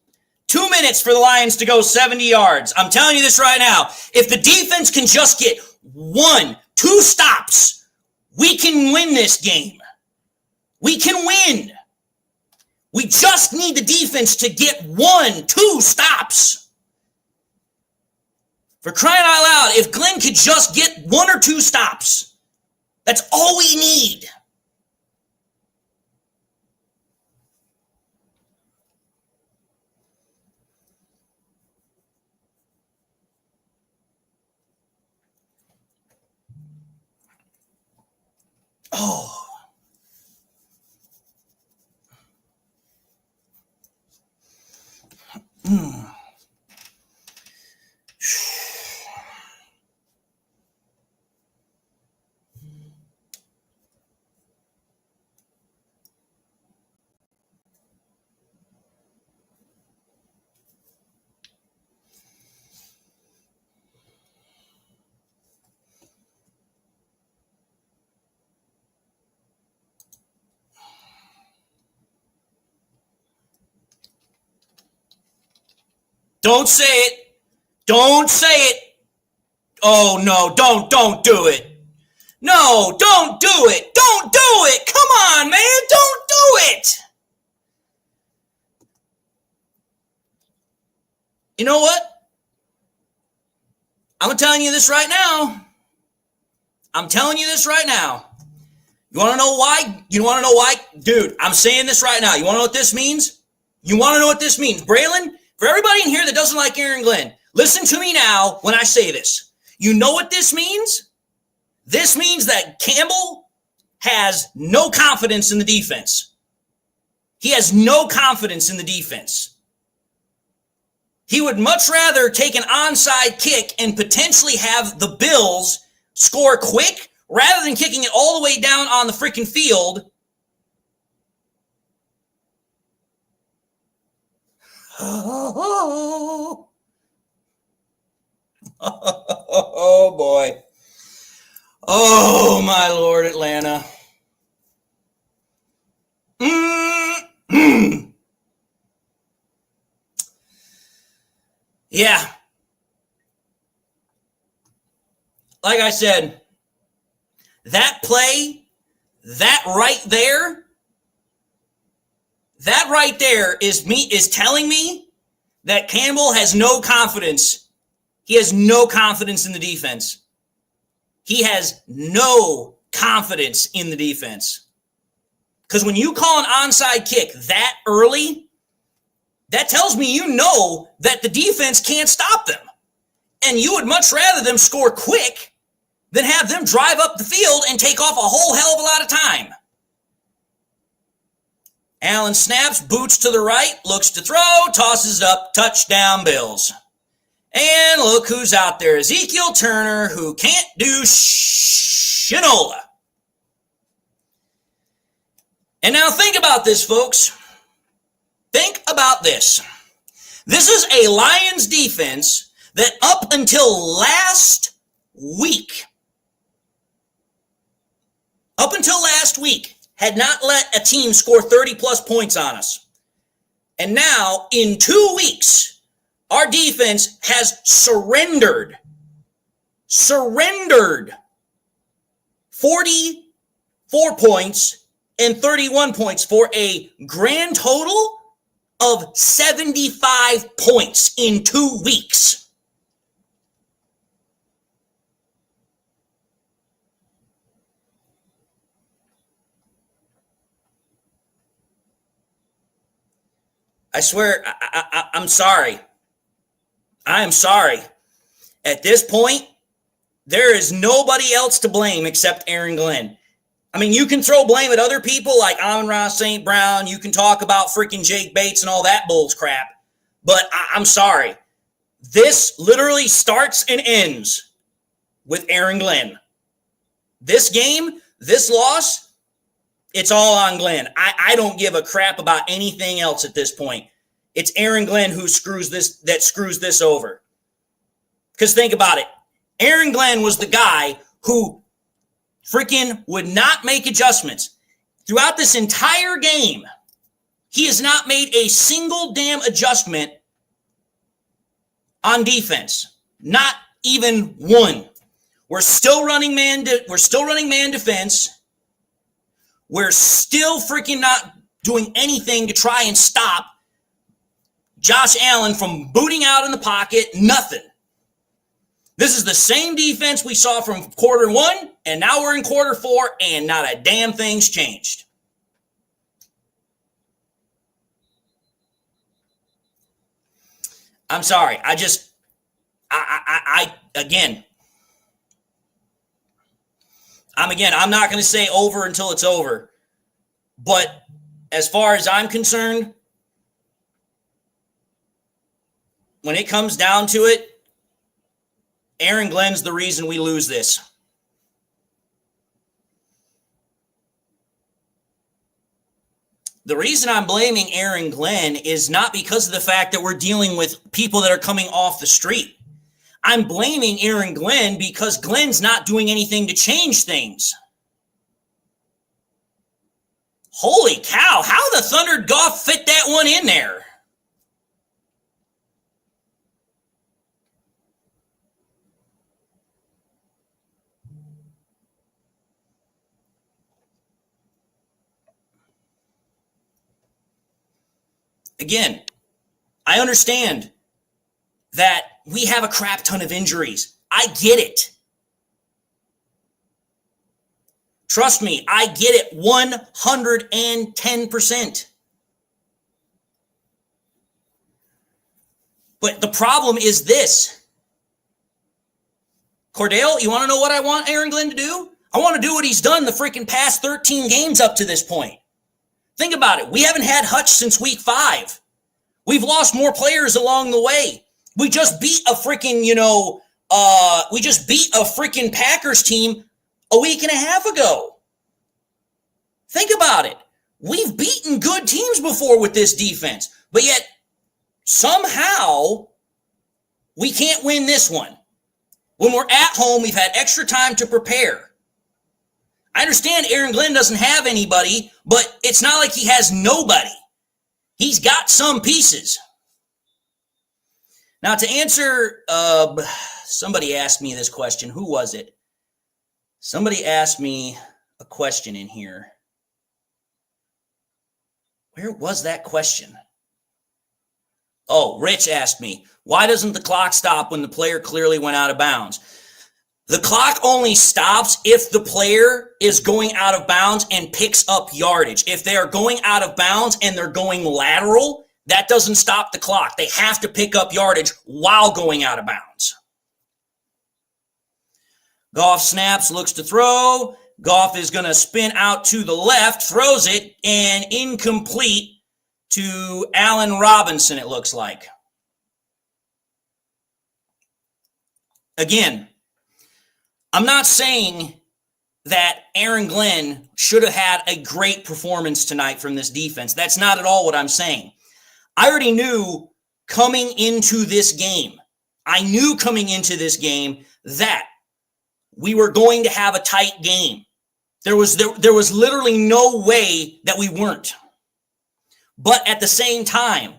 2 minutes for the Lions to go 70 yards. I'm telling you this right now. If the defense can just get 1, 2 stops, we can win this game. We can win. We just need the defense to get 1, 2 stops. For crying out loud, if Glenn could just get 1 or 2 stops, that's all we need. Oh. Don't say it. Don't say it. Oh, no, don't do it. No, don't do it. Don't do it. Come on, man. Don't do it. You know what? I'm telling you this right now. I'm telling you this right now. You want to know why? You want to know why? Dude, I'm saying this right now. You want to know what this means? You want to know what this means? Braylon, for everybody in here that doesn't like Aaron Glenn, listen to me now when I say this. You know what this means? This means that Campbell has no confidence in the defense. He has no confidence in the defense. He would much rather take an onside kick and potentially have the Bills score quick rather than kicking it all the way down on the freaking field. Oh boy. Oh my Lord, Atlanta. Yeah. Like I said, that play, that right there is telling me that Campbell has no confidence. He has no confidence in the defense. He has no confidence in the defense. Because when you call an onside kick that early, that tells me you know that the defense can't stop them. And you would much rather them score quick than have them drive up the field and take off a whole hell of a lot of time. Allen snaps, boots to the right, looks to throw, tosses up, touchdown Bills. And look who's out there, Ezekiel Turner, who can't do shinola. And now think about this, folks. Think about this. This is a Lions defense that up until last week, had not let a team score 30-plus points on us. And now, in 2 weeks, our defense has surrendered 44 points and 31 points for a grand total of 75 points in 2 weeks. I swear, I'm sorry. I am sorry. At this point, there is nobody else to blame except Aaron Glenn. I mean, you can throw blame at other people like Amon-Ra St. Brown. You can talk about freaking Jake Bates and all that bull's crap. But I'm sorry. This literally starts and ends with Aaron Glenn. This game, this loss, it's all on Glenn. I don't give a crap about anything else at this point. It's Aaron Glenn who screws this over. Because think about it. Aaron Glenn was the guy who freaking would not make adjustments. Throughout this entire game, he has not made a single damn adjustment on defense. Not even one. We're still running man defense. We're still freaking not doing anything to try and stop Josh Allen from booting out in the pocket. Nothing. This is the same defense we saw from quarter one, and now we're in quarter four, and not a damn thing's changed. I'm sorry. I'm not going to say over until it's over. But as far as I'm concerned, when it comes down to it, Aaron Glenn's the reason we lose this. The reason I'm blaming Aaron Glenn is not because of the fact that we're dealing with people that are coming off the street. I'm blaming Aaron Glenn because Glenn's not doing anything to change things. Holy cow, how the thunder Goff fit that one in there? Again, I understand that we have a crap ton of injuries. I get it. Trust me, I get it 110%. But the problem is this. Cordell, you want to know what I want Aaron Glenn to do? I want to do what he's done the freaking past 13 games up to this point. Think about it. We haven't had Hutch since week 5. We've lost more players along the way. We just beat a freaking, Packers team a week and a half ago. Think about it. We've beaten good teams before with this defense, but yet somehow we can't win this one. When we're at home, we've had extra time to prepare. I understand Aaron Glenn doesn't have anybody, but it's not like he has nobody. He's got some pieces. Now, to answer, somebody asked me this question. Who was it? Somebody asked me a question in here. Where was that question? Oh, Rich asked me, why doesn't the clock stop when the player clearly went out of bounds? The clock only stops if the player is going out of bounds and picks up yardage. If they are going out of bounds and they're going lateral, that doesn't stop the clock. They have to pick up yardage while going out of bounds. Goff snaps, looks to throw. Goff is going to spin out to the left, throws it, and incomplete to Allen Robinson, it looks like. Again, I'm not saying that Aaron Glenn should have had a great performance tonight from this defense. That's not at all what I'm saying. I already knew coming into this game, that we were going to have a tight game. There was literally no way that we weren't. But at the same time,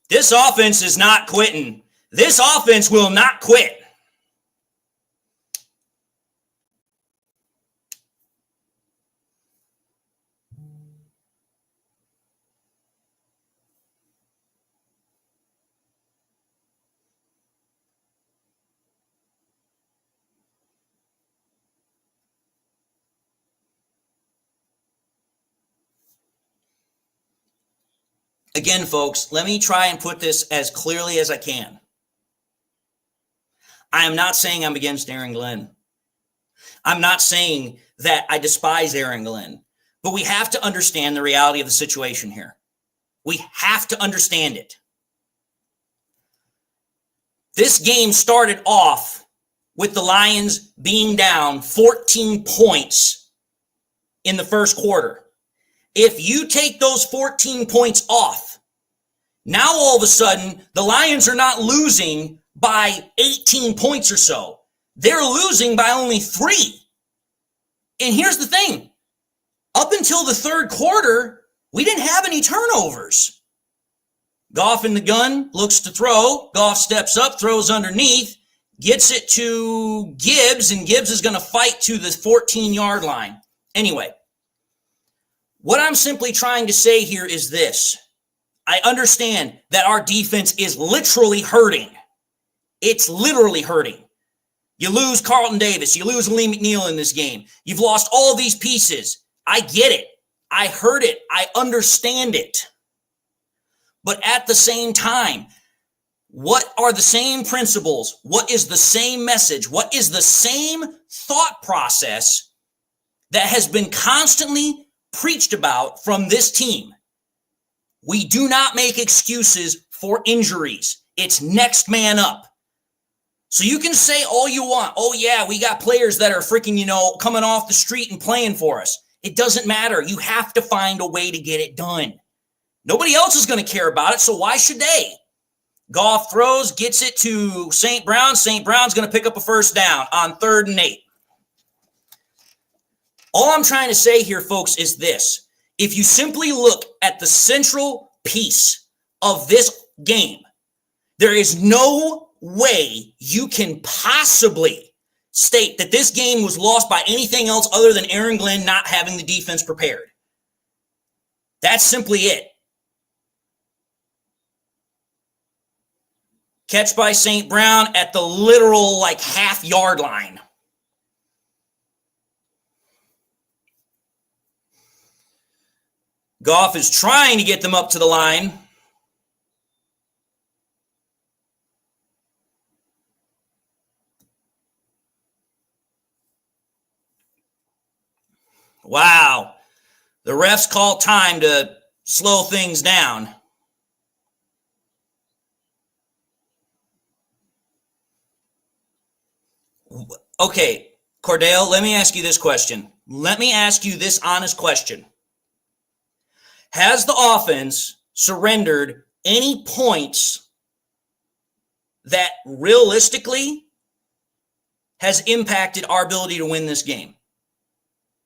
this offense is not quitting. This offense will not quit. Again, folks, let me try and put this as clearly as I can. I am not saying I'm against Aaron Glenn. I'm not saying that I despise Aaron Glenn, but we have to understand the reality of the situation here. We have to understand it. This game started off with the Lions being down 14 points in the first quarter. If you take those 14 points off, now all of a sudden, the Lions are not losing by 18 points or so. They're losing by only 3. And here's the thing. Up until the third quarter, we didn't have any turnovers. Goff in the gun, looks to throw. Goff steps up, throws underneath, gets it to Gibbs, and Gibbs is going to fight to the 14-yard line. Anyway, what I'm simply trying to say here is this. I understand that our defense is literally hurting. It's literally hurting. You lose Carlton Davis. You lose Lee McNeil in this game. You've lost all these pieces. I get it. I heard it. I understand it. But at the same time, what are the same principles? What is the same message? What is the same thought process that has been constantly preached about from this team? We do not make excuses for injuries. It's next man up. So you can say all you want. Oh yeah, we got players that are freaking, coming off the street and playing for us. It doesn't matter. You have to find a way to get it done. Nobody else is going to care about it, so why should they? Goff throws, gets it to St. Brown. St. Brown's going to pick up a first down on 3rd and 8. All I'm trying to say here, folks, is this. If you simply look at the central piece of this game, there is no way you can possibly state that this game was lost by anything else other than Aaron Glenn not having the defense prepared. That's simply it. Catch by St. Brown at the literal half-yard line. Goff is trying to get them up to the line. Wow. The refs call time to slow things down. Okay, Cordell, let me ask you this question. Let me ask you this honest question. Has the offense surrendered any points that realistically has impacted our ability to win this game?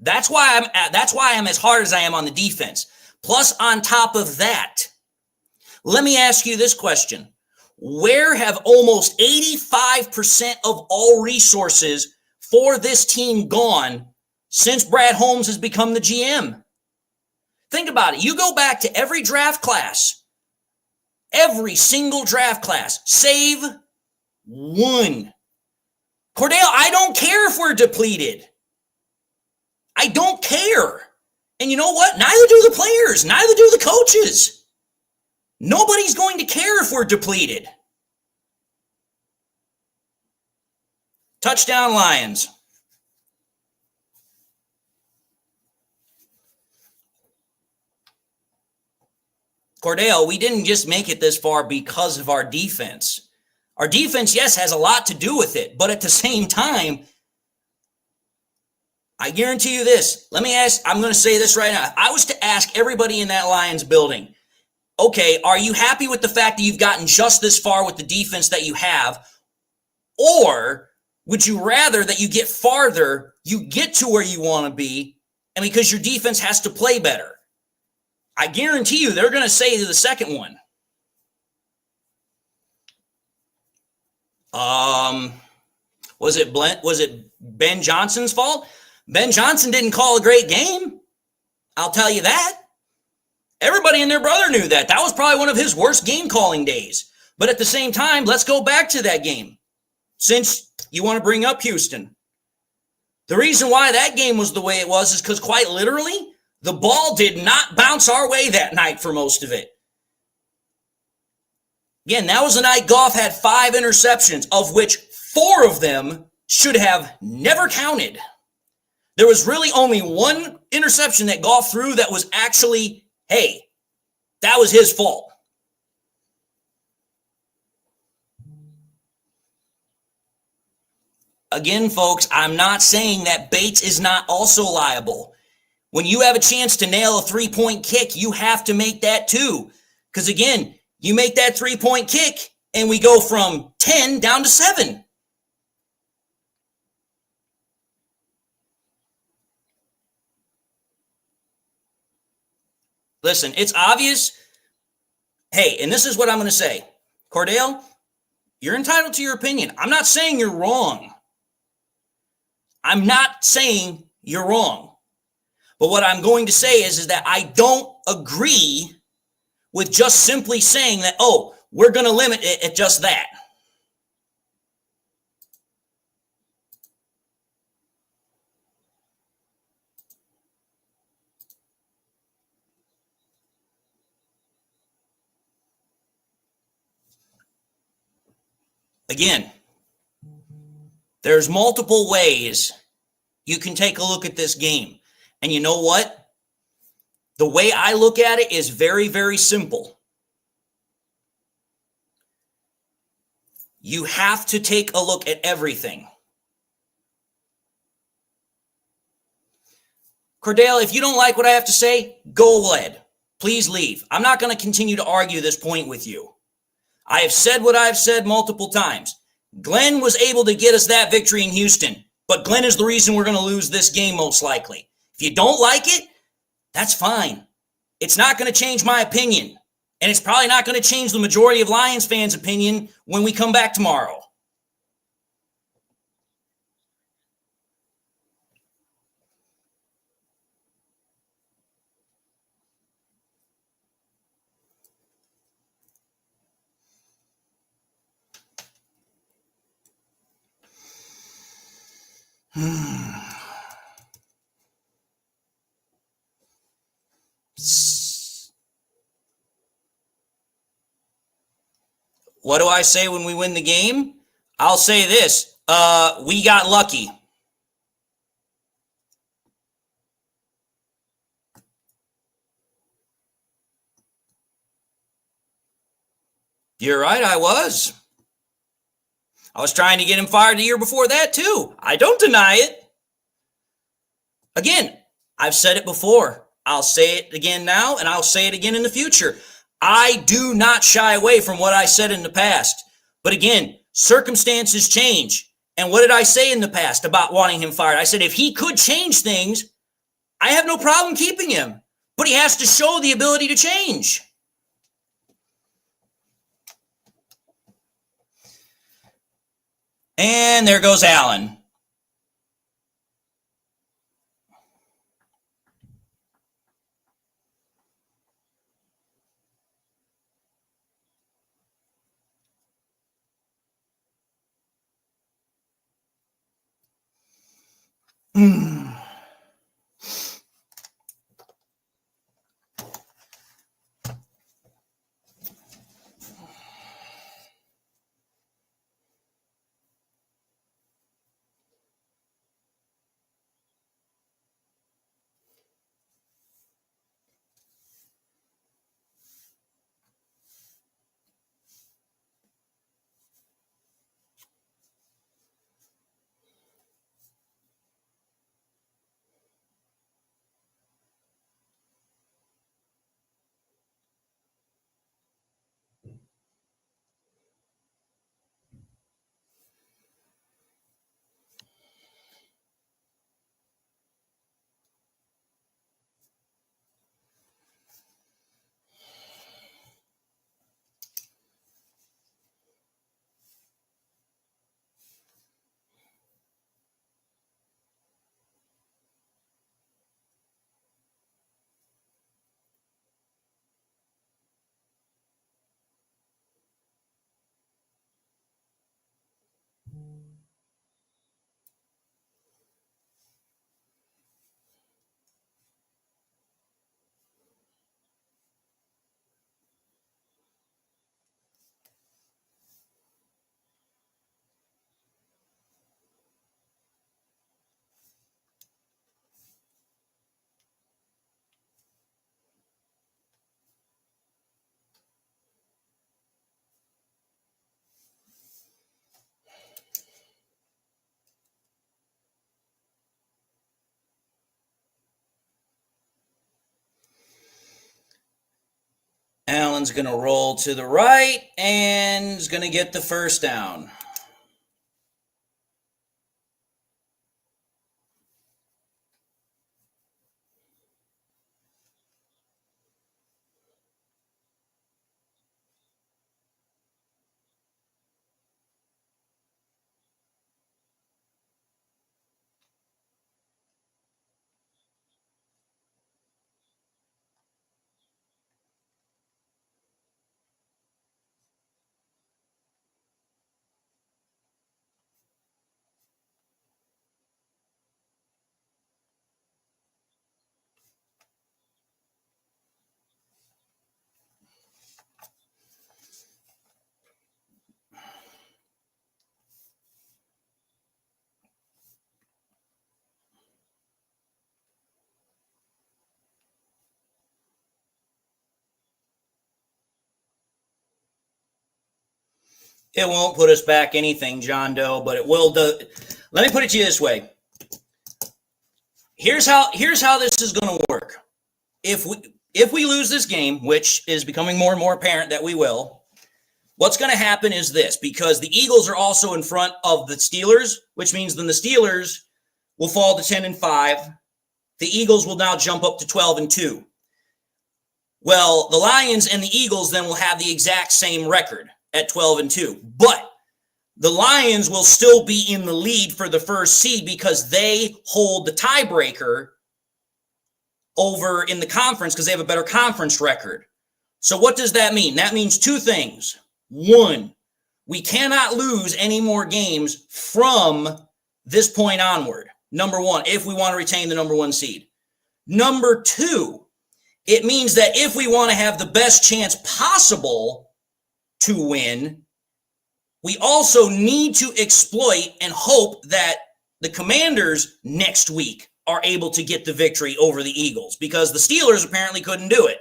That's why I'm as hard as I am on the defense. Plus, on top of that, let me ask you this question. Where have almost 85% of all resources for this team gone since Brad Holmes has become the GM? Think about it. You go back to every draft class, every single draft class, save one. Cordell, I don't care if we're depleted. I don't care. And you know what? Neither do the players. Neither do the coaches. Nobody's going to care if we're depleted. Touchdown, Lions. Cordell, we didn't just make it this far because of our defense. Our defense, yes, has a lot to do with it, but at the same time, I guarantee you this. I'm going to say this right now. If I was to ask everybody in that Lions building, okay, are you happy with the fact that you've gotten just this far with the defense that you have? Or would you rather that you get farther, you get to where you want to be, and because your defense has to play better? I guarantee you they're going to say to the second one. Was it Ben Johnson's fault? Ben Johnson didn't call a great game. I'll tell you that. Everybody and their brother knew that. That was probably one of his worst game calling days. But at the same time, let's go back to that game. Since you want to bring up Houston. The reason why that game was the way it was is because quite literally, the ball did not bounce our way that night for most of it. Again, that was the night Goff had 5 interceptions, of which 4 of them should have never counted. There was really only 1 interception that Goff threw that was actually, hey, that was his fault. Again, folks, I'm not saying that Bates is not also liable. When you have a chance to nail a 3-point kick, you have to make that too. Because again, you make that 3-point kick and we go from 10 down to 7. Listen, it's obvious. Hey, and this is what I'm going to say. Cordell, you're entitled to your opinion. I'm not saying you're wrong. I'm not saying you're wrong. But what I'm going to say is that I don't agree with just simply saying that, oh, we're going to limit it at just that. Again, there's multiple ways you can take a look at this game. And you know what? The way I look at it is very, very simple. You have to take a look at everything. Cordell, if you don't like what I have to say, go ahead. Please leave. I'm not going to continue to argue this point with you. I have said what I've said multiple times. Glenn was able to get us that victory in Houston, but Glenn is the reason we're going to lose this game most likely. If you don't like it, that's fine. It's not going to change my opinion, and it's probably not going to change the majority of Lions fans' opinion when we come back tomorrow. What do I say when we win the game? I'll say this. We got lucky. You're right, I was. I was trying to get him fired the year before that, too. I don't deny it. Again, I've said it before. I'll say it again now, and I'll say it again in the future. I do not shy away from what I said in the past. But again, circumstances change. And what did I say in the past about wanting him fired? I said if he could change things, I have no problem keeping him. But he has to show the ability to change. And there goes Allen. Brown's going to roll to the right and is going to get the first down. It won't put us back anything, John Doe, but it will do. Let me put it to you this way. Here's how this is going to work. If we lose this game, which is becoming more and more apparent that we will, what's going to happen is this, because the Eagles are also in front of the Steelers, which means then the Steelers will fall to 10-5. The Eagles will now jump up to 12-2. Well, the Lions and the Eagles then will have the exact same record at 12-2. But the Lions will still be in the lead for the first seed because they hold the tiebreaker over in the conference because they have a better conference record. So what does that mean? That means two things. One, we cannot lose any more games from this point onward. Number one, if we want to retain the number one seed. Number two, it means that if we want to have the best chance possible to win, we also need to exploit and hope that the Commanders next week are able to get the victory over the Eagles because the Steelers apparently couldn't do it.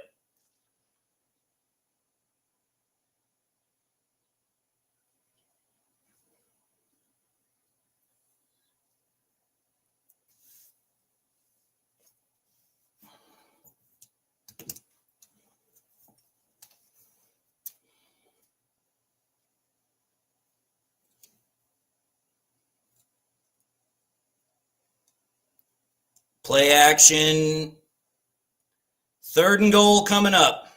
Play action. 3rd and goal coming up.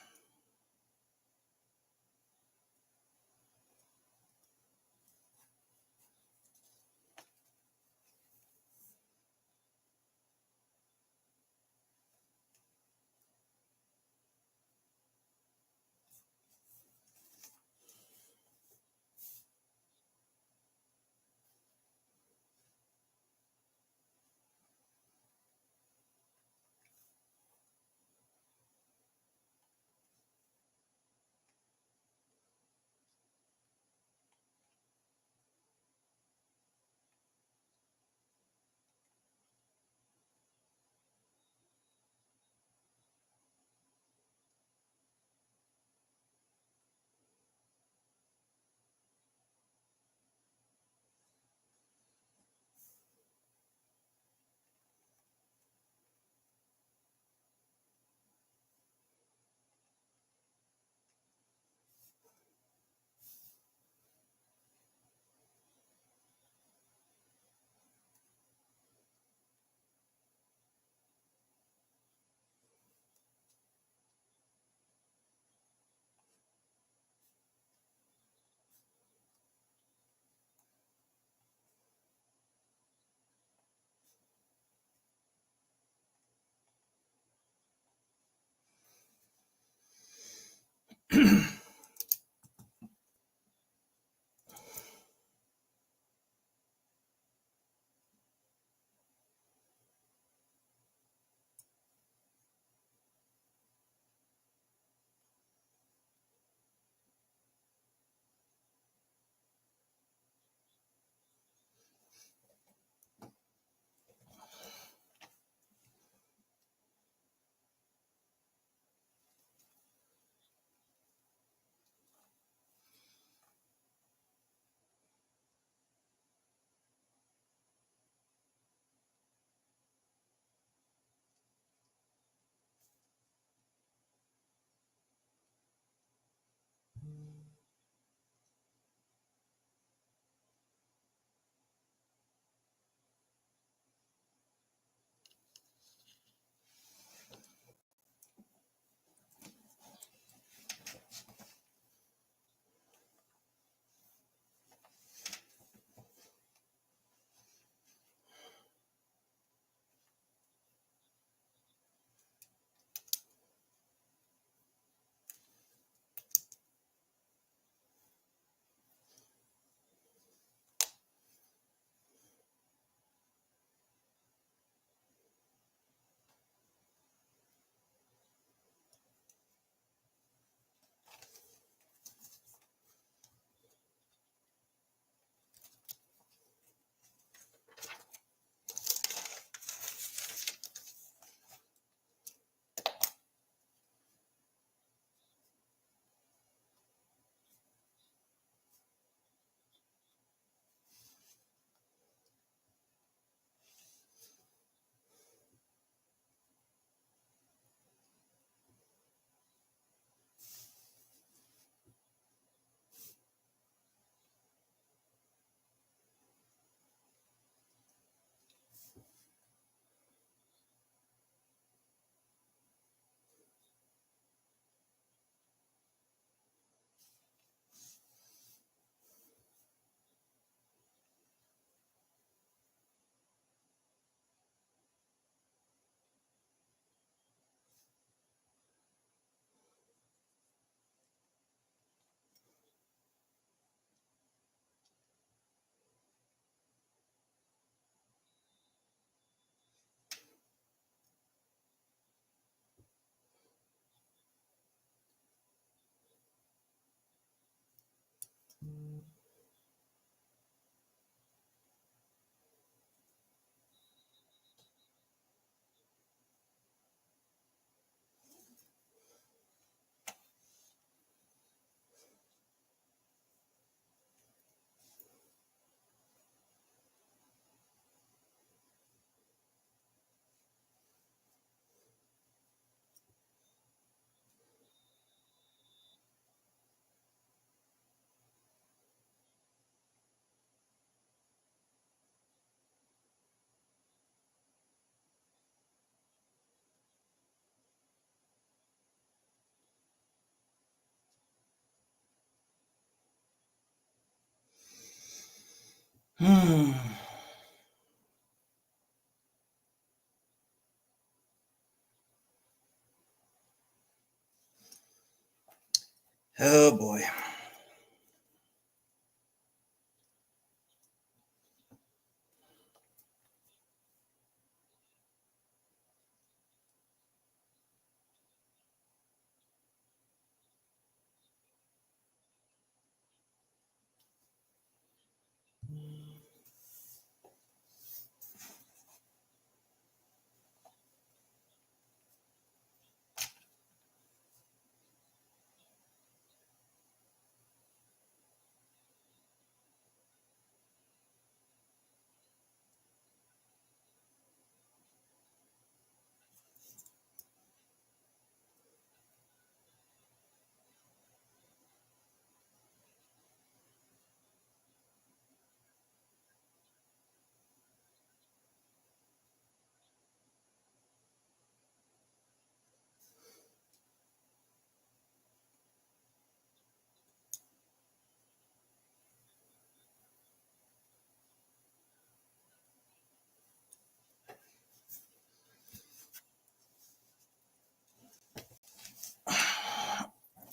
Oh boy.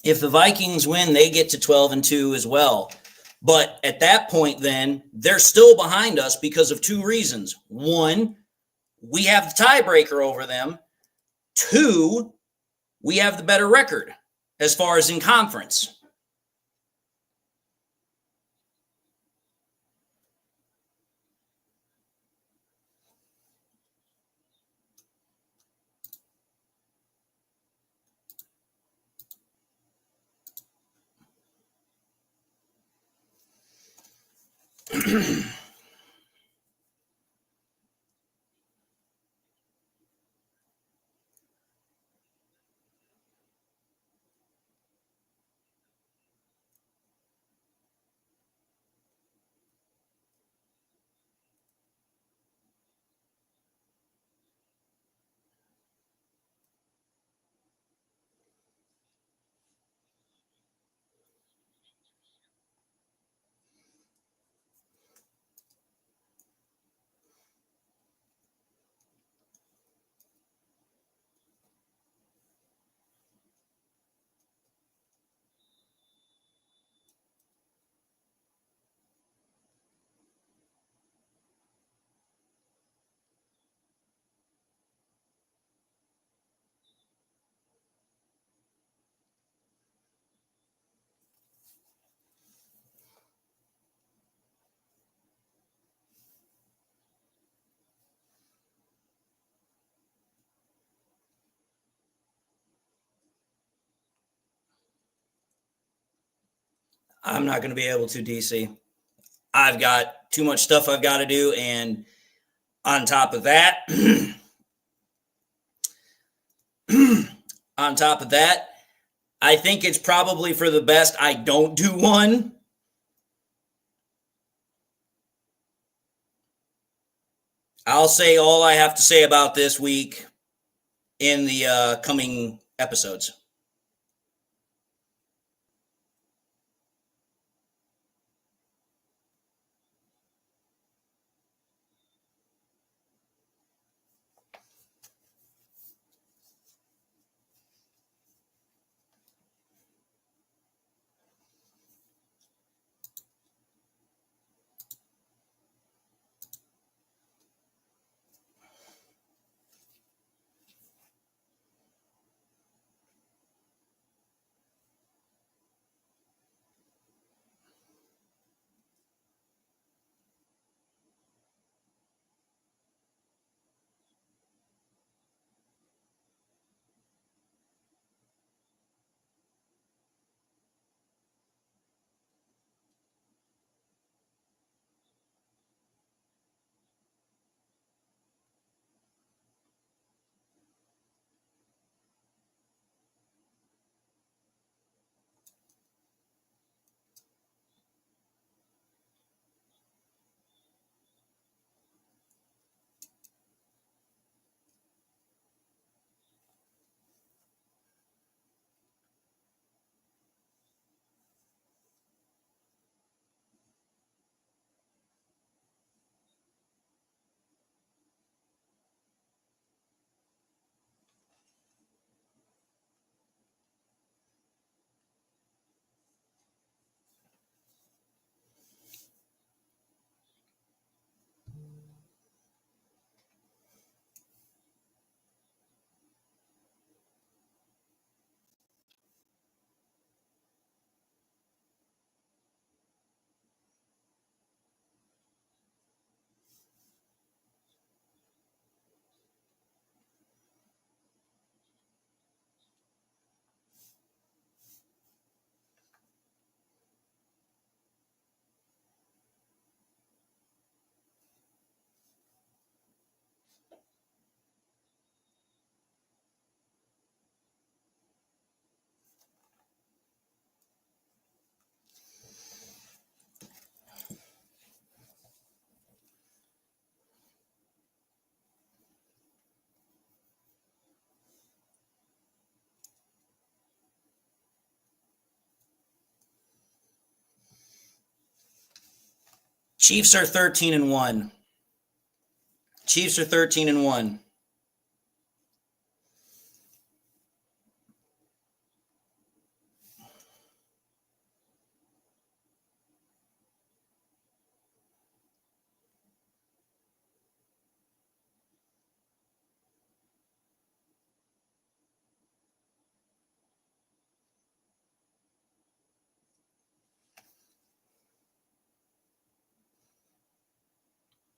If the Vikings win, they get to 12-2 as well. But at that point, then they're still behind us because of two reasons. One, we have the tiebreaker over them. Two, we have the better record as far as in conference. I'm not going to be able to, DC. I've got too much stuff I've got to do. And on top of that, I think it's probably for the best I don't do one. I'll say all I have to say about this week in the coming episodes. Chiefs are 13-1. Chiefs are 13-1.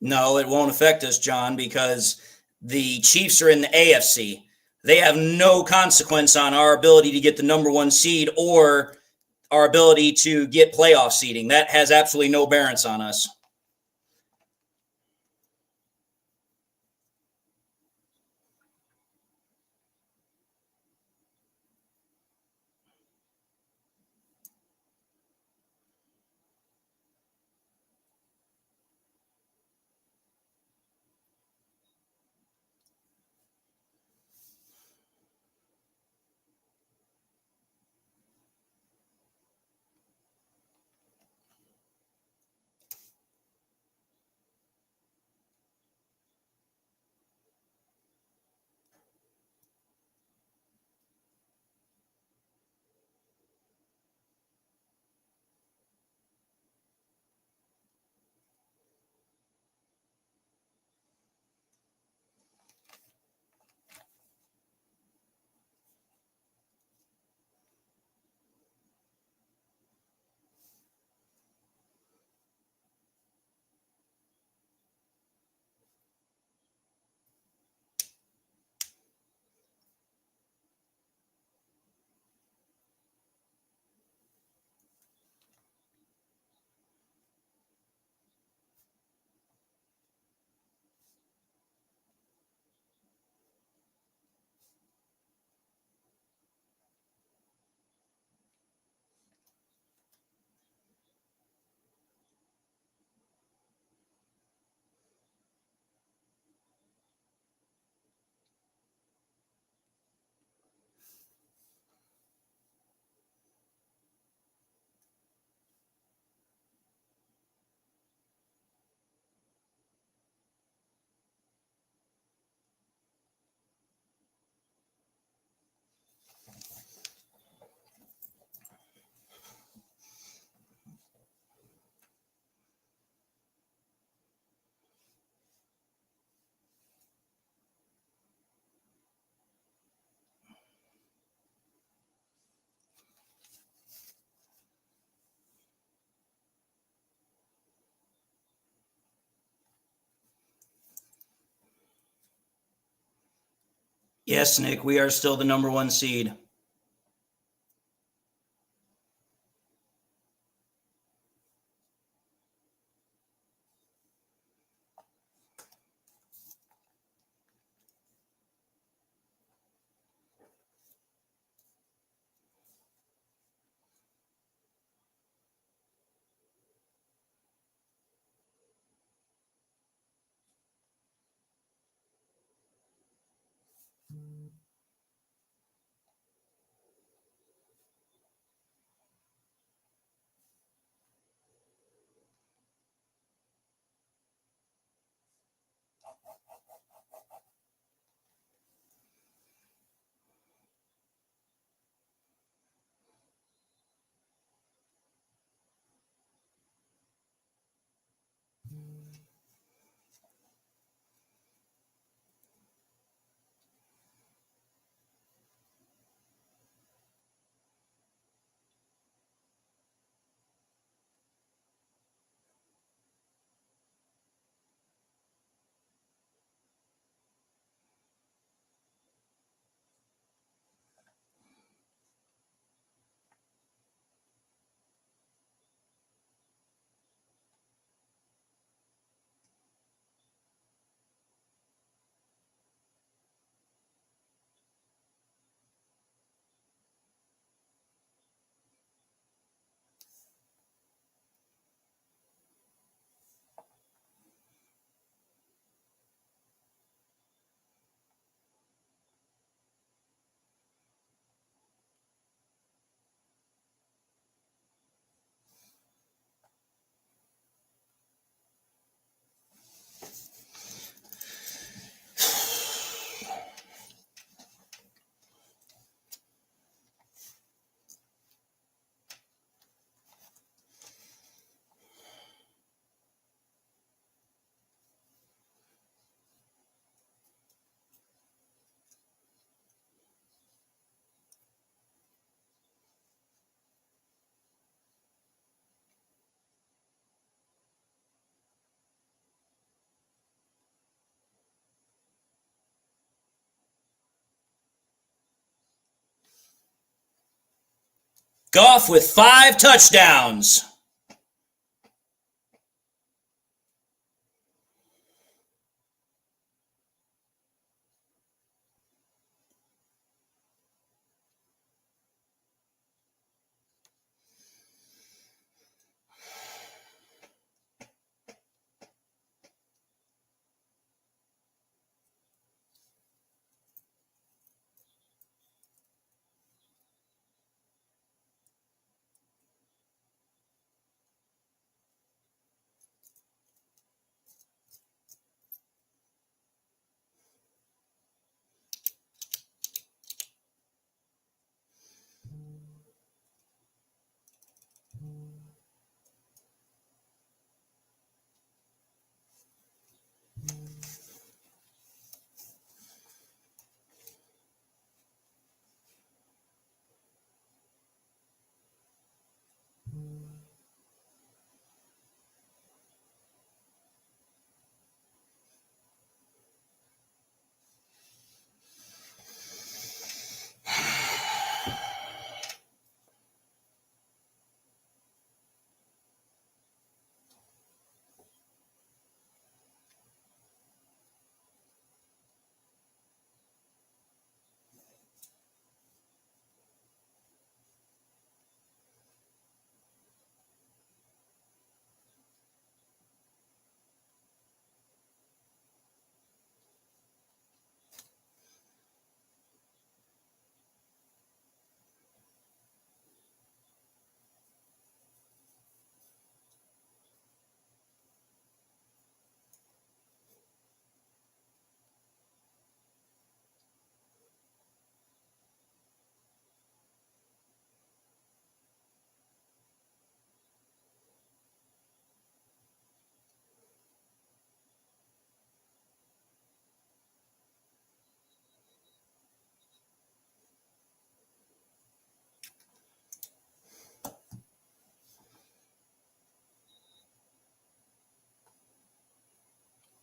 No, it won't affect us, John, because the Chiefs are in the AFC. They have no consequence on our ability to get the number 1 seed or our ability to get playoff seeding. That has absolutely no bearance on us. Yes, Nick, we are still the number 1 seed. Goff with 5 touchdowns.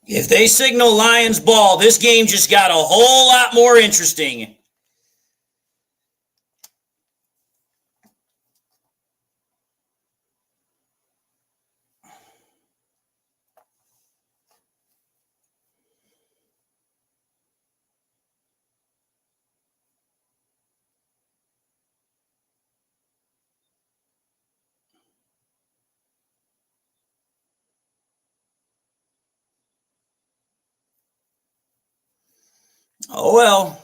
If they signal Lions ball, this game just got a whole lot more interesting. Oh, well.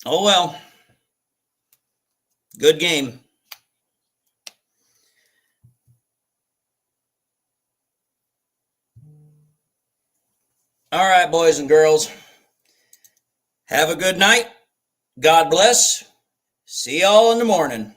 Oh, well. Good game. All right, boys and girls. Have a good night. God bless. See y'all in the morning.